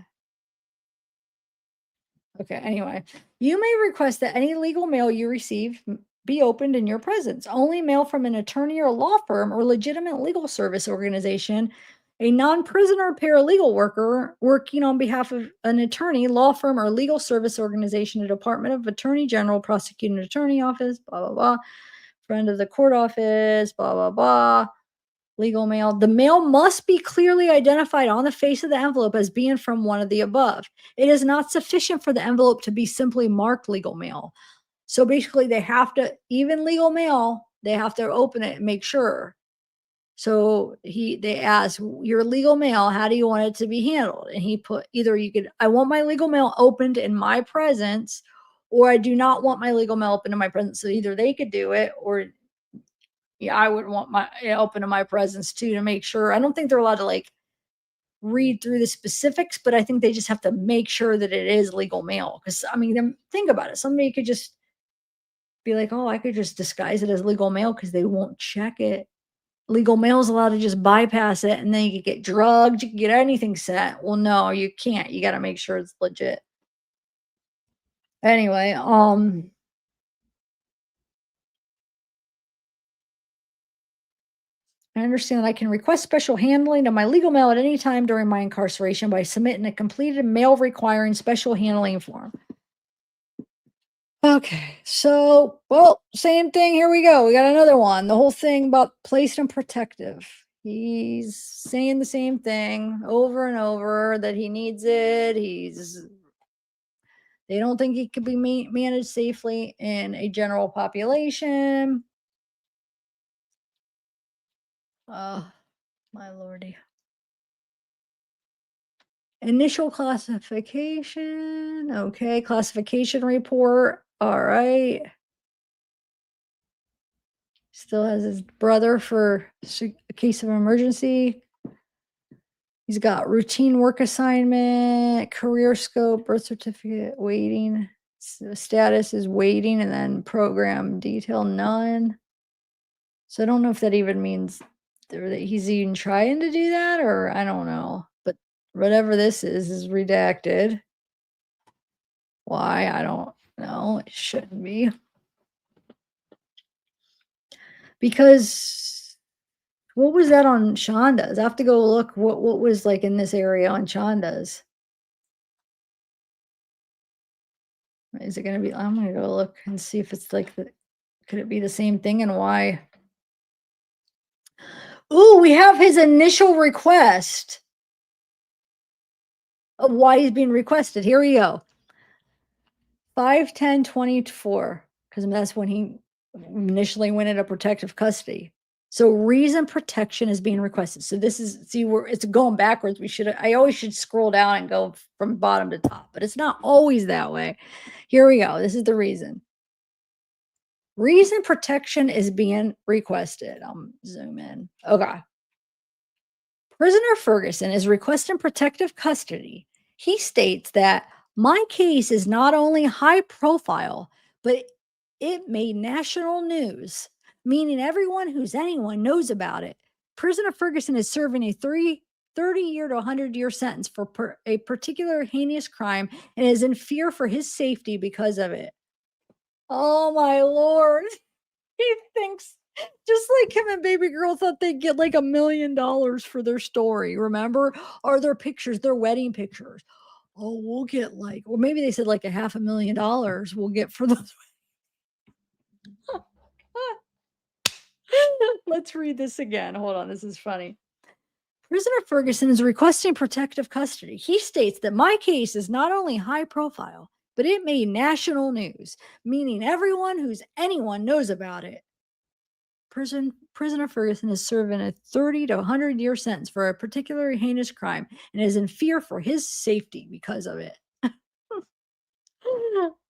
Okay, anyway, you may request that any legal mail you receive be opened in your presence. Only mail from an attorney or law firm or legitimate legal service organization, a non prisoner paralegal worker working on behalf of an attorney, law firm, or legal service organization, a Department of Attorney General, prosecuting attorney office, blah, blah, blah, friend of the court office, blah, blah, blah. Legal mail. The mail must be clearly identified on the face of the envelope as being from one of the above. It is not sufficient for the envelope to be simply marked legal mail. So basically, they have to, even legal mail, they have to open it and make sure. So they asked, your legal mail, how do you want it to be handled? And he put either you could, I want my legal mail opened in my presence, or I do not want my legal mail open in my presence. So either they could do it, or yeah, I would want my open to my presence too to make sure. I don't think they're allowed to like read through the specifics, but I think they just have to make sure that it is legal mail. Because I mean, think about it. Somebody could just be like, "Oh, I could just disguise it as legal mail because they won't check it." Legal mail is allowed to just bypass it, and then you could get drugged. You can get anything sent. Well, no, you can't. You got to make sure it's legit. Anyway, I understand that I can request special handling of my legal mail at any time during my incarceration by submitting a completed mail requiring special handling form. Okay, so, well, same thing. Here we go. We got another one. The whole thing about placed and protective. He's saying the same thing over and over that he needs it. They don't think it could be managed safely in a general population. Oh, my lordy. Initial classification. Okay, classification report. All right. Still has his brother for a case of emergency. He's got routine work assignment, career scope, birth certificate, waiting. Status is waiting, and then program detail none. So I don't know if that even means that he's even trying to do that, or I don't know. But whatever this is redacted. Why? I don't know. It shouldn't be. Because what was that on Shanda's? I have to go look what was like in this area on Shanda's. Is it gonna be I'm gonna go look and see if it's like the could it be the same thing and why? Ooh, we have his initial request of why he's being requested. Here we go. 5/10/24, because that's when he initially went into protective custody. So reason protection is being requested. So this is see where it's going backwards. I always should scroll down and go from bottom to top, but it's not always that way. Here we go. This is the reason. Reason protection is being requested. Zoom in. Okay. Prisoner Ferguson is requesting protective custody. He states that my case is not only high profile, but it made national news, meaning everyone who's anyone knows about it. Prisoner Ferguson is serving a 30-year to 100-year sentence for a particular heinous crime and is in fear for his safety because of it. Oh my lord. He thinks just like him and baby girl thought they'd get like $1 million for their story, remember? Or their pictures, their wedding pictures. Oh, we'll get like, or maybe they said like $500,000 we'll get for those. Let's read this again. Hold on, this is funny. Prisoner Ferguson is requesting protective custody. He states that my case is not only high profile, but it made national news, meaning everyone who's anyone knows about it. Prisoner Ferguson is serving a 30 to 100-year sentence for a particularly heinous crime and is in fear for his safety because of it.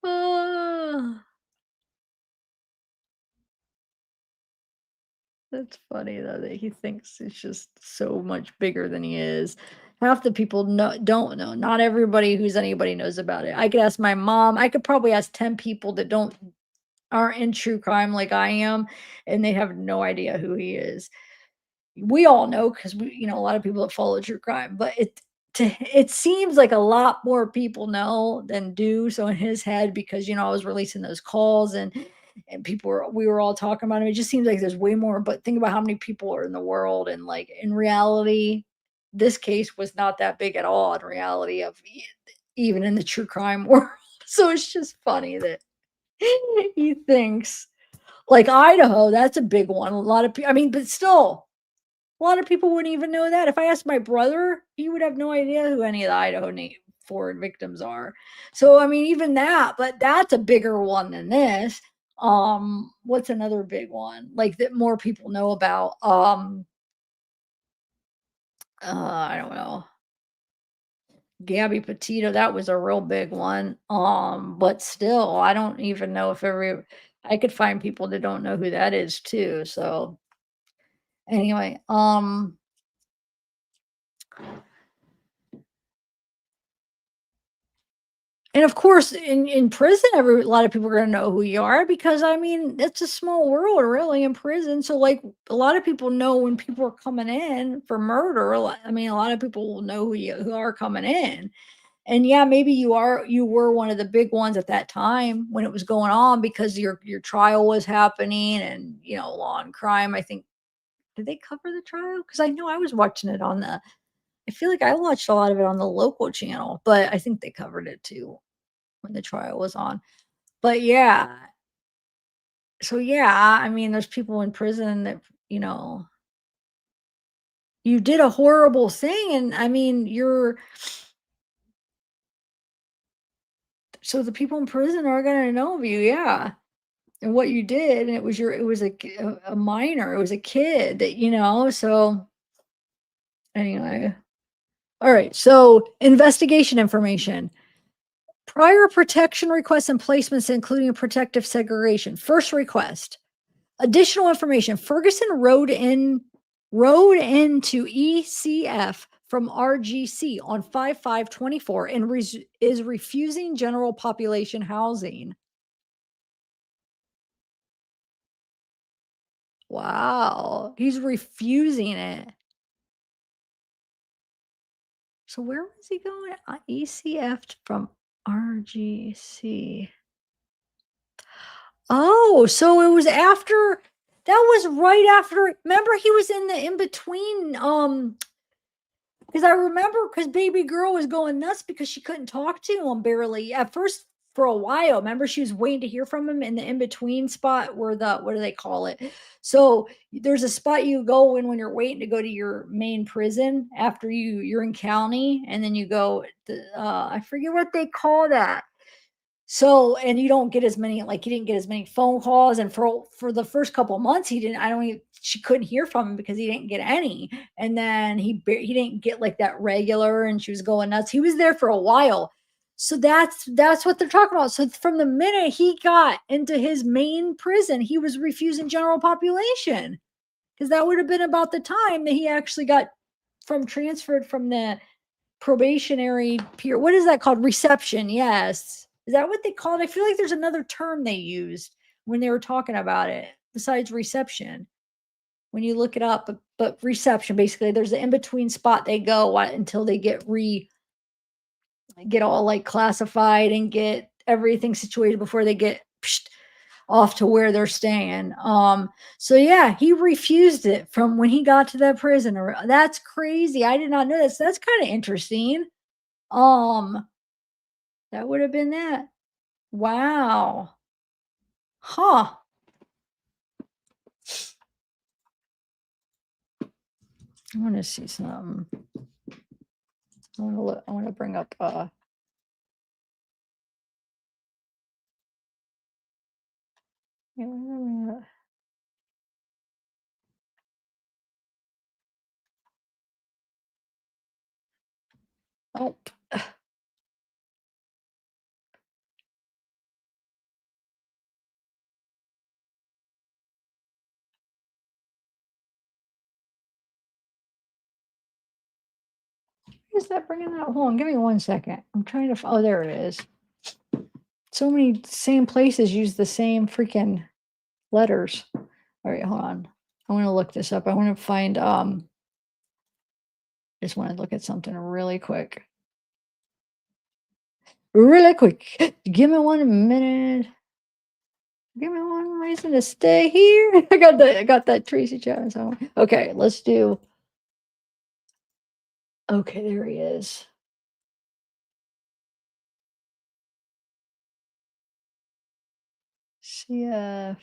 Ah, that's funny though that he thinks it's just so much bigger than he is. Half the people don't know. Not everybody who's anybody knows about it. I could ask my mom. I could probably ask 10 people that don't aren't in true crime like I am, and they have no idea who he is. We all know because a lot of people that follow true crime, but it seems like a lot more people know than do. So in his head, because I was releasing those calls and we were all talking about him. It just seems like there's way more. But think about how many people are in the world, and like in reality, this case was not that big at all in reality of even in the true crime world. So it's just funny that he thinks like Idaho, that's a big one. A lot of people, I mean, but still, a lot of people wouldn't even know that. If I asked my brother, he would have no idea who any of the Idaho Ford victims are. So I mean, even that, but that's a bigger one than this. What's another big one like that more people know about? I don't know. Gabby Petito, that was a real big one. But still, I don't even know if I could find people that don't know who that is too. So anyway, and of course, in prison, every a lot of people are gonna know who you are because, I mean, it's a small world really in prison, so, like, a lot of people know when people are coming in for murder, I mean, a lot of people will know who are coming in, and yeah, maybe you were one of the big ones at that time when it was going on because your trial was happening and, Law and Crime, I think did they cover the trial? Because I know I was watching it on the I feel like I watched a lot of it on the local channel, but I think they covered it too when the trial was on. But yeah, so yeah, I mean, there's people in prison that, you know, you did a horrible thing and I mean, so the people in prison are gonna know of you, yeah, and what you did, and it was a minor, it was a kid that, so anyway. All right, so investigation information. Prior protection requests and placements, including protective segregation. First request. Additional information, Ferguson rode into ECF from RGC on 5/5/24 and is refusing general population housing. Wow, he's refusing it. So where was he going? ECF from RGC. Oh, so it was after that was right after remember he was in the in between, because I remember because baby girl was going nuts because she couldn't talk to him barely at first for a while. Remember, she was waiting to hear from him in the in between spot where the what do they call it? So there's a spot you go in when you're waiting to go to your main prison after you're in county, and then you go. I forget what they call that. So, and you don't get as many, like he didn't get as many phone calls, and for the first couple of months, he didn't. I don't even. She couldn't hear from him because he didn't get any, and then he didn't get like that regular, and she was going nuts. He was there for a while, so that's what they're talking about. So from the minute he got into his main prison, he was refusing general population because that would have been about the time that he actually got from transferred from the probationary period. What is that called? Reception. Yes. Is that what they call it? I feel like there's another term they used when they were talking about it besides reception. When you look it up, but reception basically there's an in-between spot they go until they get all like classified and get everything situated before they get off to where they're staying. So yeah, he refused it from when he got to that prison. That's crazy. I did not know this. That's kind of interesting. Um, that would have been that. Wow. Huh. I want to see something. I want to look. I want to bring up. Yeah, where are we at? Oh, is that bringing that? Hold on, give me 1 second. I'm trying to. Oh, there it is. So many same places use the same freaking letters. All right, hold on. I want to look this up. I want to find. Just want to look at something really quick. Really quick. Give me 1 minute. Give me one reason to stay here. I got that Tracy Chapman song. Okay, let's do. Okay, there he is. CF.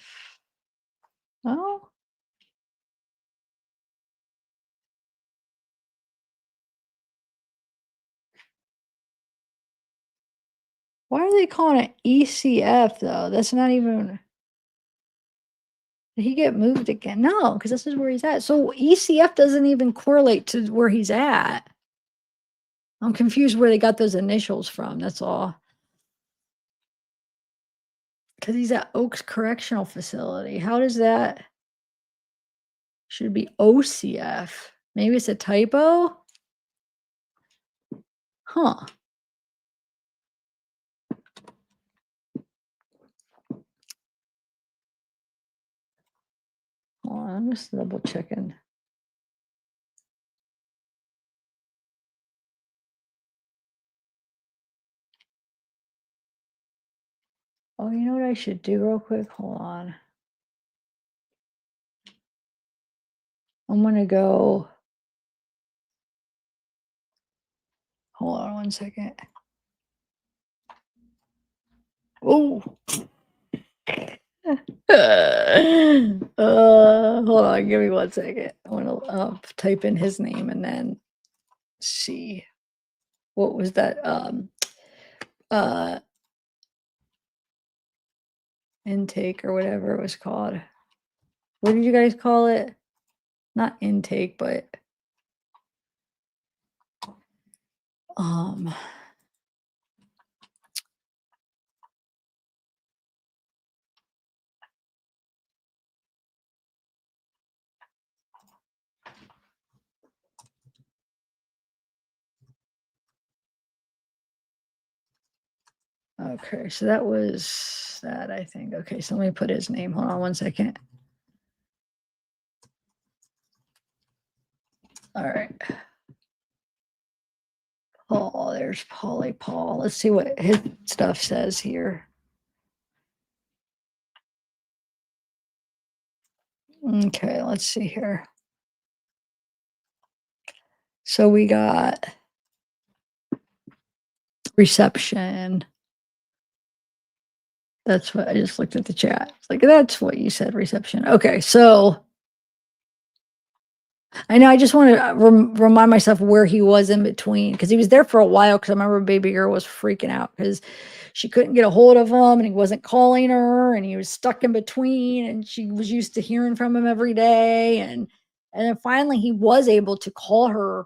Oh, why are they calling it ECF though? That's not even. Did he get moved again? No, because this is where he's at. So ECF doesn't even correlate to where he's at. I'm confused where they got those initials from. That's all. Because he's at Oaks Correctional Facility. How does that? Should be OCF. Maybe it's a typo? Huh. Hold on, I'm just double checking. Oh, you know what I should do real quick? Hold on. I'm gonna go. Hold on 1 second. Oh. Hold on, give me 1 second. I want to type in his name and then see what was that uh intake or whatever it was called. What did you guys call it? Not intake, but um okay, so that was that, I think. Okay, so let me put his name. Hold on 1 second. All right. Oh, there's Polly Paul. Let's see what his stuff says here. Okay, let's see here. So we got reception. That's what I just looked at the chat. It's like, that's what you said, reception. Okay, so I know I just want to remind myself where he was in between because he was there for a while. Because I remember baby girl was freaking out because she couldn't get a hold of him and he wasn't calling her and he was stuck in between and she was used to hearing from him every day and then finally he was able to call her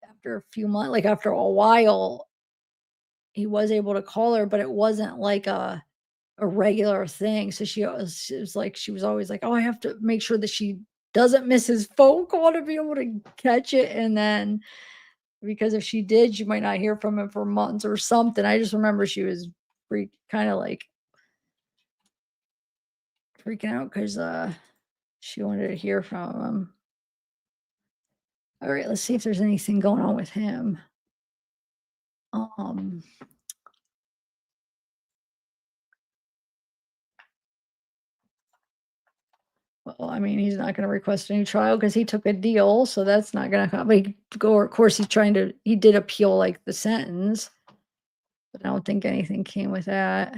after a few months, like after a while, he was able to call her, but it wasn't like a regular thing. So it was like she was always like, "Oh, I have to make sure that she doesn't miss his phone call to be able to catch it." And then because if she did, she might not hear from him for months or something. I just remember she was kind of like freaking out because she wanted to hear from him. All right, let's see if there's anything going on with him. Um, well, I mean, he's not going to request a new trial because he took a deal, so that's not going to come. Go. Of course, he did appeal like the sentence, but I don't think anything came with that.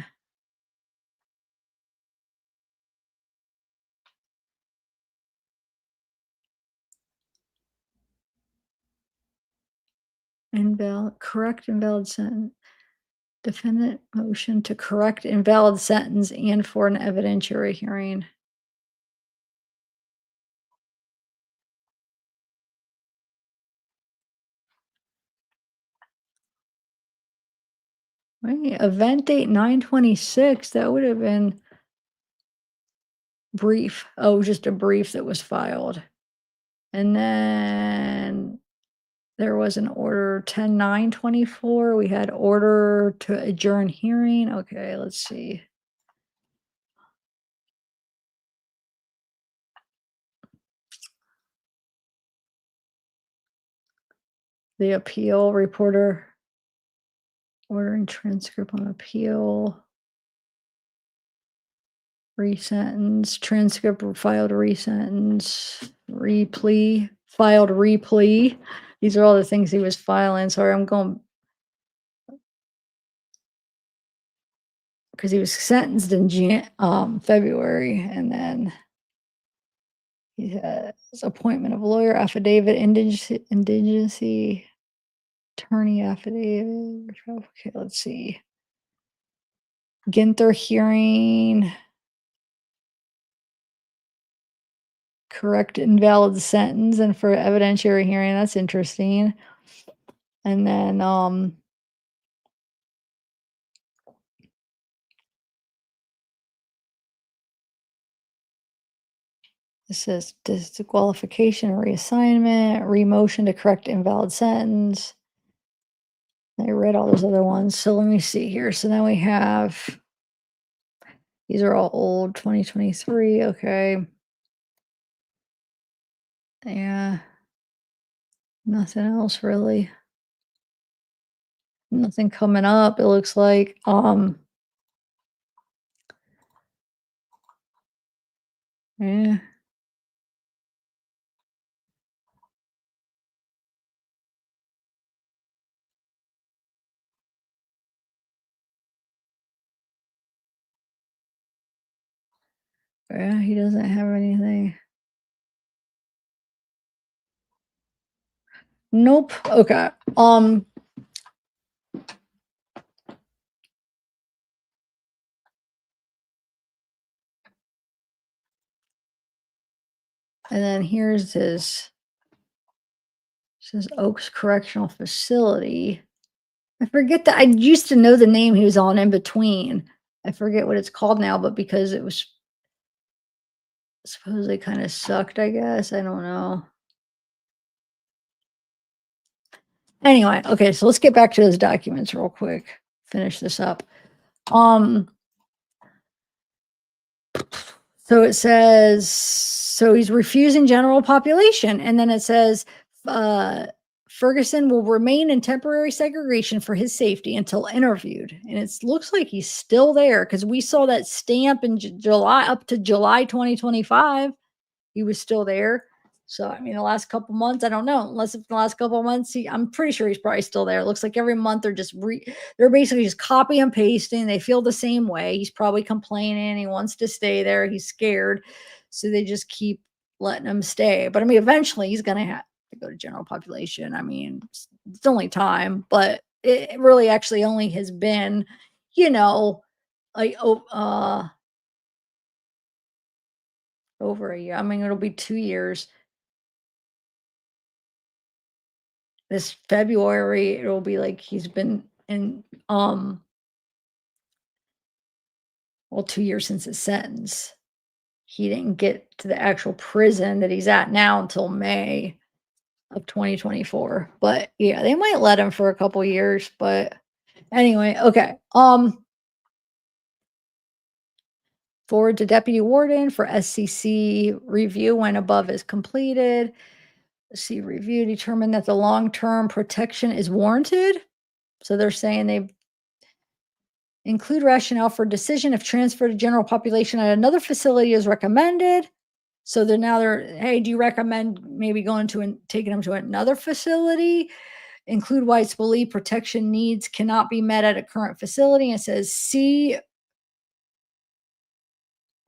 correct invalid sentence. Defendant motion to correct invalid sentence and for an evidentiary hearing. Wait, event date 9/26, that would have been brief. Oh, just a brief that was filed. And then there was an order 10/9/24. We had order to adjourn hearing. Okay, let's see. The appeal reporter ordering transcript on appeal. Resentence, transcript filed resentence, replea, filed replea. These are all the things he was filing. Sorry, I'm going because he was sentenced in February, and then he has appointment of lawyer, affidavit, indigency, attorney affidavit. Okay, let's see. Ginther hearing, correct invalid sentence, and for evidentiary hearing. That's interesting. And then it says disqualification, reassignment, remotion to correct invalid sentence. I read all those other ones. So let me see here. So then we have, these are all old, 2023. Okay. Yeah. Nothing else really. Nothing coming up. It looks like, yeah. Yeah, he doesn't have anything. Nope. Okay. And then here's his, says Oaks Correctional Facility. I forget that I used to know the name he was on in between. I forget what it's called now, but because it was supposedly kinda sucked, I guess, I don't know. Anyway, okay, so let's get back to those documents real quick, finish this up. Um, so it says, so he's refusing general population, and then it says, uh, Ferguson will remain in temporary segregation for his safety until interviewed, and it looks like he's still there because we saw that stamp in July up to July 2025. He was still there. So, I mean, the last couple months, I don't know, unless it's the last couple of months, I'm pretty sure he's probably still there. It looks like every month they're basically just copy and pasting. They feel the same way. He's probably complaining. He wants to stay there. He's scared. So they just keep letting him stay. But I mean, eventually he's going to have to go to general population. I mean, it's only time, but it really actually only has been, you know, like, over a year. I mean, it'll be 2 years. This February, it'll be like he's been in, well, 2 years since his sentence. He didn't get to the actual prison that he's at now until May of 2024. But yeah, they might let him for a couple years, but anyway, okay. Forward to deputy warden for SCC review when above is completed. See review determined that the long-term protection is warranted. So they're saying they include rationale for decision if transfer to general population at another facility is recommended. So hey, do you recommend maybe going to and taking them to another facility? Include why it's believed protection needs cannot be met at a current facility. It says it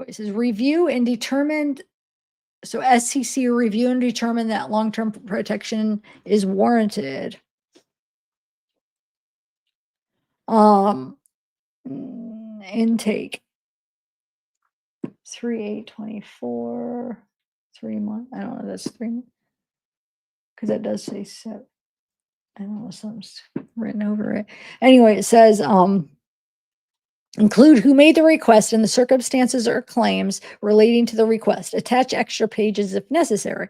says review and determined. So SCC review and determine that long-term protection is warranted. Um, intake 3/8/24, 3 months. I don't know. That's 3 because that does say set. I don't know. Something's written over it. Anyway, it says include who made the request and the circumstances or claims relating to the request. Attach extra pages if necessary.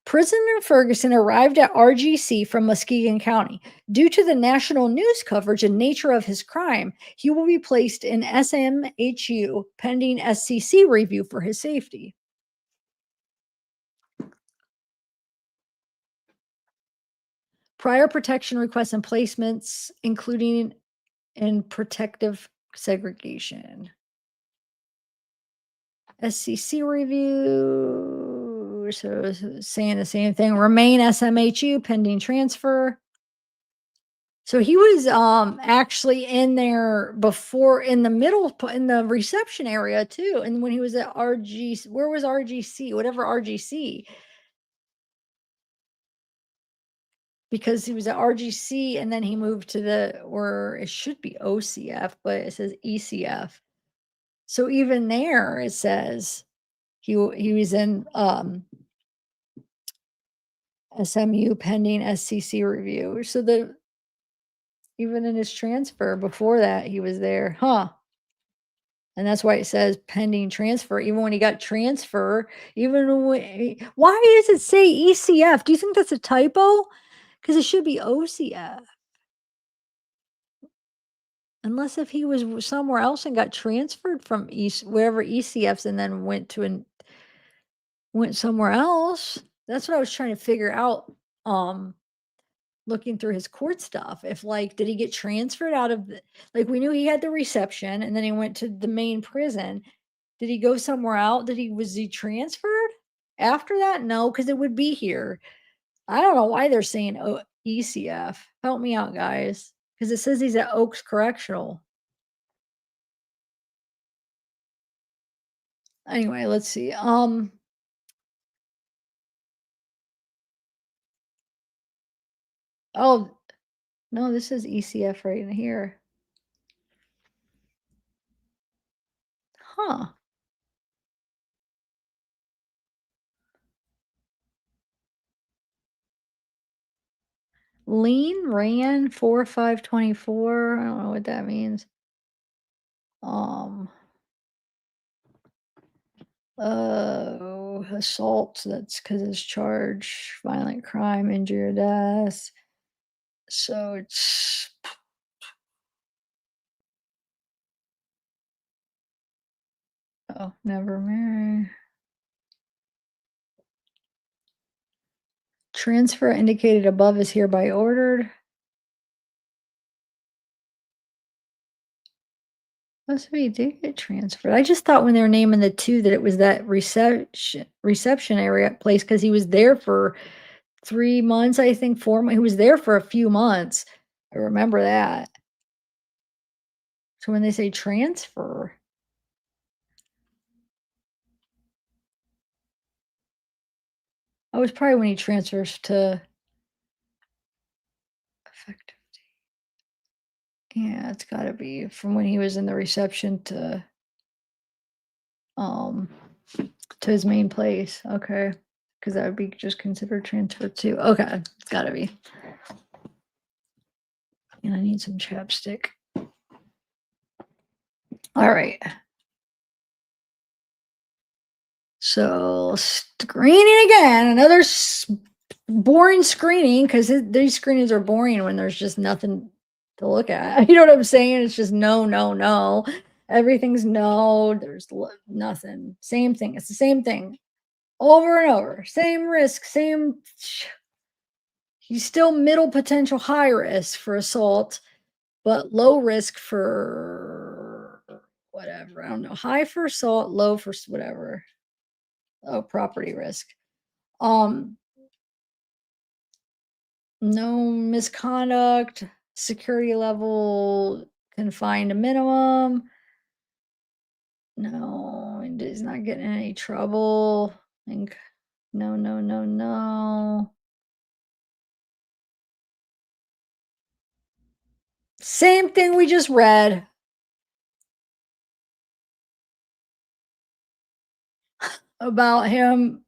Prisoner Ferguson arrived at RGC from Muskegon County. Due to the national news coverage and nature of his crime, he will be placed in SMHU pending SCC review for his safety. Prior protection requests and placements, including in protective segregation. SCC review. So saying the same thing. Remain SMHU pending transfer. So he was actually in there before in the middle in the reception area too. And when he was at RG, where was RGC? Whatever RGC. Because he was at RGC and then he moved to the or it should be OCF, but it says ECF. So even there it says he was in SMU pending SCC review. So the even in his transfer before that he was there, huh? And that's why it says pending transfer. Even when he got transfer, even when why does it say ECF? Do you think that's a typo? Because it should be OCF. Unless if he was somewhere else and got transferred from wherever ECF's and then went somewhere else. That's what I was trying to figure out. Looking through his court stuff, if like did he get transferred out of the like we knew he had the reception and then he went to the main prison. Did he go somewhere else? Was he transferred after that? No, because it would be here. I don't know why they're saying ECF. Help me out, guys. Because it says he's at Oaks Correctional. Anyway, let's see. Oh no, this is ECF right in here. Huh. Lean ran 4/5/24. I don't know what that means. Um assault, that's because it's charge, violent crime, injury or death. So it's oh, never mind. Transfer indicated above is hereby ordered. Must be did get transferred. I just thought when they were naming the two that it was that reception area place because he was there for 3 months, I think 4 months. He was there for a few months. I remember that. So when they say transfer, oh, it's probably when he transfers to effective. Yeah, it's gotta be from when he was in the reception um, to his main place, okay, because that would be just considered transfer too, okay, it's gotta be. And I need some chapstick. Alright. So, screening again, another boring screening, because these screenings are boring when there's just nothing to look at, you know what I'm saying? It's just no, no, no. Everything's no, there's nothing. Same thing, it's the same thing. Over and over, same risk, same he's still middle potential high risk for assault, but low risk for whatever, I don't know, high for assault, low for whatever. Oh, property risk. Um, no misconduct, security level confined to minimum. No, he's not getting in any trouble. No, no, no, no. Same thing we just read about him,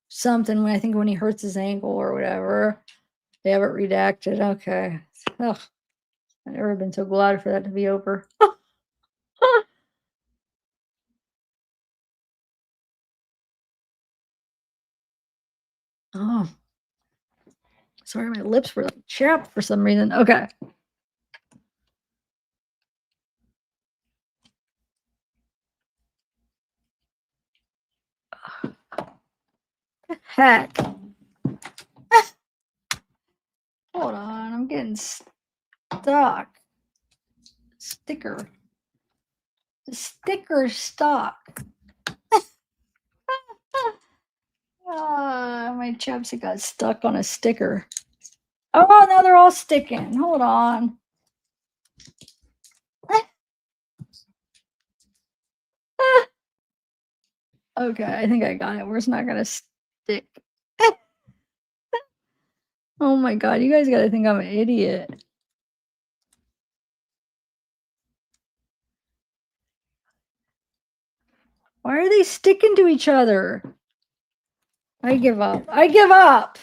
something when I think when he hurts his ankle or whatever. They have it redacted. Okay. Ugh, I've never been so glad for that to be over. Oh, sorry, my lips were like chapped for some reason. Okay. Heck. Hold on, I'm getting stuck. Sticker. The sticker stuck. My chapstick got stuck on a sticker. Oh, now they're all sticking. Hold on. Okay, I think I got it. Where's not gonna stick? Oh my god, you guys gotta think I'm an idiot. Why are they sticking to each other? I give up. I give up.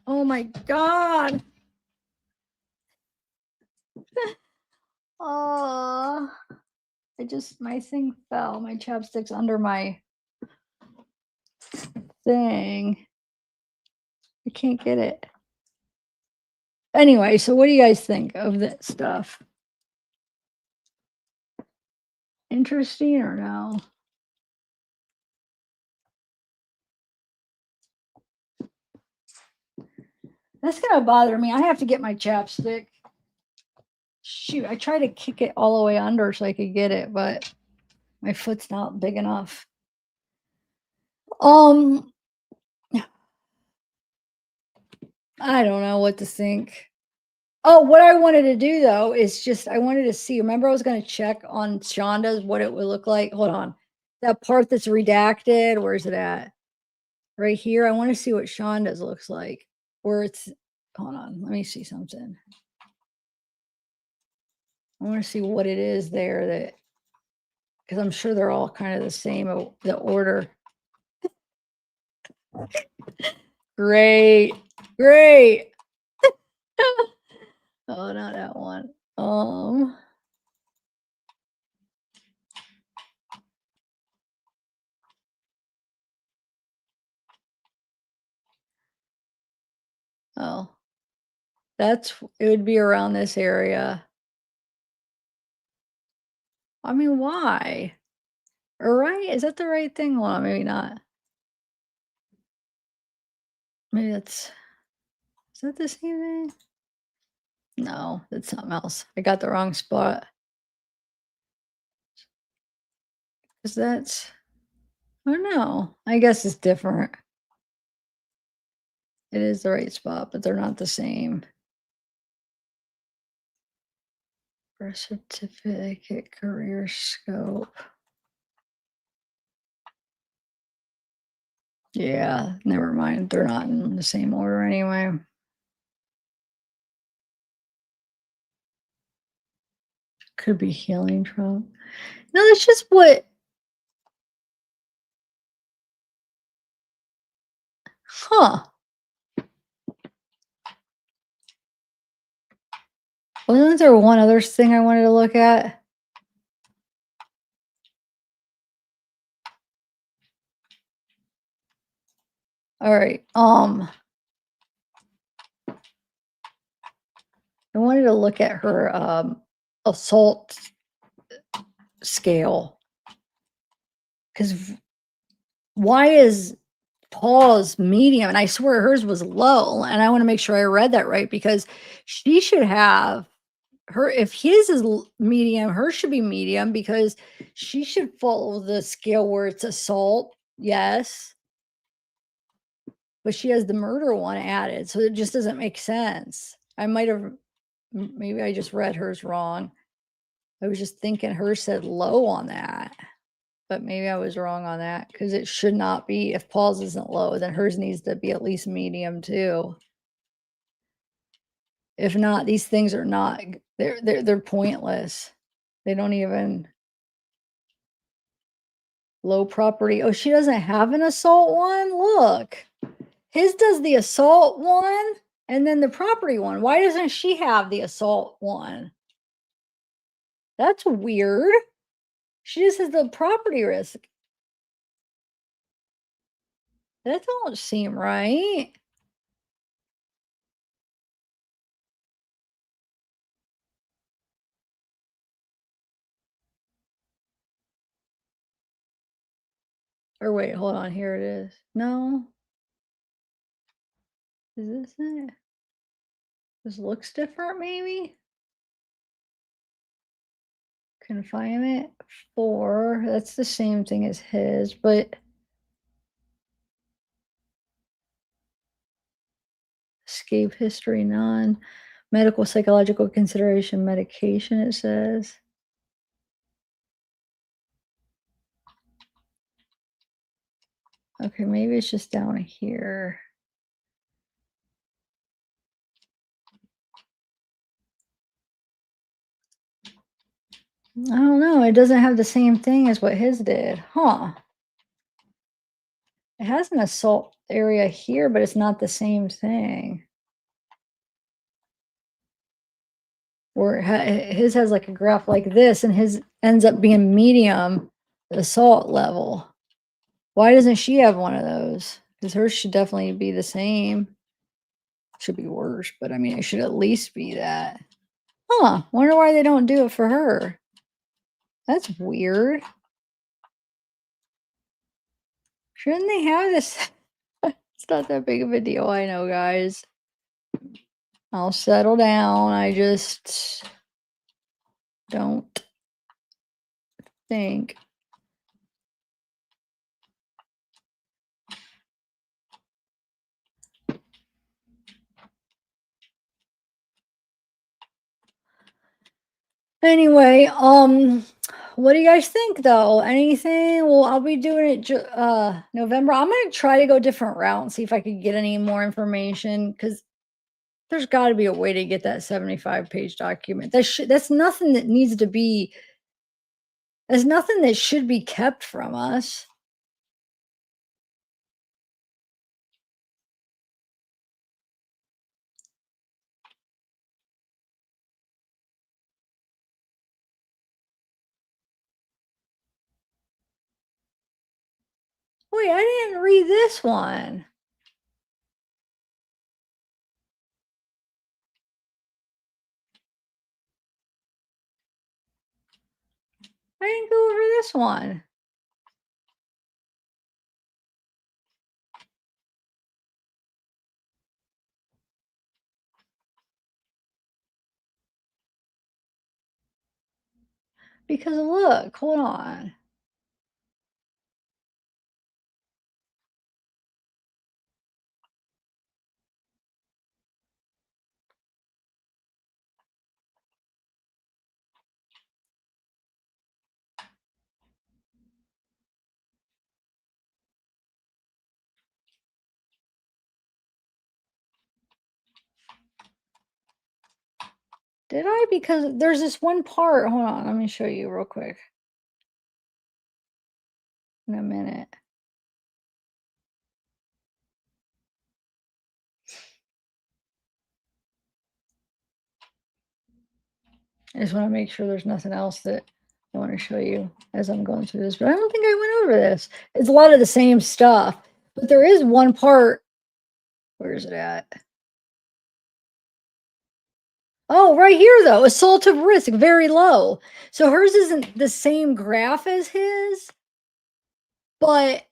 Oh my god. Oh, my thing fell. My chapstick's under my thing. I can't get it. Anyway, so what do you guys think of that stuff? Interesting or no? That's gonna bother me. I have to get my chapstick. Shoot, I tried to kick it all the way under so I could get it, but my foot's not big enough. Um, I don't know what to think. Oh, what I wanted to do though is just I wanted to see. Remember, I was going to check on Shonda's what it would look like. Hold on, that part that's redacted. Where's it at? Right here. I want to see what Shonda's looks like. Where it's. Hold on. Let me see something. I want to see what it is there that because I'm sure they're all kind of the same. The order. Great, great. Oh, not that one. Oh, it would be around this area. I mean, why? Or right? Is that the right thing? Well, maybe not. Maybe is that the same thing? No, that's something else. I got the wrong spot. Is that I don't know. I guess it's different. It is the right spot, but they're not the same. Birth certificate, career scope. Yeah, never mind. They're not in the same order anyway. Could be healing trauma. No, that's just what huh. Wasn't there one other thing I wanted to look at? All right. I wanted to look at her assault scale because why is Paul's medium? And I swear hers was low. And I want to make sure I read that right because she should have her, if his is medium, hers should be medium because she should follow the scale where it's assault. Yes. But she has the murder one added. So it just doesn't make sense. I might have, maybe I just read hers wrong. I was just thinking hers said low on that. But maybe I was wrong on that because it should not be. If Paul's isn't low, then hers needs to be at least medium too. If not, these things are not they're pointless. They don't even low property. Oh, she doesn't have an assault one? Look. His does the assault one and then the property one. Why doesn't she have the assault one? That's weird. She just has the property risk. That don't seem right. Or wait, hold on, here it is. No, is this it? This looks different, maybe? Confinement 4, that's the same thing as his, but escape history, none. Medical psychological consideration, medication, it says. Okay, maybe it's just down here. I don't know, it doesn't have the same thing as what his did, huh? It has an assault area here, but it's not the same thing. Or his has like a graph like this, and his ends up being medium assault level. Why doesn't she have one of those? Because hers should definitely be the same. Should be worse, but I mean, it should at least be that. Huh, wonder why they don't do it for her. That's weird. Shouldn't they have this? It's not that big of a deal, I know, guys. I'll settle down. I just don't think. Anyway, what do you guys think though? Anything? Well, I'll be doing it November. I'm gonna try to go different route and see if I could get any more information because there's got to be a way to get that 75-page document. That's nothing that needs to be. There's nothing that should be kept from us. Wait, I didn't read this one. I didn't go over this one. Because look, hold on. Did I? Because there's this one part. Hold on, let me show you real quick. In a minute. I just want to make sure there's nothing else that I want to show you as I'm going through this, but I don't think I went over this. It's a lot of the same stuff, but there is one part. Where is it at? Oh, right here though, assault of risk, very low. So hers isn't the same graph as his, but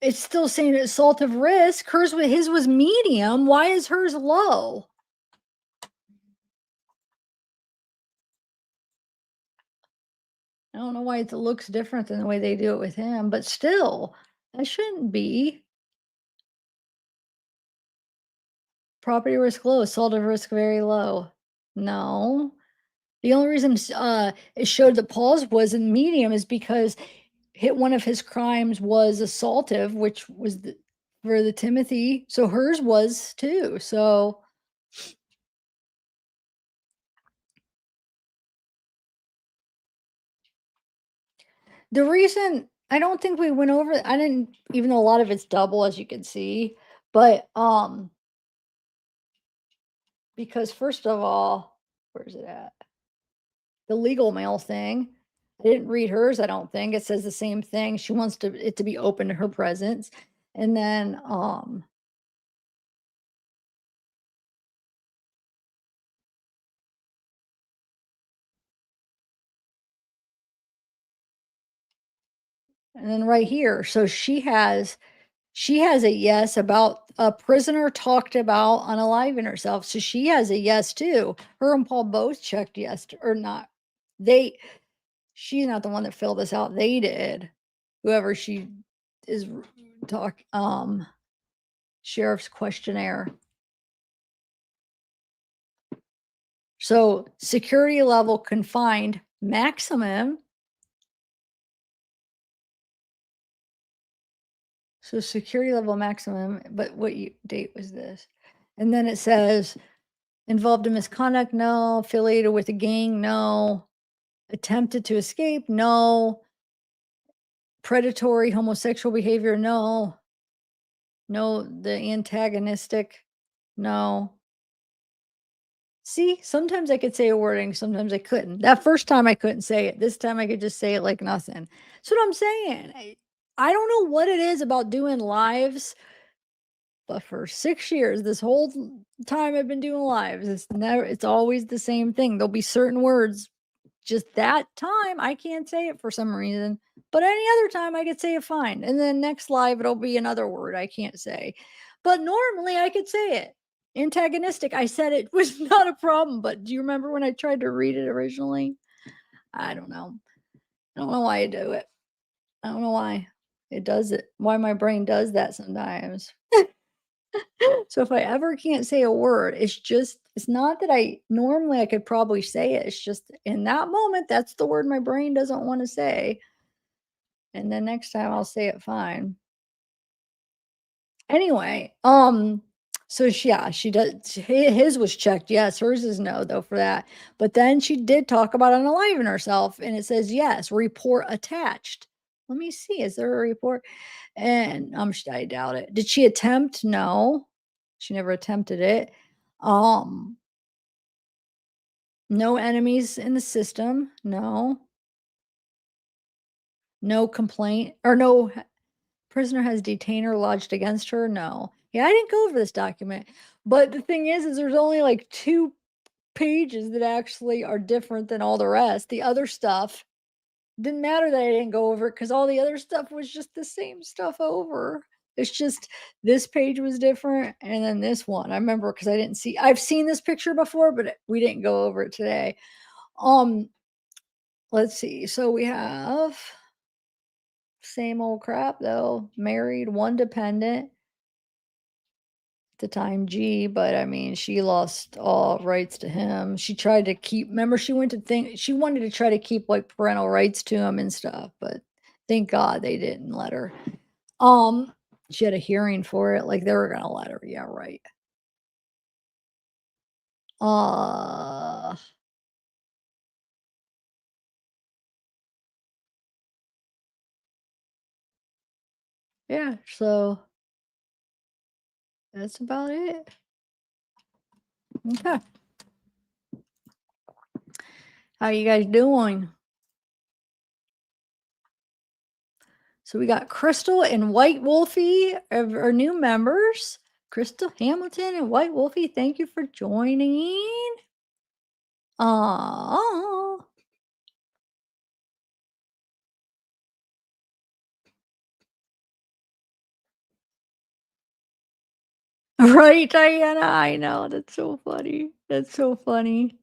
it's still saying assault of risk. His was medium. Why is hers low? I don't know why it looks different than the way they do it with him, but still, that shouldn't be. Property risk low, assault of risk very low. No. The only reason it showed that Paul's was in medium is because one of his crimes was assaultive, which was for the Timothy. So hers was too. So The reason I don't think we went over I didn't even though a lot of it's double as you can see, but, because first of all where is it at? The legal mail thing, I didn't read hers, I don't think, it says the same thing, she wants to it to be open to her presence, and then, right here, so she has a yes about a prisoner talked about unaliving herself, so she has a yes too. Her and Paul both checked yes or not. They she's not the one that filled this out, they did. Whoever she is talk sheriff's questionnaire. So security level confined maximum. So security level maximum, but date was this? And then it says involved in misconduct, no. Affiliated with a gang, no. Attempted to escape, no. Predatory homosexual behavior, no. No, the antagonistic, no. See, sometimes I could say a wording, sometimes I couldn't. That first time I couldn't say it. This time I could just say it like nothing. That's what I'm saying. I don't know what it is about doing lives, but for 6 years, this whole time I've been doing lives, it's always the same thing. There'll be certain words just that time I can't say it for some reason, but any other time I could say it fine. And then next live it'll be another word I can't say. But normally I could say it. Antagonistic, I said it was not a problem, but do you remember when I tried to read it originally? I don't know. I don't know why I do it. I don't know why it does it. Why my brain does that sometimes. So if I ever can't say a word, it's not that I normally I could probably say it. It's just in that moment, that's the word my brain doesn't want to say. And then next time I'll say it fine. Anyway, so yeah, she does his was checked. Yes, hers is no though for that. But then she did talk about unaliving herself and it says yes, report attached. Let me see. Is there a report? And I doubt it. Did she attempt? No. She never attempted it. Um, no enemies in the system. No. No complaint or no prisoner has detainer lodged against her. No. Yeah, I didn't go over this document. But the thing is there's only like 2 pages that actually are different than all the rest. The other stuff didn't matter that I didn't go over it because all the other stuff was just the same stuff over. It's just this page was different and then this one. I remember because I've seen this picture before, but we didn't go over it today. Um, let's see. So we have same old crap though. Married, one dependent. At the time G, but I mean, she lost all rights to him. She tried to keep remember she wanted to try to keep, like, parental rights to him and stuff, but thank God they didn't let her. Um, she had a hearing for it, like, they were gonna let her, yeah, right. Uh, yeah, so that's about it. Okay. How you guys doing? So we got Crystal and White Wolfie of our new members. Crystal Hamilton and White Wolfie, thank you for joining. Aw. Right, Diana? I know, that's so funny. That's so funny.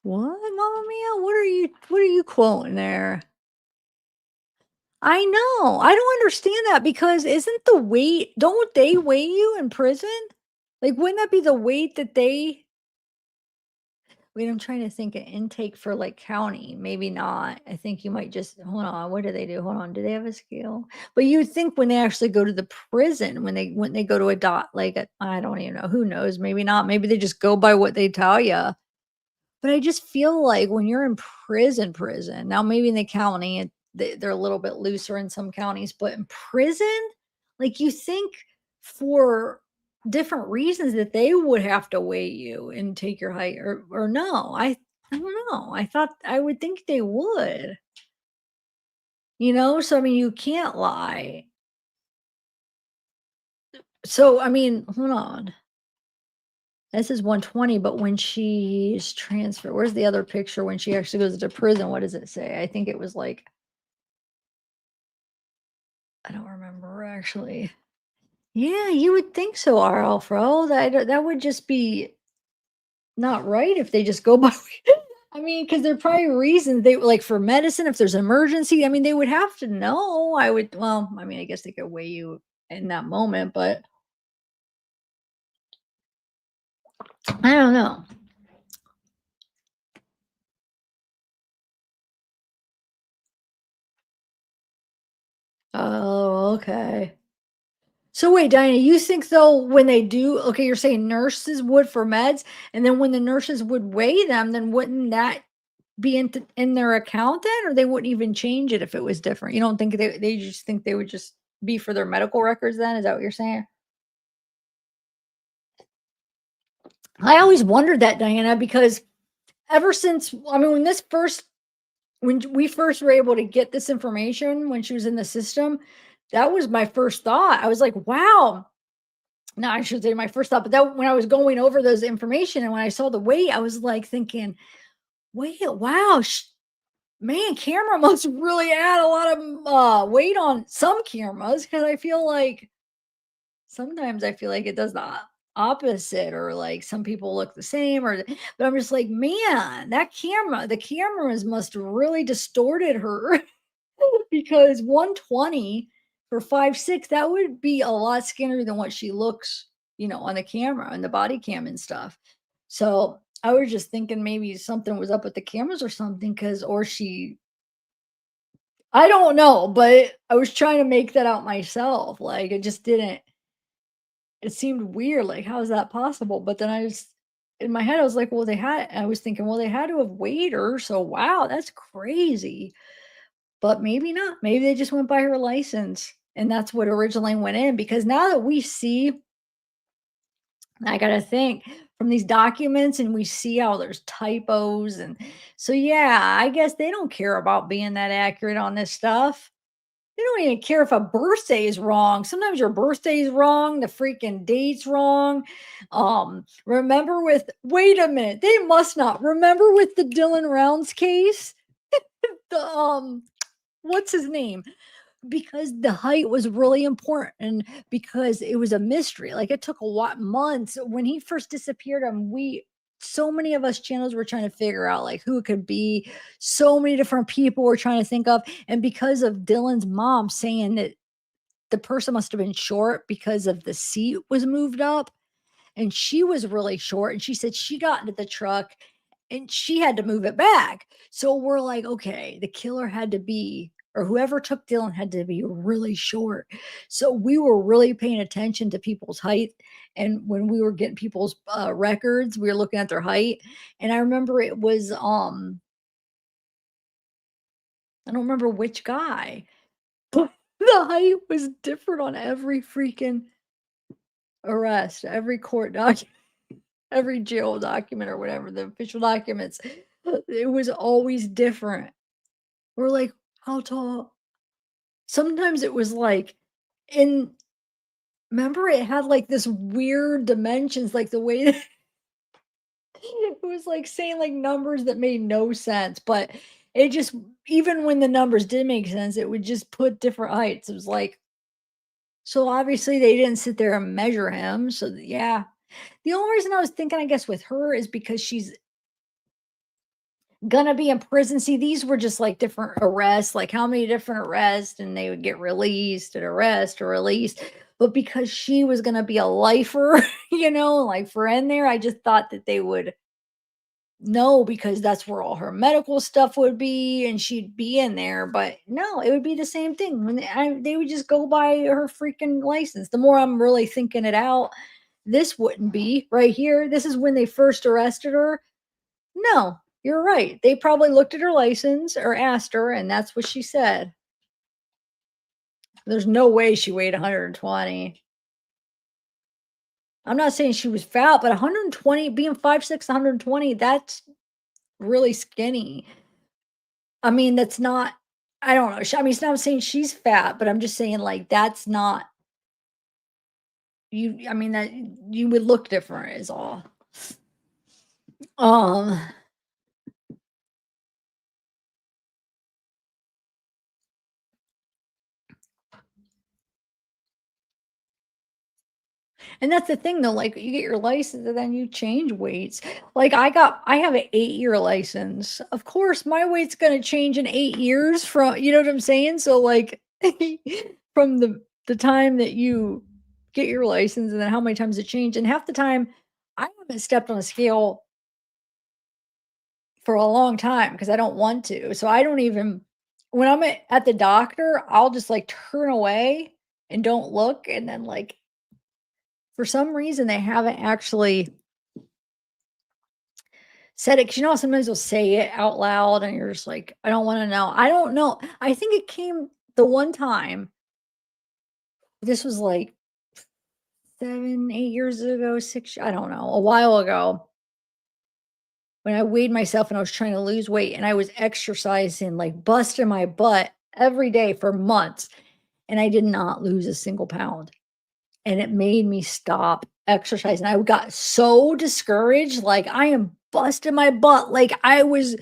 What, Mamma Mia? What are you quoting there? I know, I don't understand that because isn't the weight don't they weigh you in prison? Like, wouldn't that be the weight that they Wait, I'm trying to think of intake for, like, county, maybe not. I think you might just hold on, what do they do? Hold on, do they have a scale? But you'd think when they actually go to the prison, when they go to a dot like, I don't even know, who knows? Maybe not, maybe they just go by what they tell you. But I just feel like when you're in prison, now maybe in the county, they're a little bit looser in some counties, but in prison, like you think for different reasons that they would have to weigh you and take your height or no, I don't know. I thought I would think they would, so I mean you can't lie. So I mean, hold on. This is 120, but when she's transferred, where's the other picture when she actually goes to prison? What does it say? I think it was like, I don't remember actually. Yeah, you would think so, RL that would just be not right if they just go by. I mean, because there are probably reasons they like for medicine, if there's an emergency, I mean, they would have to know. Well, I mean, I guess they could weigh you in that moment, but I don't know. Oh, okay. So wait, Diana, you think though when they do, okay, you're saying nurses would for meds, and then when the nurses would weigh them, then wouldn't that be in their account then, or they wouldn't even change it if it was different? You don't think they just think they would just be for their medical records then? Is that what you're saying? I always wondered that, Diana, because ever since I mean when we first were able to get this information when she was in the system, that was my first thought. I was like, wow. No, I should say my first thought, but that when I was going over those information and when I saw the weight, I was like thinking, wait, wow, man, camera must really add a lot of weight on some cameras because I feel like sometimes I feel like it does the opposite, or like some people look the same, but I'm just like, man, the cameras must have really distorted her because 120 for 5'6", that would be a lot skinnier than what she looks, on the camera and the body cam and stuff. So I was just thinking maybe something was up with the cameras or something, or I don't know, but I was trying to make that out myself. Like it just didn't, it seemed weird. Like, how is that possible? But then in my head, I was like, well, I was thinking, well, they had to have weighed her. So wow, that's crazy. But maybe not. Maybe they just went by her license, and that's what originally went in, because now that we see, I gotta think, from these documents and we see how there's typos, and so, yeah, I guess they don't care about being that accurate on this stuff. They don't even care if a birthday is wrong. Sometimes your birthday is wrong, the freaking date's wrong. Remember with wait a minute, they must not. Remember with the Dylan Rounds case? The, what's his name? Because the height was really important, because it was a mystery. Like it took a lot months when he first disappeared. We so many of us channels were trying to figure out like who it could be. So many different people were trying to think of, and because of Dylan's mom saying that the person must have been short because of the seat was moved up, and she was really short, and she said she got into the truck and she had to move it back. So we're like, okay, the killer had to be, or whoever took Dylan had to be really short. So we were really paying attention to people's height. And when we were getting people's records, we were looking at their height. And I remember it was, I don't remember which guy, but the height was different on every freaking arrest, every court document, every jail document or whatever, the official documents. It was always different. We're like, "How tall?" Sometimes it was like in remember it had like this weird dimensions, like the way that it was like saying like numbers that made no sense, but it just even when the numbers did make sense, it would just put different heights. It was like, so obviously they didn't sit there and measure him. So yeah. The only reason I was thinking, I guess, with her is because she's gonna be in prison. See, these were just like different arrests, like how many different arrests, and they would get released and arrest or released. But because she was gonna be a lifer, like for in there, I just thought that they would No, because that's where all her medical stuff would be, and she'd be in there, but no, it would be the same thing when they would just go by her freaking license. The more I'm really thinking it out, this wouldn't be right here. This is when they first arrested her. No, you're right. They probably looked at her license or asked her, and that's what she said. There's no way she weighed 120. I'm not saying she was fat, but 120, being 5'6", 120, that's really skinny. I mean, that's not, I don't know. I mean, it's not saying she's fat, but I'm just saying like that's not you. I mean, that you would look different is all. Um, and that's the thing though, like you get your license and then you change weights. Like I have an 8-year license. Of course, my weight's gonna change in 8 years from, you know what I'm saying? So like from the time that you get your license and then how many times it changed. And half the time I haven't stepped on a scale for a long time because I don't want to. So I don't even, when I'm at the doctor, I'll just like turn away and don't look. And then like for some reason they haven't actually said it, 'cause you know how sometimes they'll say it out loud and you're just like, I don't want to know. I don't know. I think it came the one time, this was like 7, 8 years ago, six, I don't know, a while ago, when I weighed myself and I was trying to lose weight and I was exercising, like busting my butt every day for months, and I did not lose a single pound. And it made me stop exercising. I got so discouraged, like I am busting my butt, like I was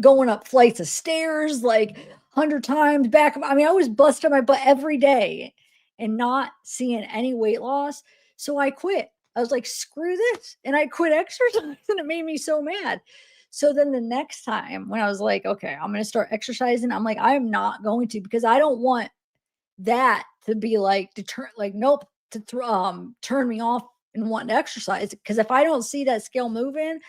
going up flights of stairs like 100 times back. I mean, I was busting my butt every day and not seeing any weight loss. So I quit. I was like, screw this. And I quit exercising. It made me so mad. So then the next time when I was like, okay, I'm going to start exercising, I'm like, I am not going to, because I don't want that to be like deter, like nope, to turn me off and wanting to exercise. Because if I don't see that scale moving,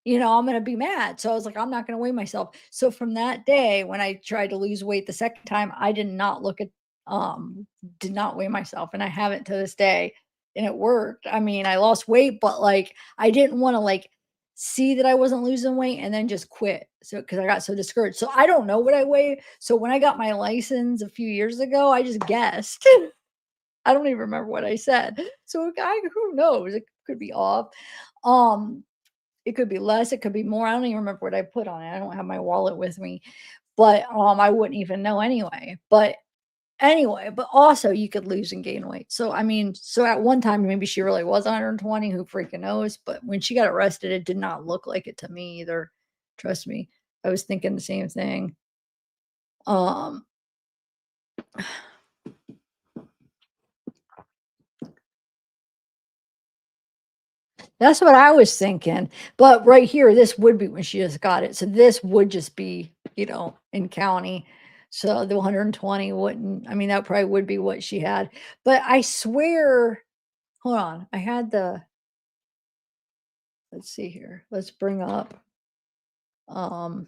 I'm gonna be mad. So I was like, I'm not gonna weigh myself. So from that day, when I tried to lose weight the second time, I did not look at, did not weigh myself, and I haven't to this day, and it worked. I mean, I lost weight, but like I didn't want to like see that I wasn't losing weight and then just quit. So because I got so discouraged. So I don't know what I weigh. So when I got my license a few years ago, I just guessed. I don't even remember what I said. So who knows? It could be off. Um, it could be less, it could be more. I don't even remember what I put on it. I don't have my wallet with me, but, I wouldn't even know anyway. But anyway, but also you could lose and gain weight. So, I mean, so at one time, maybe she really was 120, who freaking knows? But when she got arrested, it did not look like it to me either. Trust me. I was thinking the same thing. Um, that's what I was thinking. But right here, this would be when she just got it. So this would just be, in county. So the 120 wouldn't, I mean, that probably would be what she had. But I swear, hold on. I had let's see here. Let's bring up, um,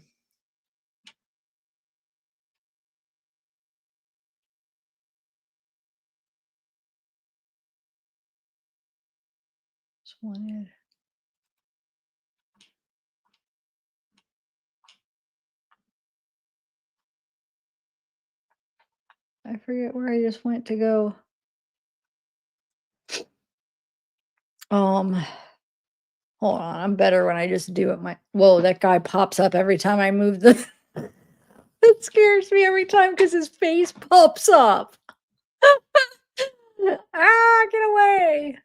just wanted, I forget where I just went to go. Um, hold on. I'm better when I just do it. Whoa, that guy pops up every time I move the, it scares me every time because his face pops up. Ah, get away.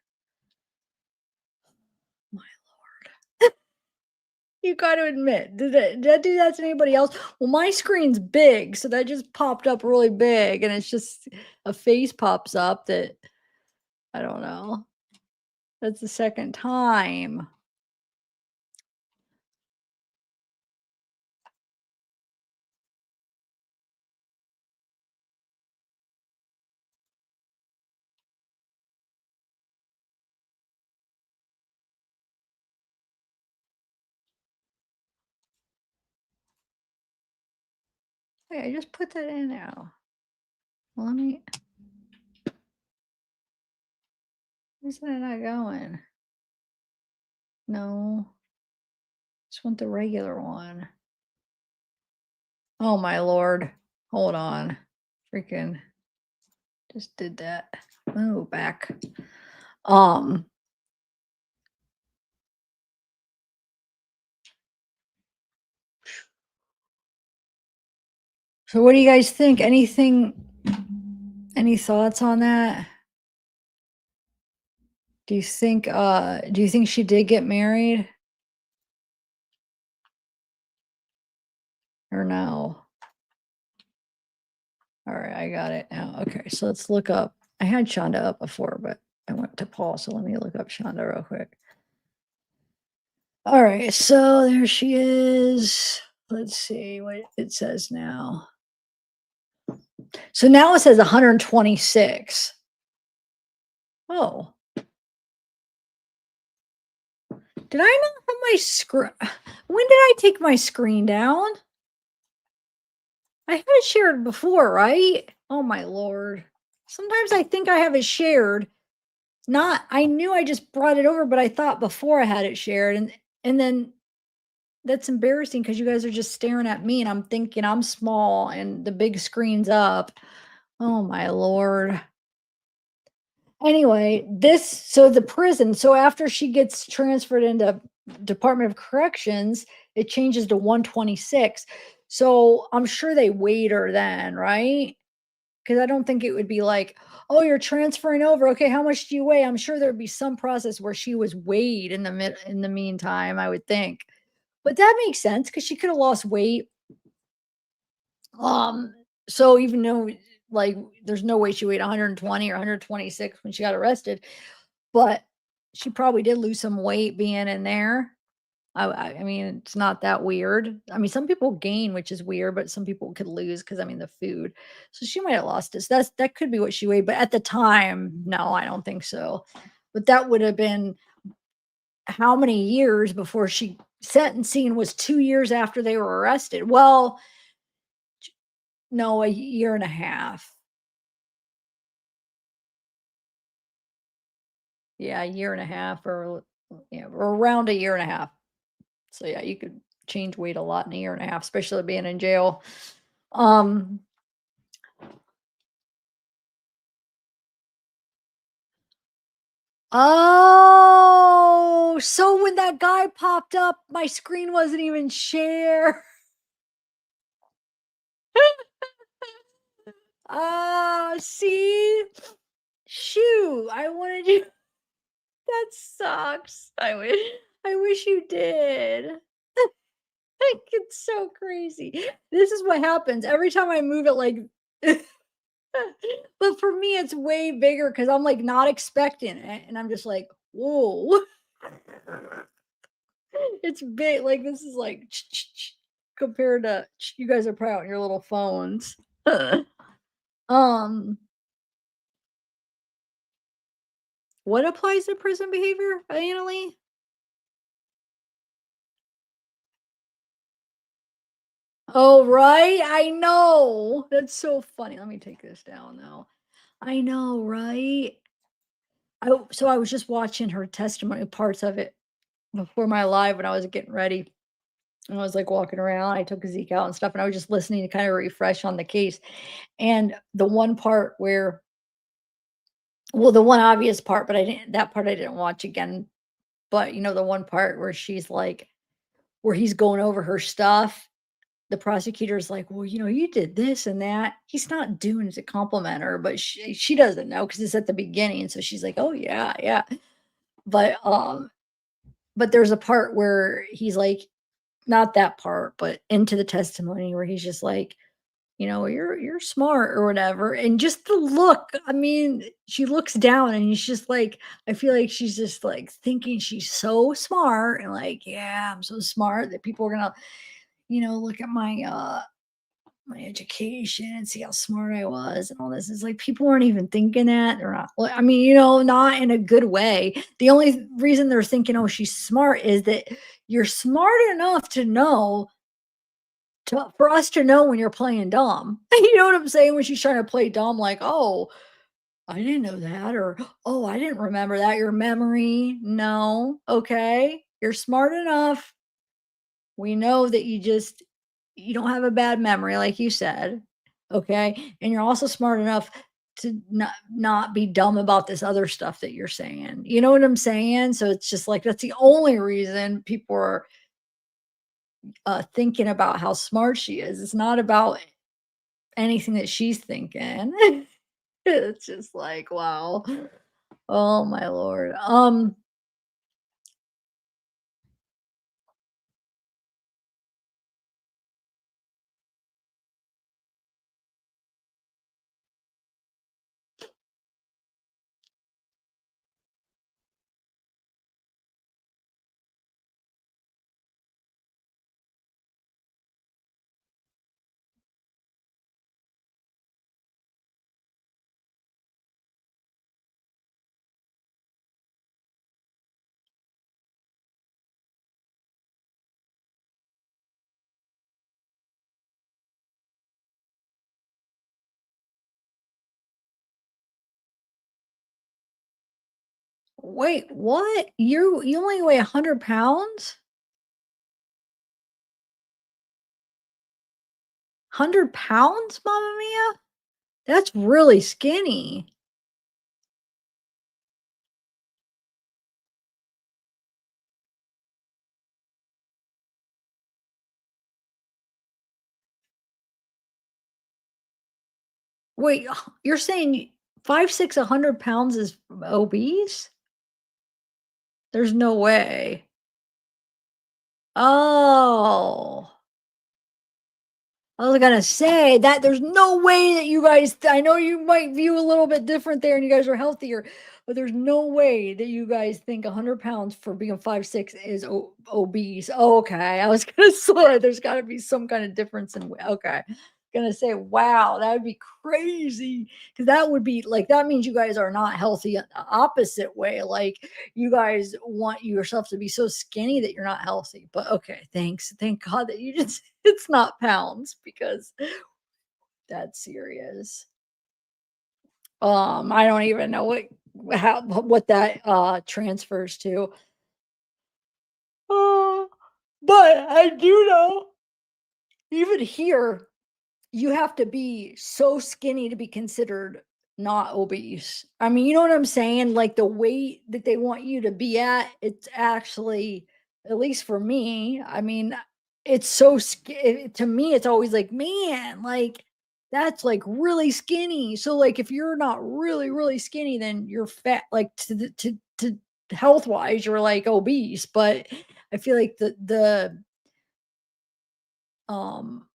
My lord. You gotta admit, did I do that to anybody else? Well, my screen's big, so that just popped up really big, and it's just a face pops up that I don't know. That's the second time. Wait, I just put that in now. Well, let me. Where's that not going? No, just want the regular one. Oh my lord. Hold on. Freaking just did that. Oh, back. Um, so what do you guys think? Any thoughts on that? Do you think she did get married or no? All right, I got it now. Okay, so let's look up. I had Shanda up before, but I went to Paul, so let me look up Shanda real quick. All right, so there she is. Let's see what it says now. So now it says 126. Oh, did I not have my screen? When did I take my screen down? I had it shared before, right? Oh my lord. Sometimes I think I have it shared. Not, I knew I just brought it over, but I thought before I had it shared, and then that's embarrassing because you guys are just staring at me and I'm thinking I'm small and the big screen's up. Oh my lord. Anyway, so the prison, so after she gets transferred into Department of Corrections, it changes to 126. So I'm sure they weighed her then, right? Because I don't think it would be like, oh, you're transferring over. Okay, how much do you weigh? I'm sure there'd be some process where she was weighed in the meantime, I would think. But that makes sense because she could have lost weight. Um, so even though like there's no way she weighed 120 or 126 when she got arrested, but she probably did lose some weight being in there. I mean, it's not that weird. I mean, some people gain, which is weird, but some people could lose because I mean the food. So she might have lost it. So that could be what she weighed. But at the time, no, I don't think so. But that would have been how many years before she sentencing was 2 years after they were arrested. Well, no, a year and a half. Yeah, a year and a half or yeah, or around a year and a half. So yeah, you could change weight a lot in a year and a half, especially being in jail. Um, oh, so when that guy popped up, my screen wasn't even share. Ah, see? Shoot, I wanted you. That sucks. I wish you did. Like, it's so crazy. This is what happens every time I move it like but for me, it's way bigger because I'm like not expecting it. And I'm just like, whoa, it's big. Like, this is like compared to you guys are probably on your little phones. um, what applies to prison behavior, anally? Oh, right. I know. That's so funny. Let me take this down now. I know, right? So I was just watching her testimony, parts of it before my live when I was getting ready. And I was like walking around. I took a Zeke out and stuff, and I was just listening to kind of refresh on the case. And the one part where, well, the one obvious part, but that part I didn't watch again. But the one part where she's like, where he's going over her stuff. The prosecutor's like, well, you did this and that. He's not doing it to compliment her, but she doesn't know because it's at the beginning. So she's like, oh yeah, yeah. But there's a part where he's like, not that part, but into the testimony where he's just like, you're smart or whatever. And just the look, I mean, she looks down and he's just like, I feel like she's just like thinking she's so smart and like, yeah, I'm so smart that people are gonna, look at my education and see how smart I was and all this. It's like people aren't even thinking that. They're not, I mean, not in a good way. The only reason they're thinking, oh, she's smart is that you're smart enough to know for us to know when you're playing dumb. You know what I'm saying? When she's trying to play dumb, like, "Oh, I didn't know that," or, "Oh, I didn't remember that." Your memory, no, okay? You're smart enough. We know that you don't have a bad memory, like you said, okay? And you're also smart enough to not be dumb about this other stuff that you're saying. You know what I'm saying? So it's just like that's the only reason people are thinking about how smart she is. It's not about anything that she's thinking. It's just like, wow. Oh my lord. Wait, what? You only weigh 100 pounds? 100 pounds, Mama Mia? That's really skinny. Wait, you're saying 5'6", 100 pounds is obese? There's no way. Oh. I was gonna say that there's no way that you guys I know you might view a little bit different there and you guys are healthier, but there's no way that you guys think 100 pounds for being 5'6" is obese. Oh, okay. I was gonna say there's gotta be some kind of difference in okay. Gonna say, wow, that would be crazy. Cause that would be like that means you guys are not healthy opposite way. Like you guys want yourself to be so skinny that you're not healthy. But okay, thanks. Thank God that you just it's not pounds because that's serious. I don't even know what that transfers to. Oh, but I do know even here you have to be so skinny to be considered not obese. I mean, you know what I'm saying? Like the weight that they want you to be at, it's actually, at least for me, I mean, it's so to me, it's always like, man, like that's like really skinny. So like if you're not really, really skinny, then you're fat, like to health wise, you're like obese. But I feel like the um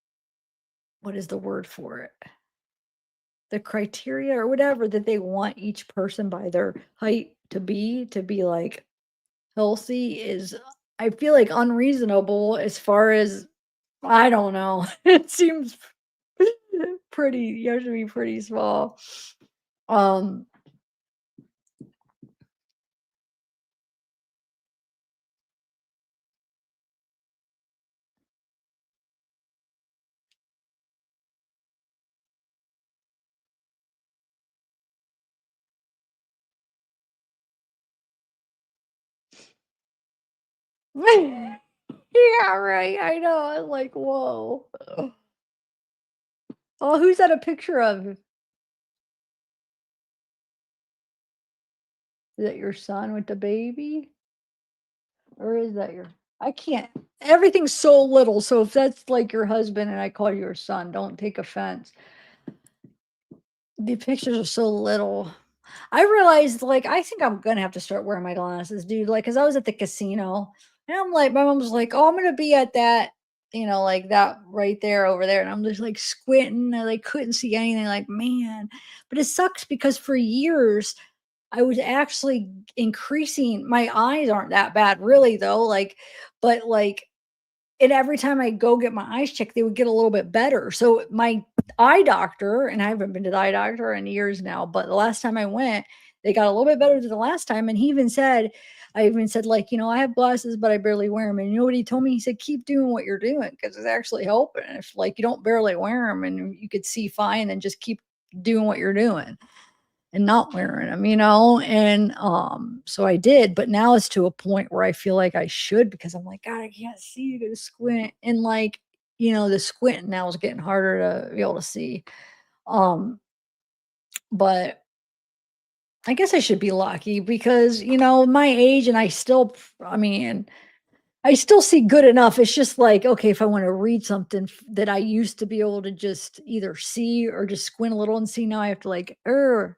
what is the word for it? The criteria or whatever that they want each person by their height to be like healthy is I feel like unreasonable as far as I don't know. It seems pretty you have to be pretty small. Um yeah, right. I know. I'm like, whoa. Oh, who's that a picture of? Is that your son with the baby? Or is that your I can't everything's so little, so if that's like your husband and I call you your son, don't take offense. The pictures are so little. I realized, like, I think I'm gonna have to start wearing my glasses, dude, like, cause I was at the casino, and I'm like my mom was like, "Oh, I'm gonna be at that," like, that right there, over there, and I'm just, like, squinting, and I, like, couldn't see anything, like, man. But it sucks because for years, I was actually increasing my eyes aren't that bad really, though, like but, like, and every time I go get my eyes checked, they would get a little bit better. So my eye doctor, and I haven't been to the eye doctor in years now, but the last time I went, they got a little bit better than the last time. And he even said, I even said, like, "I have glasses, but I barely wear them." And you know what he told me? He said, "Keep doing what you're doing because it's actually helping. If, like, you don't barely wear them and you could see fine, then just keep doing what you're doing and not wearing them." And, so I did, but now it's to a point where I feel like I should because I'm like, "God, I can't see, you gotta squint." And, like, the squint now is getting harder to be able to see. Um, but I guess I should be lucky because, my age and I mean, I still see good enough. It's just like, okay, if I want to read something that I used to be able to just either see or just squint a little and see, now I have to like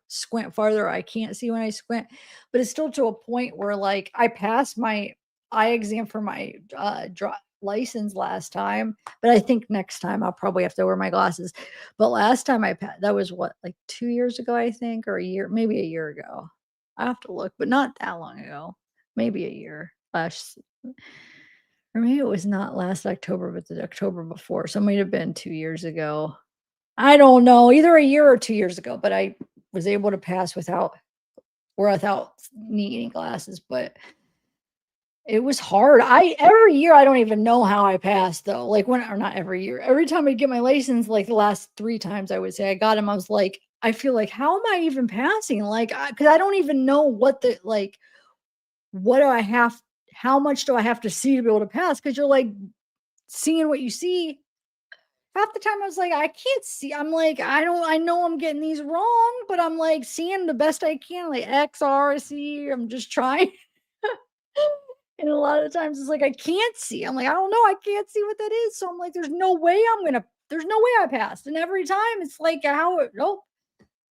squint farther. I can't see when I squint, but it's still to a point where like I passed my eye exam for my license last time, but I think next time I'll probably have to wear my glasses. But last time that was what, like 2 years ago, I think, or a year, maybe a year ago. I have to look, but not that long ago. Maybe a year. Last or maybe it was not last October, but the October before, so it might have been 2 years ago. I don't know, either a year or 2 years ago, but I was able to pass without needing glasses, but it was hard. I every year, I don't even know how I passed though, like, when or not every year, every time I get my license, like, the last 3 times I would say I got 'em, I was like, I feel like, "How am I even passing?" Like, because I don't even know what do I have how much do I have to see to be able to pass? Because 'Cause you're, like, seeing what you see. Half the time I was like, "I can't see." I'm like, I know I'm getting these wrong, but I'm, like, seeing the best I can, like X, R, C, I'm just trying. And a lot of times it's like, I can't see. I'm like, "I don't know, I can't see what that is." So I'm like, there's no way I passed." And every time it's like, nope,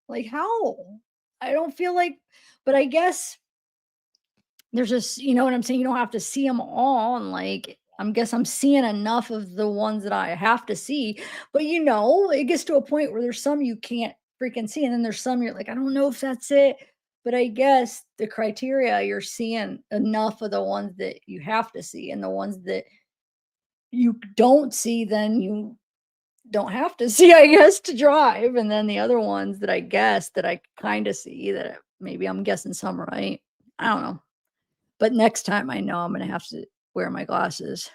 like, how? I don't feel like but I guess there's just you know what I'm saying? You don't have to see them all, and, like, I'm seeing enough of the ones that I have to see, but, it gets to a point where there's some you can't freaking see, and then there's some you're like, "I don't know if that's it," but I guess the criteria, you're seeing enough of the ones that you have to see, and the ones that you don't see, then you don't have to see, I guess, to drive, and then the other ones that I guess that I kinda see that maybe I'm guessing some right. I don't know. But next time I know I'm gonna have to wear my glasses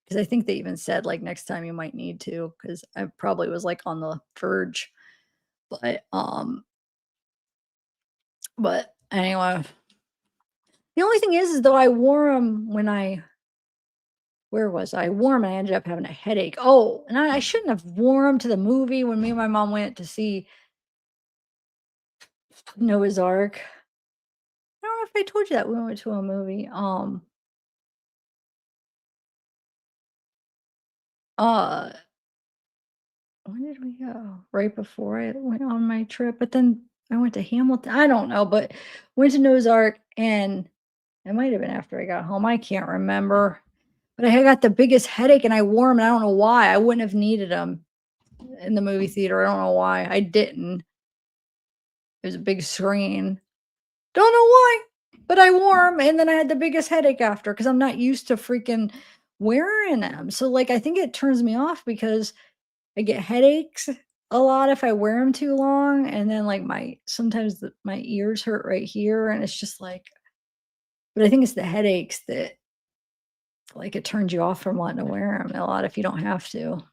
because I think they even said, like, next time you might need to because I probably was, like, on the verge. But, but anyway, the only thing is though I wore them when I where was I? Wore 'em and I ended up having a headache. Oh, and I shouldn't have wore them to the movie when me and my mom went to see Noah's Ark. I don't know if I told you that we went to a movie. Uh When did we go? Right before I went on my trip, but then I went to Hamilton. I don't know, but went to Noah's Ark, and it might have been after I got home. I can't remember. But I had got the biggest headache and I wore them. And I don't know why. I wouldn't have needed them in the movie theater. I don't know why. I didn't. It was a big screen. Don't know why, but I wore them, and then I had the biggest headache after because I'm not used to freaking wearing them. So, like, I think it turns me off because I get headaches a lot if I wear them too long, and then, like, my ears hurt right here, and it's just like but I think it's the headaches that, like, it turns you off from wanting to wear them a lot if you don't have to.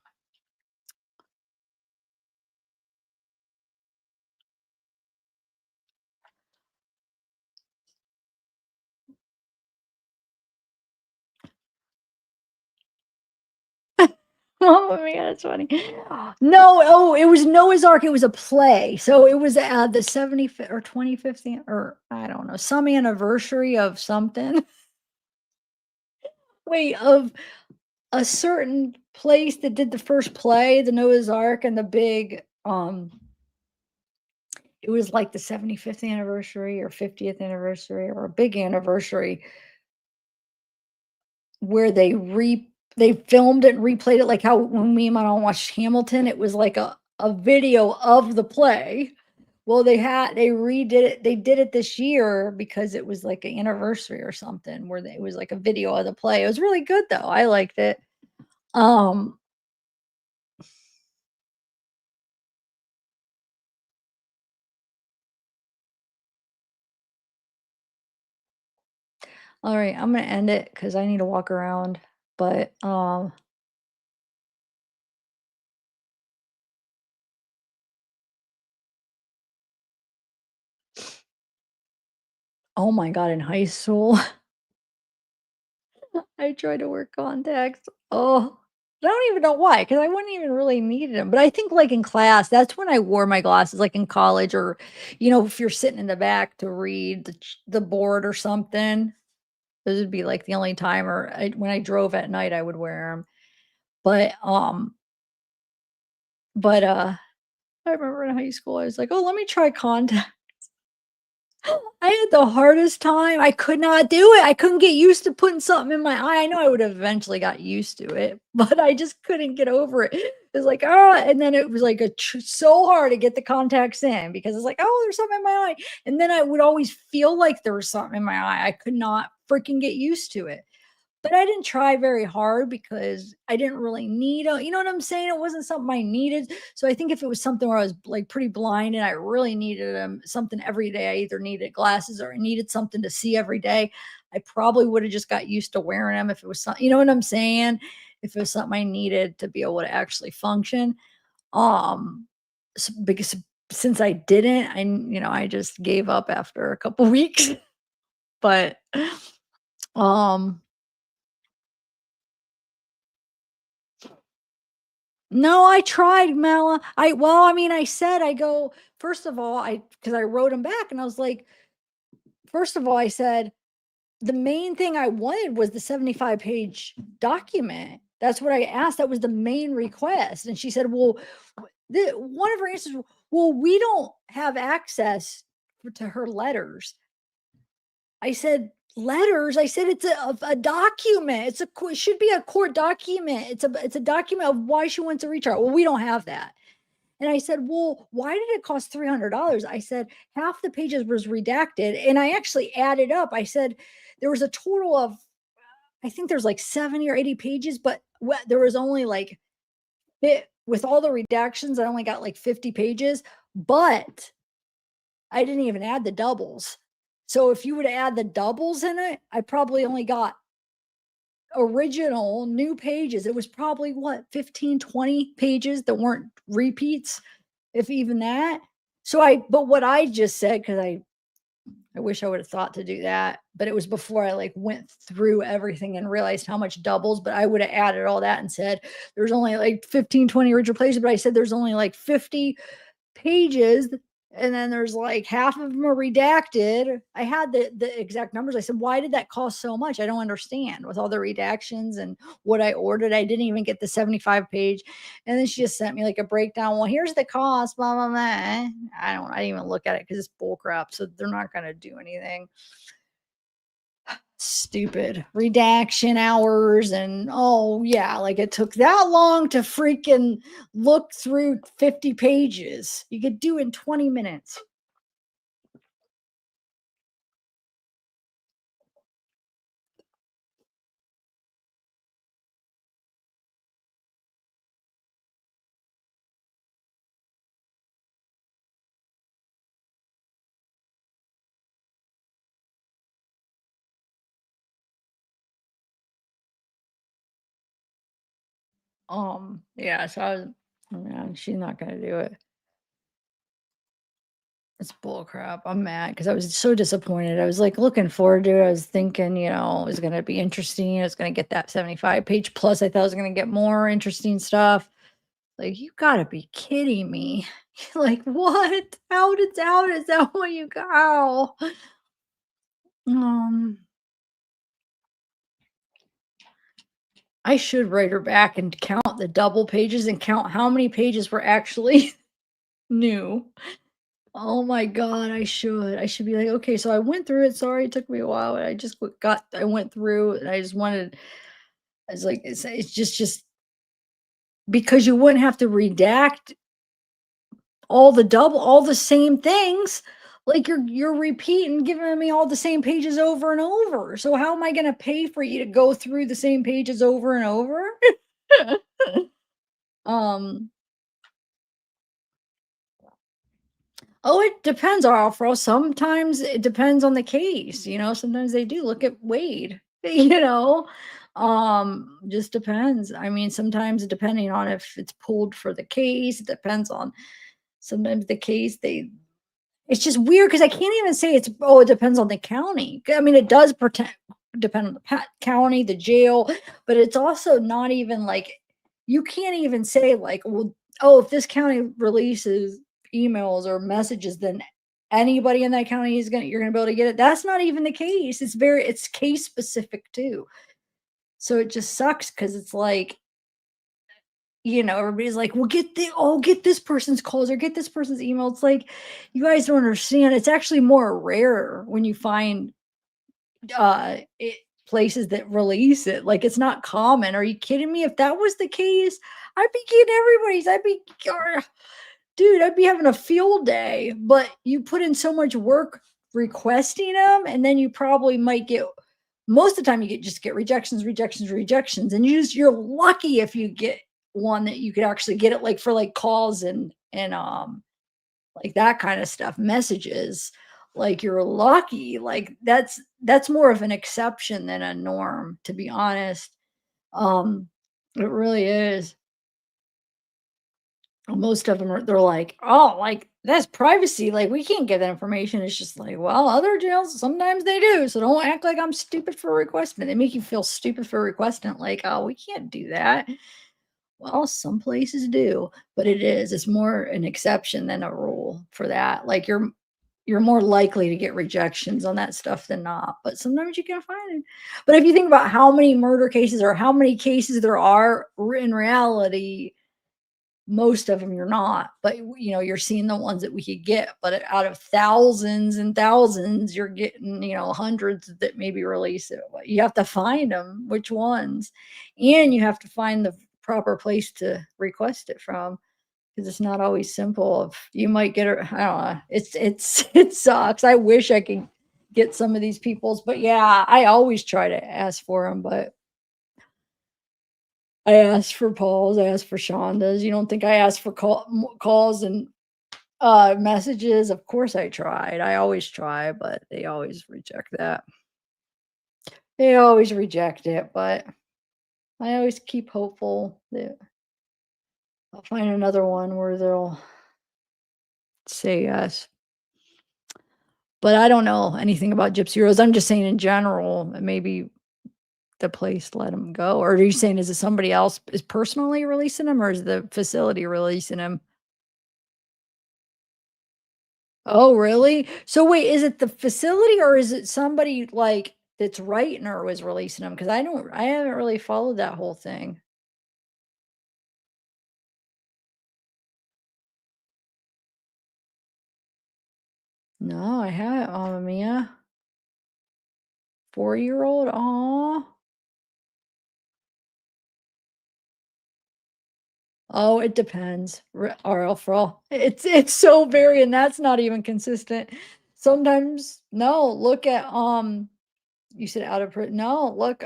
Oh my god, that's funny. No, oh, it was Noah's Ark, it was a play. So it was, the 75th or 25th or I don't know, some anniversary of something. Wait, of a certain place that did the first play, the Noah's Ark, and the big, it was like the 75th anniversary or 50th anniversary or a big anniversary where they filmed it and replayed it like how when me and my mom watched Hamilton, it was like a video of the play. Well, they did it this year because it was like an anniversary or something where it was like a video of the play. It was really good though. I liked it. Um, All right, I'm gonna end it because I need to walk around. But oh my god, in high school, I tried to wear contacts. Oh, I don't even know why, because I wouldn't even really need them. But I think like in class, that's when I wore my glasses, like in college, or if you're sitting in the back to read the board or something. Those would be like the only time, or when I drove at night, I would wear them. But I remember in high school, I was like, oh, let me try contacts. I had the hardest time. I could not do it. I couldn't get used to putting something in my eye. I know I would have eventually got used to it, but I just couldn't get over it. It was like, oh, and then it was like so hard to get the contacts in because it's like, oh, there's something in my eye. And then I would always feel like there was something in my eye. I could not freaking get used to it. But I didn't try very hard because I didn't really need a, you know what I'm saying? It wasn't something I needed. So I think if it was something where I was like pretty blind and I really needed something every day, I either needed glasses or I needed something to see every day. I probably would have just got used to wearing them if it was something, you know what I'm saying? If it was something I needed to be able to actually function. Um, because since I didn't, I just gave up after a couple weeks. But um No, I tried, Mala. I mean, I said, I go, first of all, because I wrote him back and I was like, first of all, I said, the main thing I wanted was the 75-page document. That's what I asked. That was the main request. And she said, well, one of her answers, well, we don't have access to her letters. I said, letters? I said, it's a document. It should be a court document. It's a document of why she wants to reach out. Well, we don't have that. And I said, well, why did it cost $300? I said, half the pages was redacted. And I actually added up. I said, there was a total of, I think there's like 70 or 80 pages, but there was only like, with all the redactions, I only got like 50 pages, but I didn't even add the doubles. So if you would add the doubles in it, I probably only got original new pages. It was probably what, 15, 20 pages that weren't repeats, if even that. But what I just said, because I wish I would have thought to do that, but it was before I like went through everything and realized how much doubles, but I would have added all that and said there's only like 15, 20 original pages, but I said there's only like 50 pages, and then there's like half of them are redacted. I had the exact numbers. I said, why did that cost so much? I don't understand. With all the redactions and what I ordered, I didn't even get the 75 page. And then she just sent me like a breakdown. Well, here's the cost, blah blah blah. I didn't even look at it because it's bull crap. So they're not gonna do anything. Stupid redaction hours. And oh yeah, like it took that long to freaking look through 50 pages. You could do in 20 minutes. Yeah, so man, she's not gonna do it. It's bull crap. I'm mad because I was so disappointed. I was like looking forward to it. I was thinking, it was gonna be interesting. It's gonna get that 75 page plus. I thought I was gonna get more interesting stuff. Like, you gotta be kidding me. Like, what? How is that what you got? Um, I should write her back and count the double pages and count how many pages were actually new. Oh my god, I should. I should be like, "Okay, so I went through it. Sorry it took me a while. I just I went through and I just wanted." I was like, it's just because you wouldn't have to redact all the same things. Like you're repeating, giving me all the same pages over and over. So how am I gonna pay for you to go through the same pages over and over? Um, Oh, it depends, Alfro. Sometimes it depends on the case, sometimes they do look at Wade, just depends. I mean, sometimes depending on if it's pulled for the case, it depends on sometimes the case it's just weird because I can't even say it depends on the county. I mean, it does depend on the county, the jail, but it's also not even like you can't even say like, well, oh, if this county releases emails or messages, then anybody in that county you're gonna be able to get it. That's not even the case. It's case specific too. So it just sucks because it's like, everybody's like, well, get this person's calls or get this person's email. It's like, you guys don't understand. It's actually more rare when you find it, places that release it. Like, it's not common. Are you kidding me? If that was the case, I'd be getting dude, I'd be having a field day. But you put in so much work requesting them, and then you probably might get most of the time you just get rejections, rejections, rejections, and you're lucky if you get one that you could actually get it like for like calls and like that kind of stuff, messages. Like you're lucky. Like that's more of an exception than a norm, to be honest. Um, it really is. Most of them they're like, "Oh, like, that's privacy, like, we can't get that information." It's just like, "Well, other jails, sometimes they do, so don't act like I'm stupid for requesting it." They make you feel stupid for requesting it, like, "Oh, we can't do that." Well, some places do, but it's more an exception than a rule for that. Like, you're more likely to get rejections on that stuff than not, but sometimes you can find it. But if you think about how many murder cases or how many cases there are in reality, most of them you're not, but you're seeing the ones that we could get, but out of thousands and thousands, you're getting, hundreds that maybe release it. But you have to find them, which ones, and you have to find the proper place to request it from because it's not always simple. If you might get it, I don't know. It sucks. I wish I could get some of these people's, but yeah, I always try to ask for them, but I asked for Paul's, I asked for Shonda's. You don't think I asked for calls and messages? Of course I tried. I always try, but they always reject that. They always reject it, but I always keep hopeful that I'll find another one where they'll say yes. But I don't know anything about Gypsy Rose. I'm just saying in general, maybe the place let him go. Or are you saying is it somebody else is personally releasing him or is the facility releasing him? Oh, really? So wait, is it the facility or is it somebody like that's writing or was releasing them? Because I haven't really followed that whole thing. No, I haven't, Mamma Mia. 4-year-old? Aw. Oh, it depends. RL for all. It's so very, and that's not even consistent. Sometimes, no, look at you said out of prison. No, look,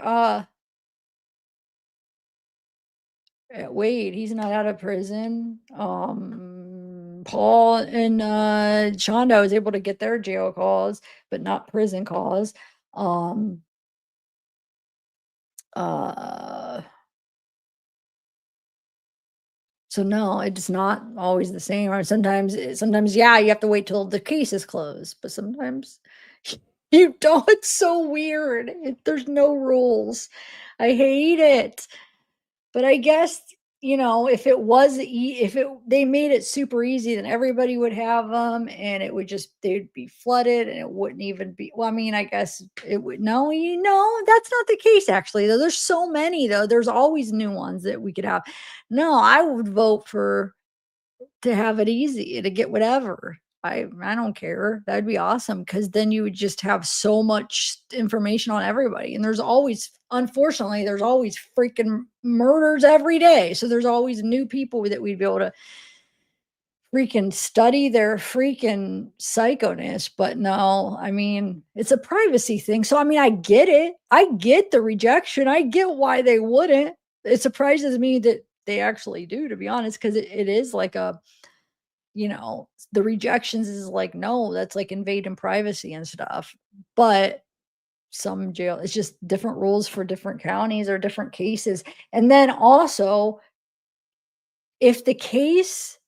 Wade, he's not out of prison. Paul and Shonda was able to get their jail calls, but not prison calls. Um, uh, so no, it's not always the same. Or sometimes, yeah, you have to wait till the case is closed, but sometimes you don't. It's so weird. There's no rules. I hate it. But I guess, if it was if it they made it super easy, then everybody would have them, and it would just they'd be flooded, and it wouldn't even be. Well, I mean, I guess it would. No, that's not the case. Actually, though, there's so many though. There's always new ones that we could have. No, I would vote for to have it easy, to get whatever. I don't care. That'd be awesome because then you would just have so much information on everybody, and unfortunately, there's always freaking murders every day, so there's always new people that we'd be able to freaking study their freaking psychoness, but no, I mean, it's a privacy thing, so, I mean, I get it. I get the rejection. I get why they wouldn't. It surprises me that they actually do, to be honest, because it is like a the rejections is like, no, that's like invading privacy and stuff. But some jail it's just different rules for different counties or different cases. And then also, if the case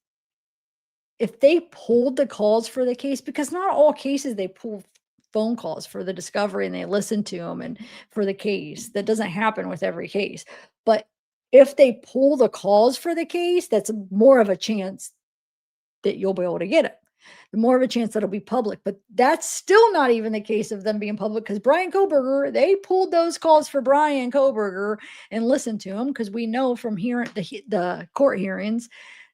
if they pulled the calls for the case, because not all cases they pull phone calls for the discovery and they listen to them and for the case. That doesn't happen with every case. But if they pull the calls for the case, that's more of a chance that you'll be able to get it. The more of a chance that it'll be public. But that's still not even the case of them being public, because Brian Koberger, they pulled those calls for Brian Koberger and listened to him, because we know from hearing the court hearings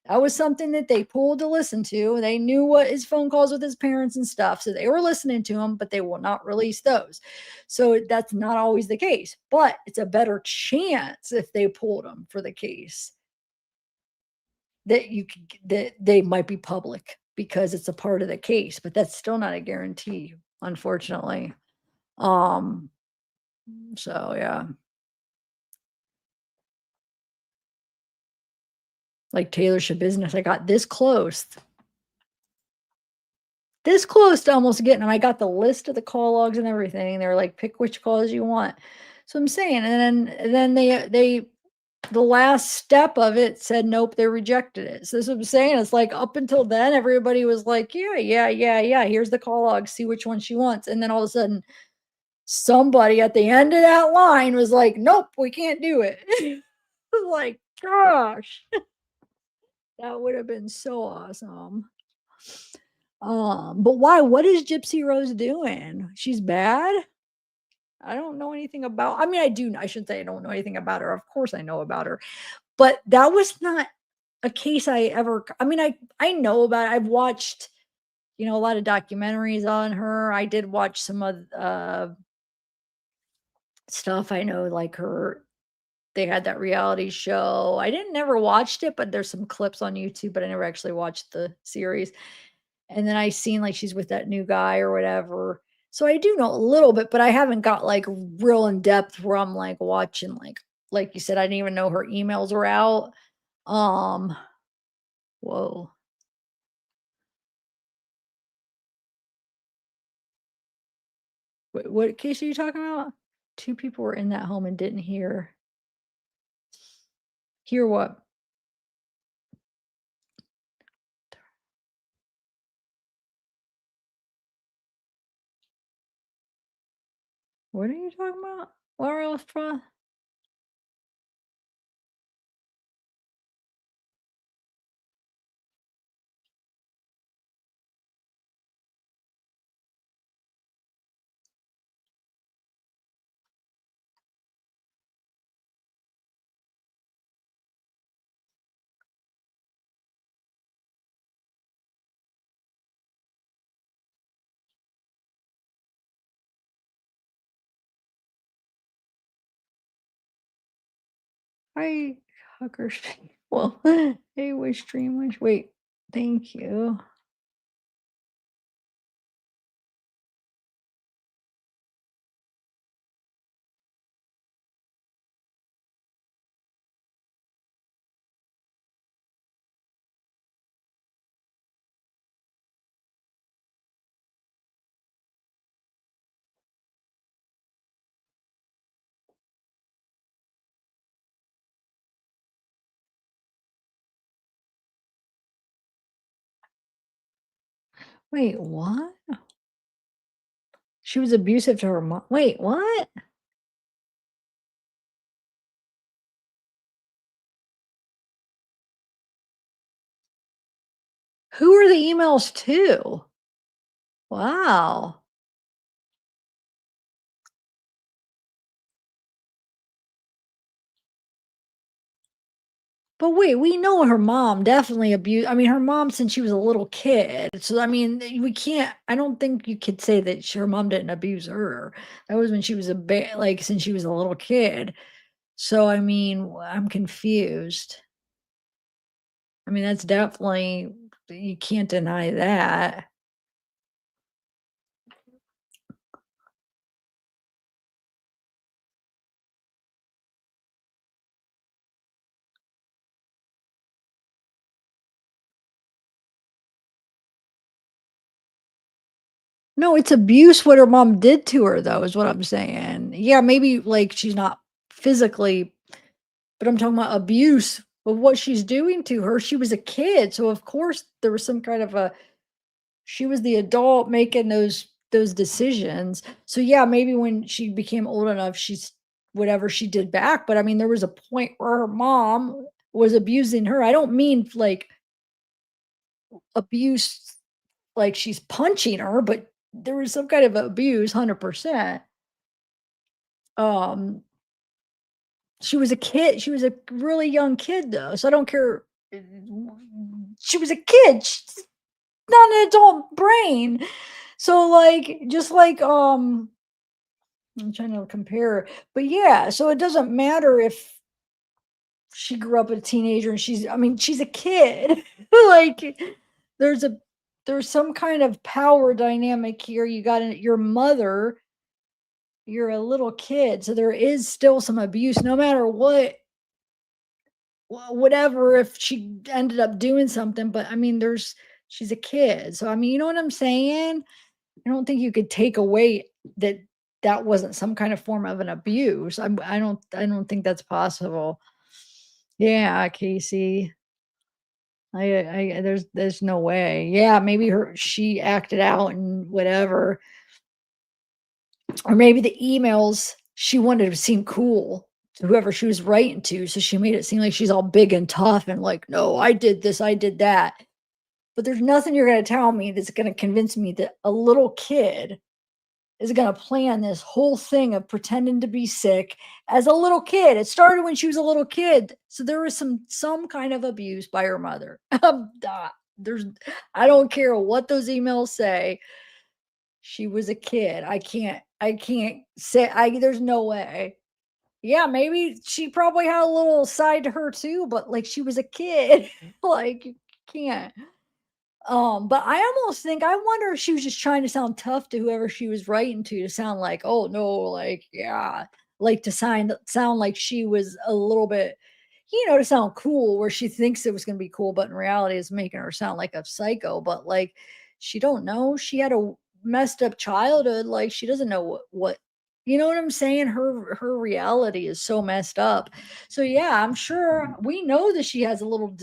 that was something that they pulled to listen to. They knew what his phone calls with his parents and stuff. So they were listening to him, but they will not release those. So that's not always the case, but it's a better chance if they pulled them for the case that that they might be public because it's a part of the case, but that's still not a guarantee, unfortunately. Um, so yeah, like Taylor Business, I got this close to almost getting them. I got the list of the call logs and everything. They're like, pick which calls you want. So I'm saying, and then they the last step of it said, nope, they rejected it. So this is what I'm saying. It's like up until then, everybody was like, yeah, yeah, yeah, yeah. Here's the call log. See which one she wants. And then all of a sudden, somebody at the end of that line was like, nope, we can't do it. Like, gosh, that would have been so awesome. But why? What is Gypsy Rose doing? She's bad. I don't know anything about. I mean, I shouldn't say I don't know anything about her. Of course, I know about her, but that was not a case I mean, I know about it. I've watched, a lot of documentaries on her. I did watch some of stuff. I know, like, they had that reality show. I didn't never watched it, but there's some clips on YouTube, but I never actually watched the series. And then I seen, like, she's with that new guy or whatever. So I do know a little bit, but I haven't got, like, real in depth where I'm, like, watching, like you said, I didn't even know her emails were out. Um, whoa. What case are you talking about? 2 people were in that home and didn't hear what? What are you talking about? Laura Fra Hi, Huckers. Well, hey, wish, dream, wish. Wait, thank you. Wait, what? She was abusive to her mom. Wait, what? Who are the emails to? Wow. But wait, we know her mom definitely abused. I mean, her mom since she was a little kid. So I mean, we can't. I don't think you could say that her mom didn't abuse her. That was when she was like since she was a little kid. So I mean, I'm confused. I mean, that's definitely you can't deny that. No, it's abuse what her mom did to her though, is what I'm saying. Yeah, maybe, like, she's not physically, but I'm talking about abuse of what she's doing to her. She was a kid, so of course there was some kind of a she was the adult making those decisions. So yeah, maybe when she became old enough, she's whatever she did back, but I mean, there was a point where her mom was abusing her. I don't mean like abuse like she's punching her, but there was some kind of abuse, 100%. Um, she was a kid. She was a really young kid though, so I don't care. She was a kid. She's not an adult brain. So like, just like I'm trying to compare, but yeah. So it doesn't matter if she grew up a teenager and she's. I mean, she's a kid. Like, there's a there's some kind of power dynamic here. You got your mother. You're a little kid, so there is still some abuse, no matter what whatever if she ended up doing something, but I mean, she's a kid. So I mean, you know what I'm saying? I don't think you could take away that that wasn't some kind of form of an abuse. I don't think that's possible. Yeah, Casey. There's no way. Yeah, maybe she acted out and whatever. Or maybe the emails she wanted to seem cool to whoever she was writing to, so she made it seem like she's all big and tough and like, "No, I did this, I did that." But there's nothing you're gonna tell me that's gonna convince me that a little kid is gonna plan this whole thing of pretending to be sick as a little kid. It started when she was a little kid, so there was some kind of abuse by her mother. There's I don't care what those emails say. She was a kid. I can't say there's no way. Yeah, maybe she probably had a little side to her too, but like she was a kid. Like you can't. But I almost think I wonder if she was just trying to sound tough to whoever she was writing to sound like, oh no, like, yeah, like to sound like she was a little bit, to sound cool where she thinks it was gonna be cool, but in reality it's making her sound like a psycho. But like she don't know. She had a messed up childhood, like she doesn't know what you know what I'm saying? Her reality is so messed up. So yeah, I'm sure we know that she has a little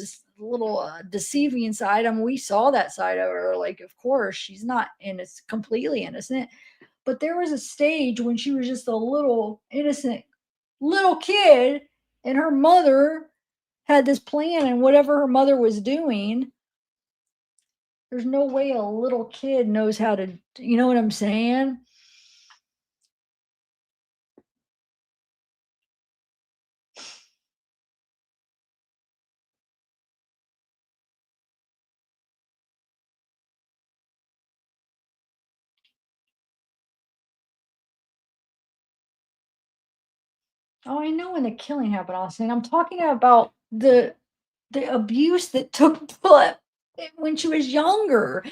deceiving side. I mean, we saw that side of her. Like, of course, she's not innocent, completely innocent. But there was a stage when she was just a little innocent little kid, and her mother had this plan, and whatever her mother was doing, there's no way a little kid knows how to. You know what I'm saying? Oh, I know when the killing happened, Austin. I'm talking about the abuse that took place when she was younger.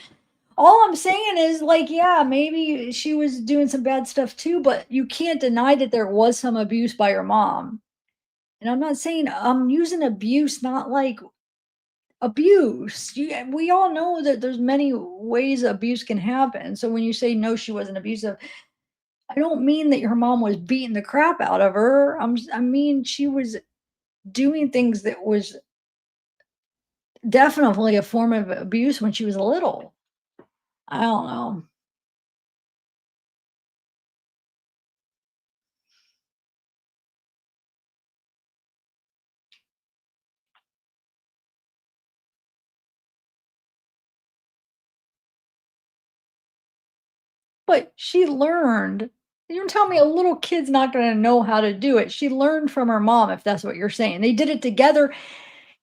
All I'm saying is, like, yeah, maybe she was doing some bad stuff too, but you can't deny that there was some abuse by her mom. And I'm not saying I'm using abuse, not like abuse. We all know that there's many ways abuse can happen. So when you say no, she wasn't abusive, I don't mean that her mom was beating the crap out of her. I mean she was doing things that was definitely a form of abuse when she was little. I don't know. But she learned. You're telling me a little kid's not gonna know how to do it. She learned from her mom, if that's what you're saying. They did it together.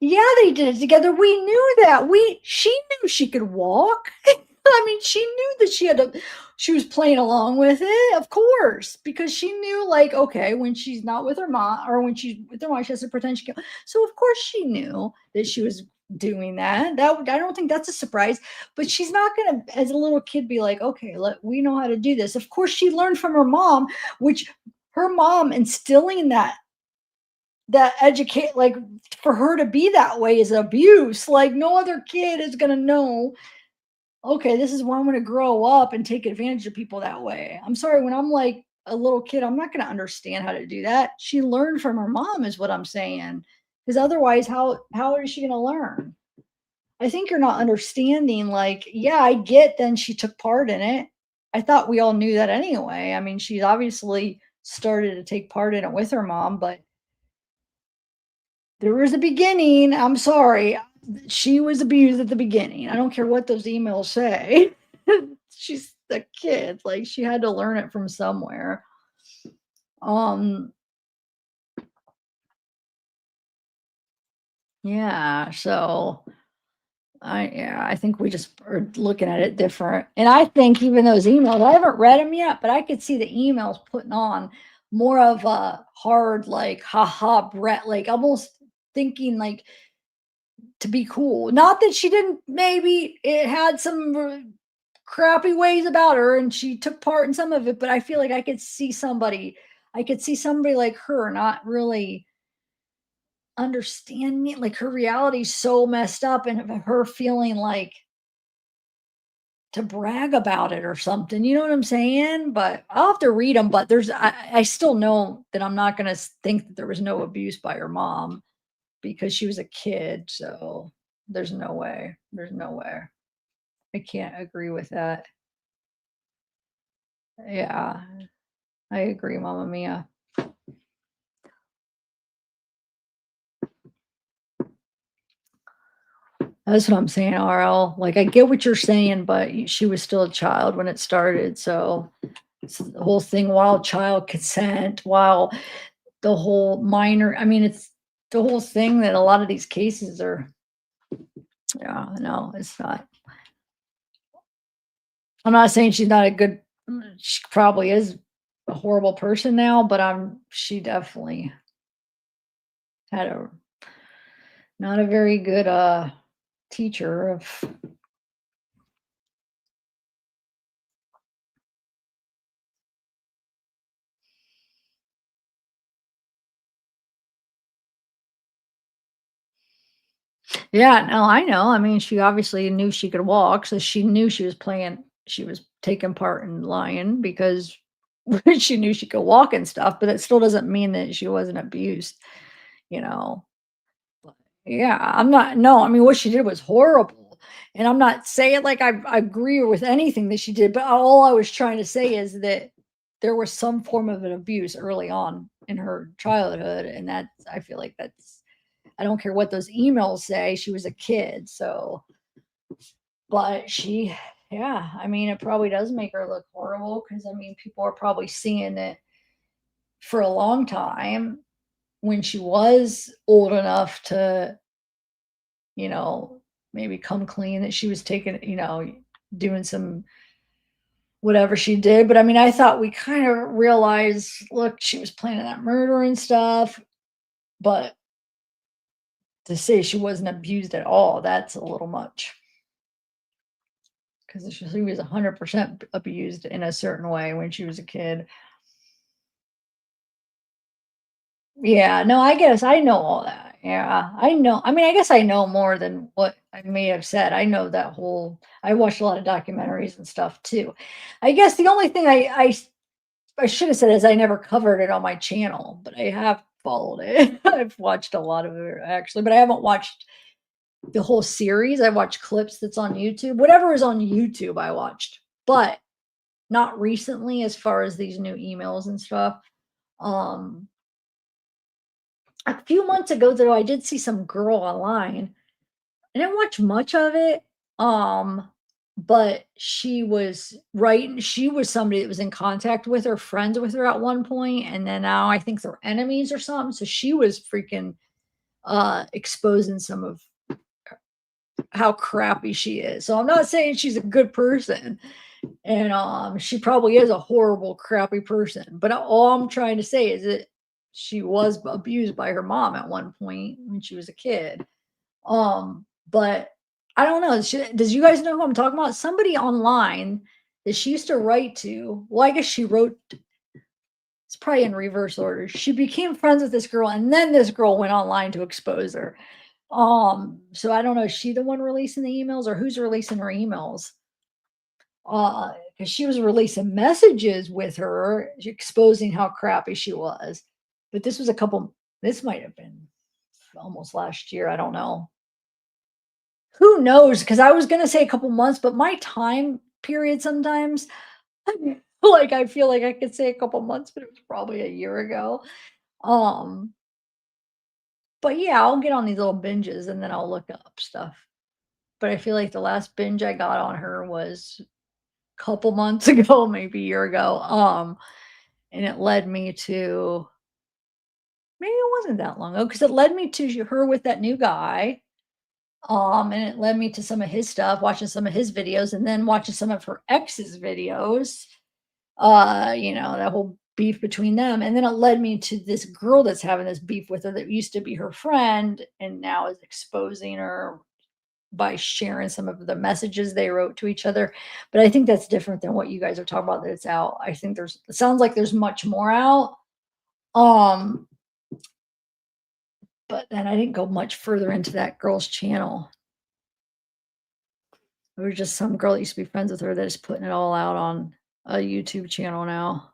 Yeah, they did it together. We knew that. She knew she could walk. I mean, she knew that she was playing along with it, of course, because she knew, like, okay, when she's not with her mom or when she's with her mom, she has to pretend she can. So of course she knew that she was doing that. I don't think that's a surprise. But she's not gonna, as a little kid, be like, okay, we know how to do this. Of course, she learned from her mom, which her mom instilling that educate like for her to be that way is abuse. Like no other kid is gonna know okay, this is where I'm gonna grow up and take advantage of people that way. I'm sorry, when I'm like a little kid, I'm not gonna understand how to do that. She learned from her mom is what I'm saying. Because otherwise, how is she gonna learn? I think you're not understanding, like, yeah, I get then she took part in it. I thought we all knew that anyway. I mean, she's obviously started to take part in it with her mom, but there was a beginning. I'm sorry. She was abused at the beginning. I don't care what those emails say. She's a kid. Like she had to learn it from somewhere. Um, yeah, so I think we just are looking at it different. And I think even those emails, I haven't read them yet, but I could see the emails putting on more of a hard, like, haha, Brett, like almost thinking like to be cool. Not that she didn't, maybe it had some crappy ways about her and she took part in some of it, but I feel like I could see somebody like her not really understanding, like her reality's so messed up and her feeling like to brag about it or something. You know what I'm saying? But I'll have to read them. But I still know that I'm not going to think that there was no abuse by her mom because she was a kid. So there's no way. There's no way. I can't agree with that. Yeah, I agree, Mama Mia. That's what I'm saying, RL. Like, I get what you're saying, but she was still a child when it started. So it's the whole thing while child consent, while the whole minor, I mean, it's the whole thing that a lot of these cases are, yeah, no, it's not. I'm not saying she's not a good, she probably is a horrible person now, but she definitely had a, not a very good, teacher of, yeah, no, I know. I mean, she obviously knew she could walk, so she knew she was taking part in lying because she knew she could walk and stuff, but it still doesn't mean that she wasn't abused, you know? Yeah, I'm not, no, I mean, what she did was horrible. And I'm not saying like I agree with anything that she did, but all I was trying to say is that there was some form of an abuse early on in her childhood. And that's, I feel like that's, I don't care what those emails say, she was a kid. So, but yeah, I mean, it probably does make her look horrible because I mean, people are probably seeing it for a long time when she was old enough to, you know, maybe come clean that she was taking, doing some whatever she did. But I mean, I thought we kind of realized, look, she was planning that murder and stuff, but to say she wasn't abused at all, that's a little much because she was 100% abused in a certain way when she was a kid. Yeah, no, I guess I know all that. Yeah, I know. I mean, I guess I know more than what I may have said. I know that whole, I watched a lot of documentaries and stuff too. I guess the only thing I should have said is I never covered it on my channel, but I have followed it. I've watched a lot of it actually, but I haven't watched the whole series. I watched clips that's on YouTube. Whatever is on YouTube, I watched, but not recently as far as these new emails and stuff. Um, a few months ago though, I did see some girl online. I didn't watch much of it. Um, but she was somebody that was in contact with her, friends with her at one point, and then now I think they're enemies or something. So she was freaking exposing some of how crappy she is. So I'm not saying she's a good person. And she probably is a horrible, crappy person. But all I'm trying to say is that she was abused by her mom at one point when she was a kid. But I don't know. Does you guys know who I'm talking about? Somebody online that she used to write to. Well, I guess she wrote. It's probably in reverse order. She became friends with this girl, and then this girl went online to expose her. So I don't know. Is she the one releasing the emails, or who's releasing her emails? Because she was releasing messages with her, exposing how crappy she was. But this might have been almost last year. I don't know. Who knows? Because I was gonna say a couple months, but my time period sometimes, like I feel like I could say a couple months, but it was probably a year ago. Um, but yeah, I'll get on these little binges and then I'll look up stuff. But I feel like the last binge I got on her was a couple months ago, maybe a year ago. And it led me to maybe it wasn't that long ago because it led me to her with that new guy. And it led me to some of his stuff, watching some of his videos, and then watching some of her ex's videos. That whole beef between them. And then it led me to this girl that's having this beef with her that used to be her friend and now is exposing her by sharing some of the messages they wrote to each other. But I think that's different than what you guys are talking about that it's out. I think it sounds like there's much more out. Um, but then I didn't go much further into that girl's channel. There was just some girl that used to be friends with her that is putting it all out on a YouTube channel now.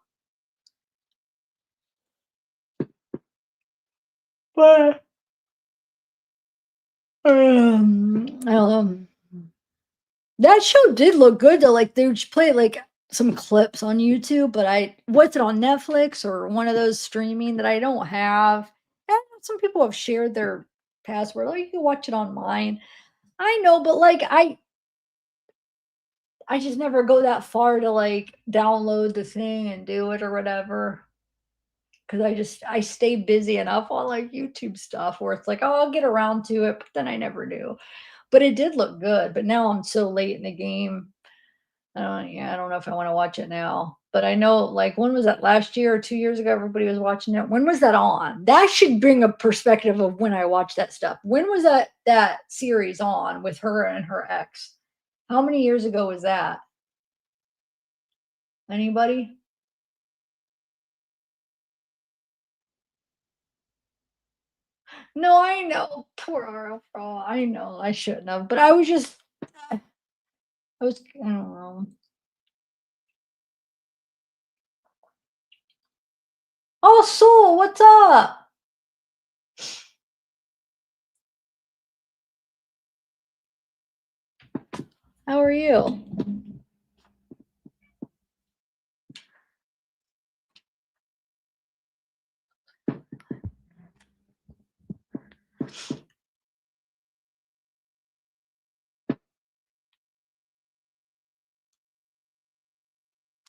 But um, that show did look good though. Like they would play like some clips on YouTube, but what's it on Netflix or one of those streaming that I don't have? And some people have shared their password. Oh, you can watch it on mine. I know, but like I just never go that far to like download the thing and do it or whatever. Cause I stay busy enough on like YouTube stuff where it's like, oh, I'll get around to it, but then I never do. But it did look good. But now I'm so late in the game. Yeah, I don't know if I want to watch it now. But I know, like, when was that last year or 2 years ago? Everybody was watching it. When was that on? That should bring a perspective of when I watch that stuff. When was that series on with her and her ex? How many years ago was that? Anybody? No, I know. Poor RL. I know I shouldn't have, but I don't know. Oh, Soul, what's up? How are you?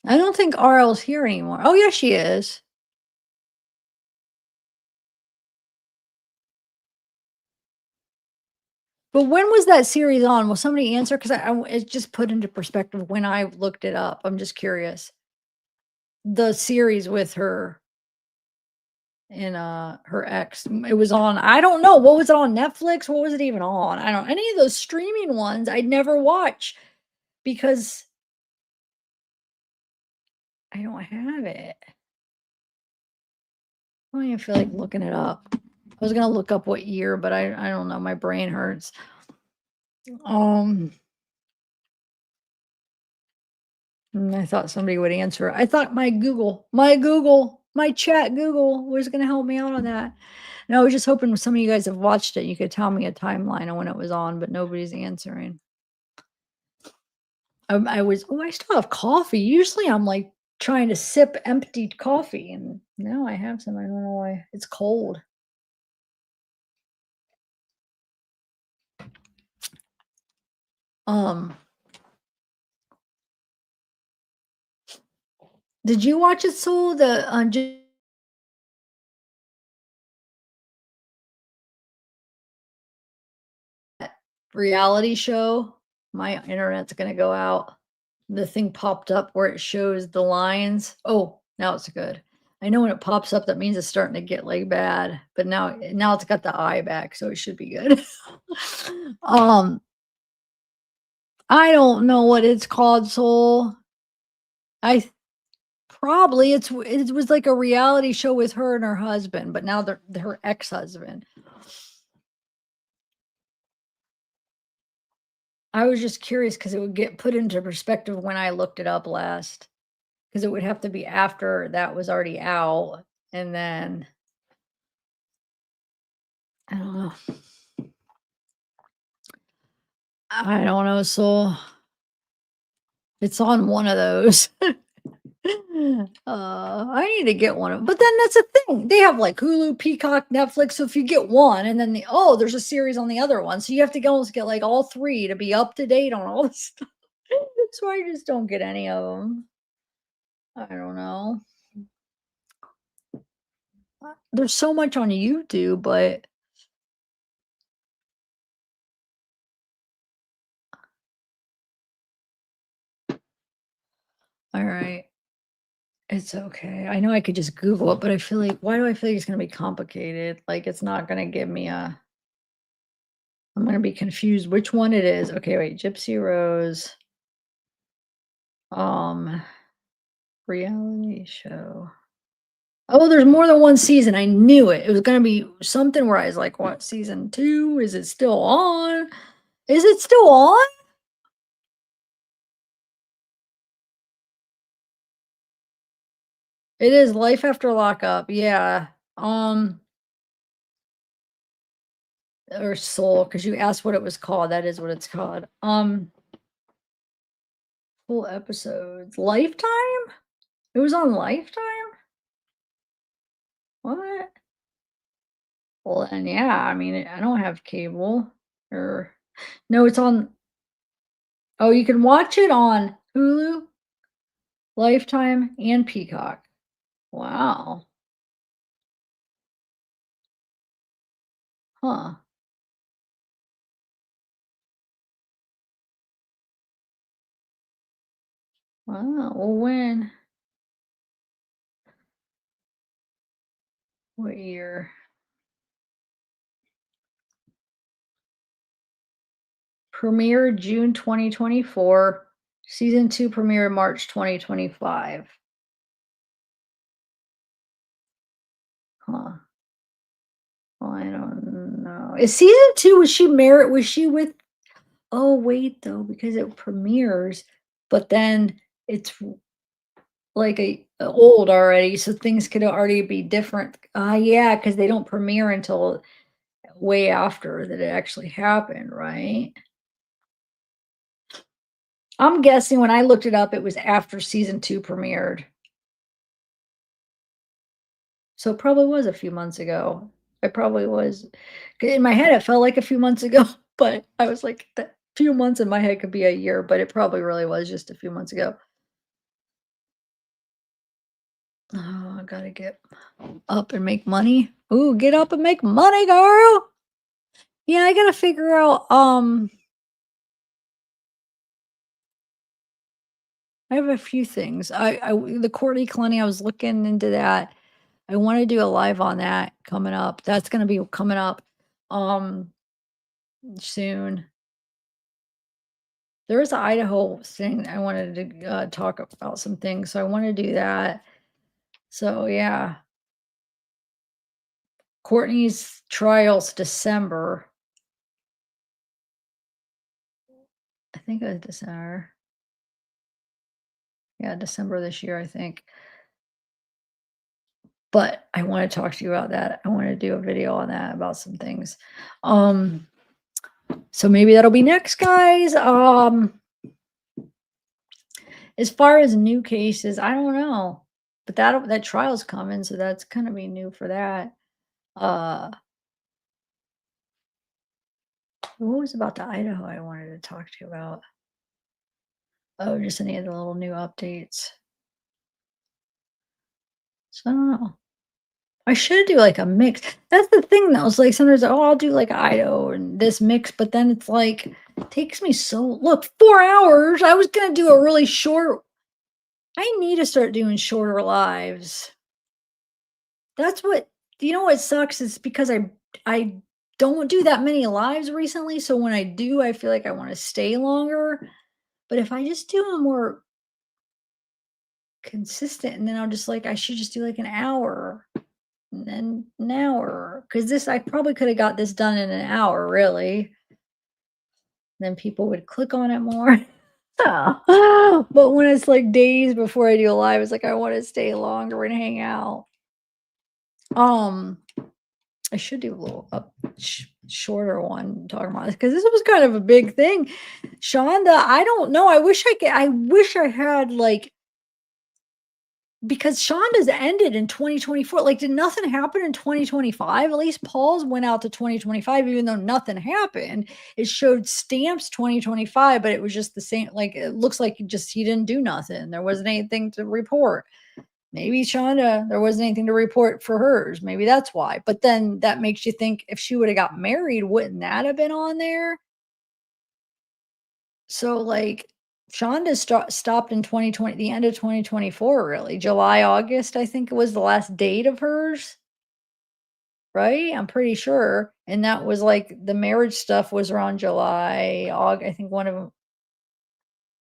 I don't think RL's here anymore. Oh, yeah, she is. But when was that series on? Will somebody answer? Because it just put into perspective when I looked it up. I'm just curious. The series with her and her ex. It was on. I don't know. What was it on Netflix? What was it even on? I don't any of those streaming ones I'd never watch because I don't have it. I don't even feel like looking it up. I was gonna look up what year, but I don't know. My brain hurts. Um, I thought somebody would answer. I thought my chat Google was gonna help me out on that. And I was just hoping some of you guys have watched it. You could tell me a timeline of when it was on, but nobody's answering. I still have coffee. Usually I'm like trying to sip emptied coffee, and now I have some. I don't know why. It's cold. Um, did you watch it, Soul? The reality show? My internet's gonna go out. The thing popped up where it shows the lines. Oh, now it's good. I know when it pops up, that means it's starting to get like bad, but now it's got the eye back, so it should be good. um, I don't know what it's called, Soul. I probably it was like a reality show with her and her husband, but now they're her ex-husband. I was just curious because it would get put into perspective when I looked it up last, because it would have to be after that was already out, and then I don't know. I don't know, so it's on one of those. I need to get one of, but then that's the thing. They have like Hulu, Peacock, Netflix. So if you get one and then there's a series on the other one. So you have to almost get like all three to be up to date on all this stuff. So I just don't get any of them. I don't know. There's so much on YouTube, but all right. It's okay. I know I could just Google it, but I feel like, why do I feel like it's going to be complicated? Like it's not going to give me I'm going to be confused which one it is. Okay, wait. Gypsy Rose. Um, Reality show. Oh, there's more than one season. I knew it. It was gonna be something where I was like, "What, season 2? Is it still on? Is it still on?" It is Life After Lockup, yeah. Um, or Soul, because you asked what it was called. That is what it's called. Full episodes. Lifetime? It was on Lifetime? What? Well, then, yeah, I mean, I don't have cable, or no, it's on. Oh, you can watch it on Hulu, Lifetime, and Peacock. Wow. Huh. Wow. Well, when? What year? Premiere June 2024. Season 2 premiere March 2025. Huh. Well, I don't know. Is season 2, was she with, oh wait though, because it premieres, but then it's like old already, so things could already be different. Yeah, because they don't premiere until way after that it actually happened, right? I'm guessing when I looked it up, it was after season 2 premiered. So it probably was a few months ago. It probably was. In my head, it felt like a few months ago, but I was like, that few months in my head could be a year, but it probably really was just a few months ago. Oh, I gotta get up and make money. Ooh, get up and make money, girl. Yeah, I gotta figure out. I have a few things. The Courtney Clenny, I was looking into that. I want to do a live on that coming up. That's gonna be coming up um soon. There is an Idaho thing I wanted to talk about some things, so I want to do that. So yeah, Courtney's trials December. I think it was December. Yeah, December this year, I think. But I want to talk to you about that. I want to do a video on that about some things. Um, so maybe that'll be next, guys. As far as new cases, I don't know. But that trial's coming, so that's gonna be new for that. Uh what was about the Idaho I wanted to talk to you about? Oh, just any of the little new updates. So I don't know. I should do like a mix. That's the thing though. It's like sometimes, oh, I'll do like Idaho and this mix, but then it's like it takes me so look, 4 hours. I was gonna do a really short. I need to start doing shorter lives. That's what, you know what sucks is because I don't do that many lives recently, so when I do, I feel like I wanna stay longer, but if I just do them more consistent, and then I'll just like I should just do like an hour, and then an hour, because this I probably coulda got this done in an hour, really. then people would click on it more. But when it's, like, days before I do a live, it's like, I wanna stay longer and hang out. Um, I should do a little shorter one talking about this because this was kind of a big thing. Shonda, I don't know. I wish I had like because Shonda's ended in 2024. Like, did nothing happen in 2025? At least Paul's went out to 2025, even though nothing happened. It showed stamps 2025, but it was just the same. Like, it looks like he didn't do nothing. There wasn't anything to report. Maybe Shonda, there wasn't anything to report for hers. Maybe that's why. But then that makes you think if she would have got married, wouldn't that have been on there? So like Shonda stopped in 2020, the end of 2024, really. July, August, I think it was the last date of hers, right? I'm pretty sure. And that was like the marriage stuff was around July, August. I think one of them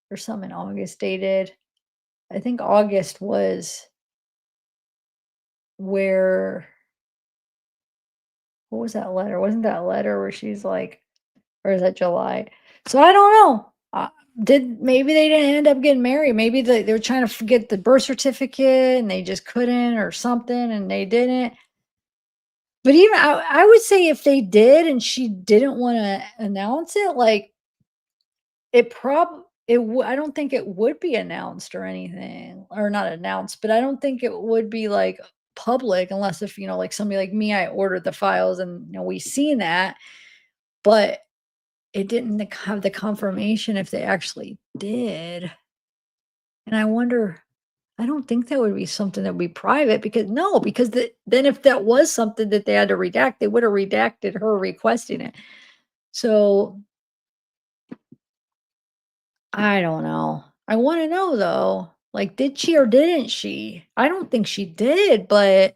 or some in August dated. I think August was where what was that letter? Wasn't that letter where she's like, or is that July? So I don't know. Did maybe they didn't end up getting married? Maybe they were trying to get the birth certificate and they just couldn't, or something, and they didn't. But even I would say if they did and she didn't want to announce it, like it prob it I don't think it would be announced or anything, or not announced, but I don't think it would be like public unless if like somebody like me, I ordered the files and we seen that, but it didn't have the confirmation if they actually did. And I wonder, I don't think that would be something that would be private because no, because then if that was something that they had to redact, they would have redacted her requesting it. So I don't know. I want to know though, like, did she or didn't she? I don't think she did, but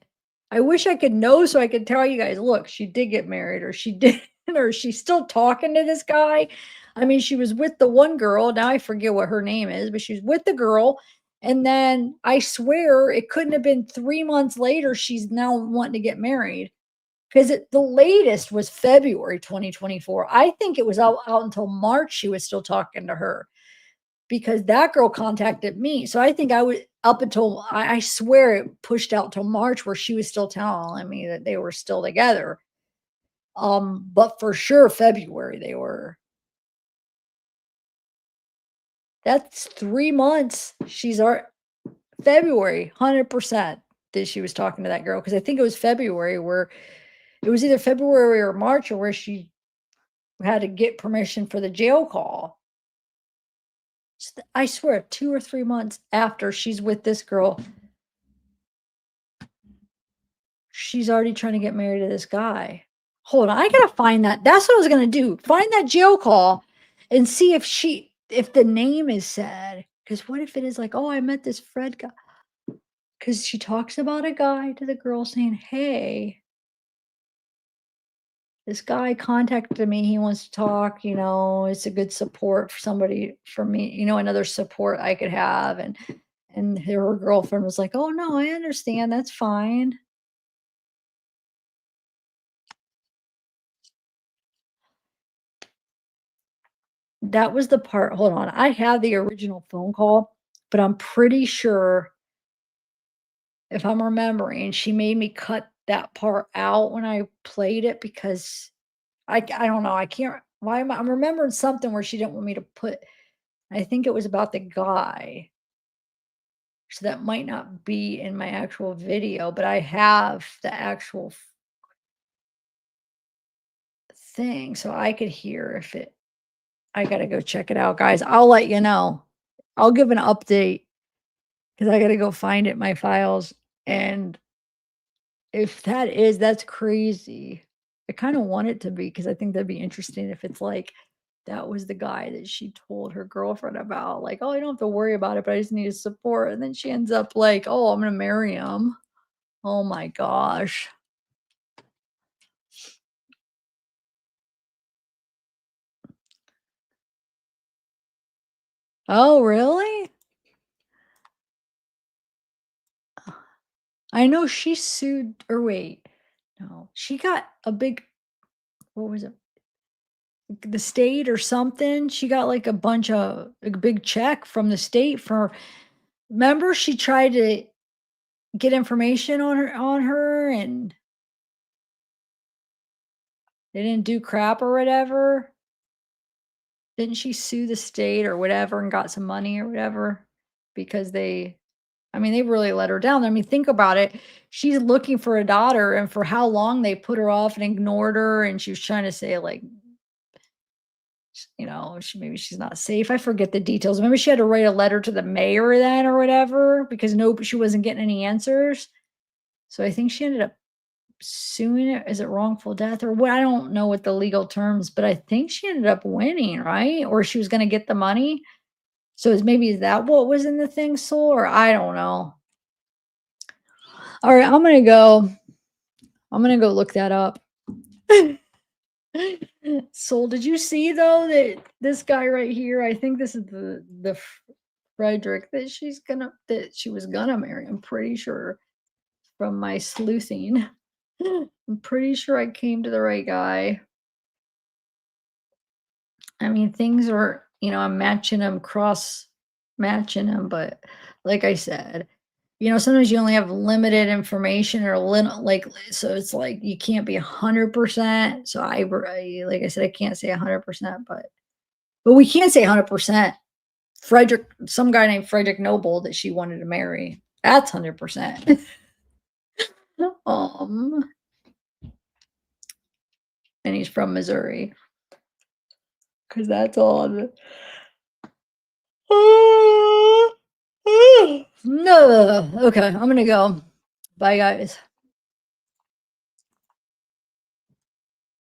I wish I could know so I could tell you guys, look, she did get married or she didn't, or she's still talking to this guy. I mean, she was with the one girl. Now I forget what her name is, but she's with the girl. And then I swear it couldn't have been 3 months later. She's now wanting to get married because the latest was February 2024. I think it was out until March. She was still talking to her because that girl contacted me. So I think I was up until I swear it pushed out till March where she was still telling me that they were still together. But for sure February they were. That's 3 months. She's our February, 100% that she was talking to that girl. Cause I think it was February where it was either February or March or where she had to get permission for the jail call. I swear 2 or 3 months after she's with this girl, she's already trying to get married to this guy. Hold on, I gotta find that. That's what I was gonna do. Find that jail call and see if the name is said. Because what if it is like, oh, I met this Fred guy? Because she talks about a guy to the girl saying, hey, this guy contacted me. He wants to talk. It's a good support for somebody for me. Another support I could have. And her girlfriend was like, oh no, I understand. That's fine. That was the part hold on, I have the original phone call, but I'm pretty sure, if I'm remembering, she made me cut that part out when I played it because I don't know, I can't why am I'm remembering something where she didn't want me to put I think it was about the guy, so that might not be in my actual video, but I have the actual thing, so I could hear if it I gotta go check it out, guys. I'll let you know. I'll give an update. 'Cause I gotta go find it in my files, and if that's crazy. I kinda want it to be because I think that'd be interesting if it's like, that was the guy that she told her girlfriend about, like, "Oh, I don't have to worry about it, but I just need his support," and then she ends up like, "Oh, I'm gonna marry him." Oh my gosh. Oh, really? I know she sued or wait, no, she got a big what was it? the state or something. She got like a bunch of like a big check from the state for, remember she tried to get information on her and they didn't do crap or whatever. Didn't she sue the state or whatever and got some money or whatever? Because they, I mean, they really let her down. I mean, think about it. She's looking for a daughter, and for how long they put her off and ignored her, and she was trying to say, like, she, maybe she's not safe. I forget the details. Remember, she had to write a letter to the mayor then or whatever because she wasn't getting any answers. So I think she ended up suing it. Is it wrongful death or what? I don't know what the legal terms, but I think she ended up winning, right? Or she was going to get the money. So is that what was in the thing, Soul? Or I don't know. All right, I'm gonna go. I'm gonna go look that up. Soul, did you see though that this guy right here? I think this is the Frederick that she was gonna marry. I'm pretty sure from my sleuthing. I'm pretty sure I came to the right guy. I mean, things are, I'm matching them, cross matching them, but like I said, sometimes you only have limited information or like, so it's like you can't be 100%. So like I said, I can't say 100%, but we can say 100%. Some guy named Frederick Noble that she wanted to marry. That's 100%. um, and he's from Missouri because that's all. No. Okay, I'm gonna go. Bye, guys.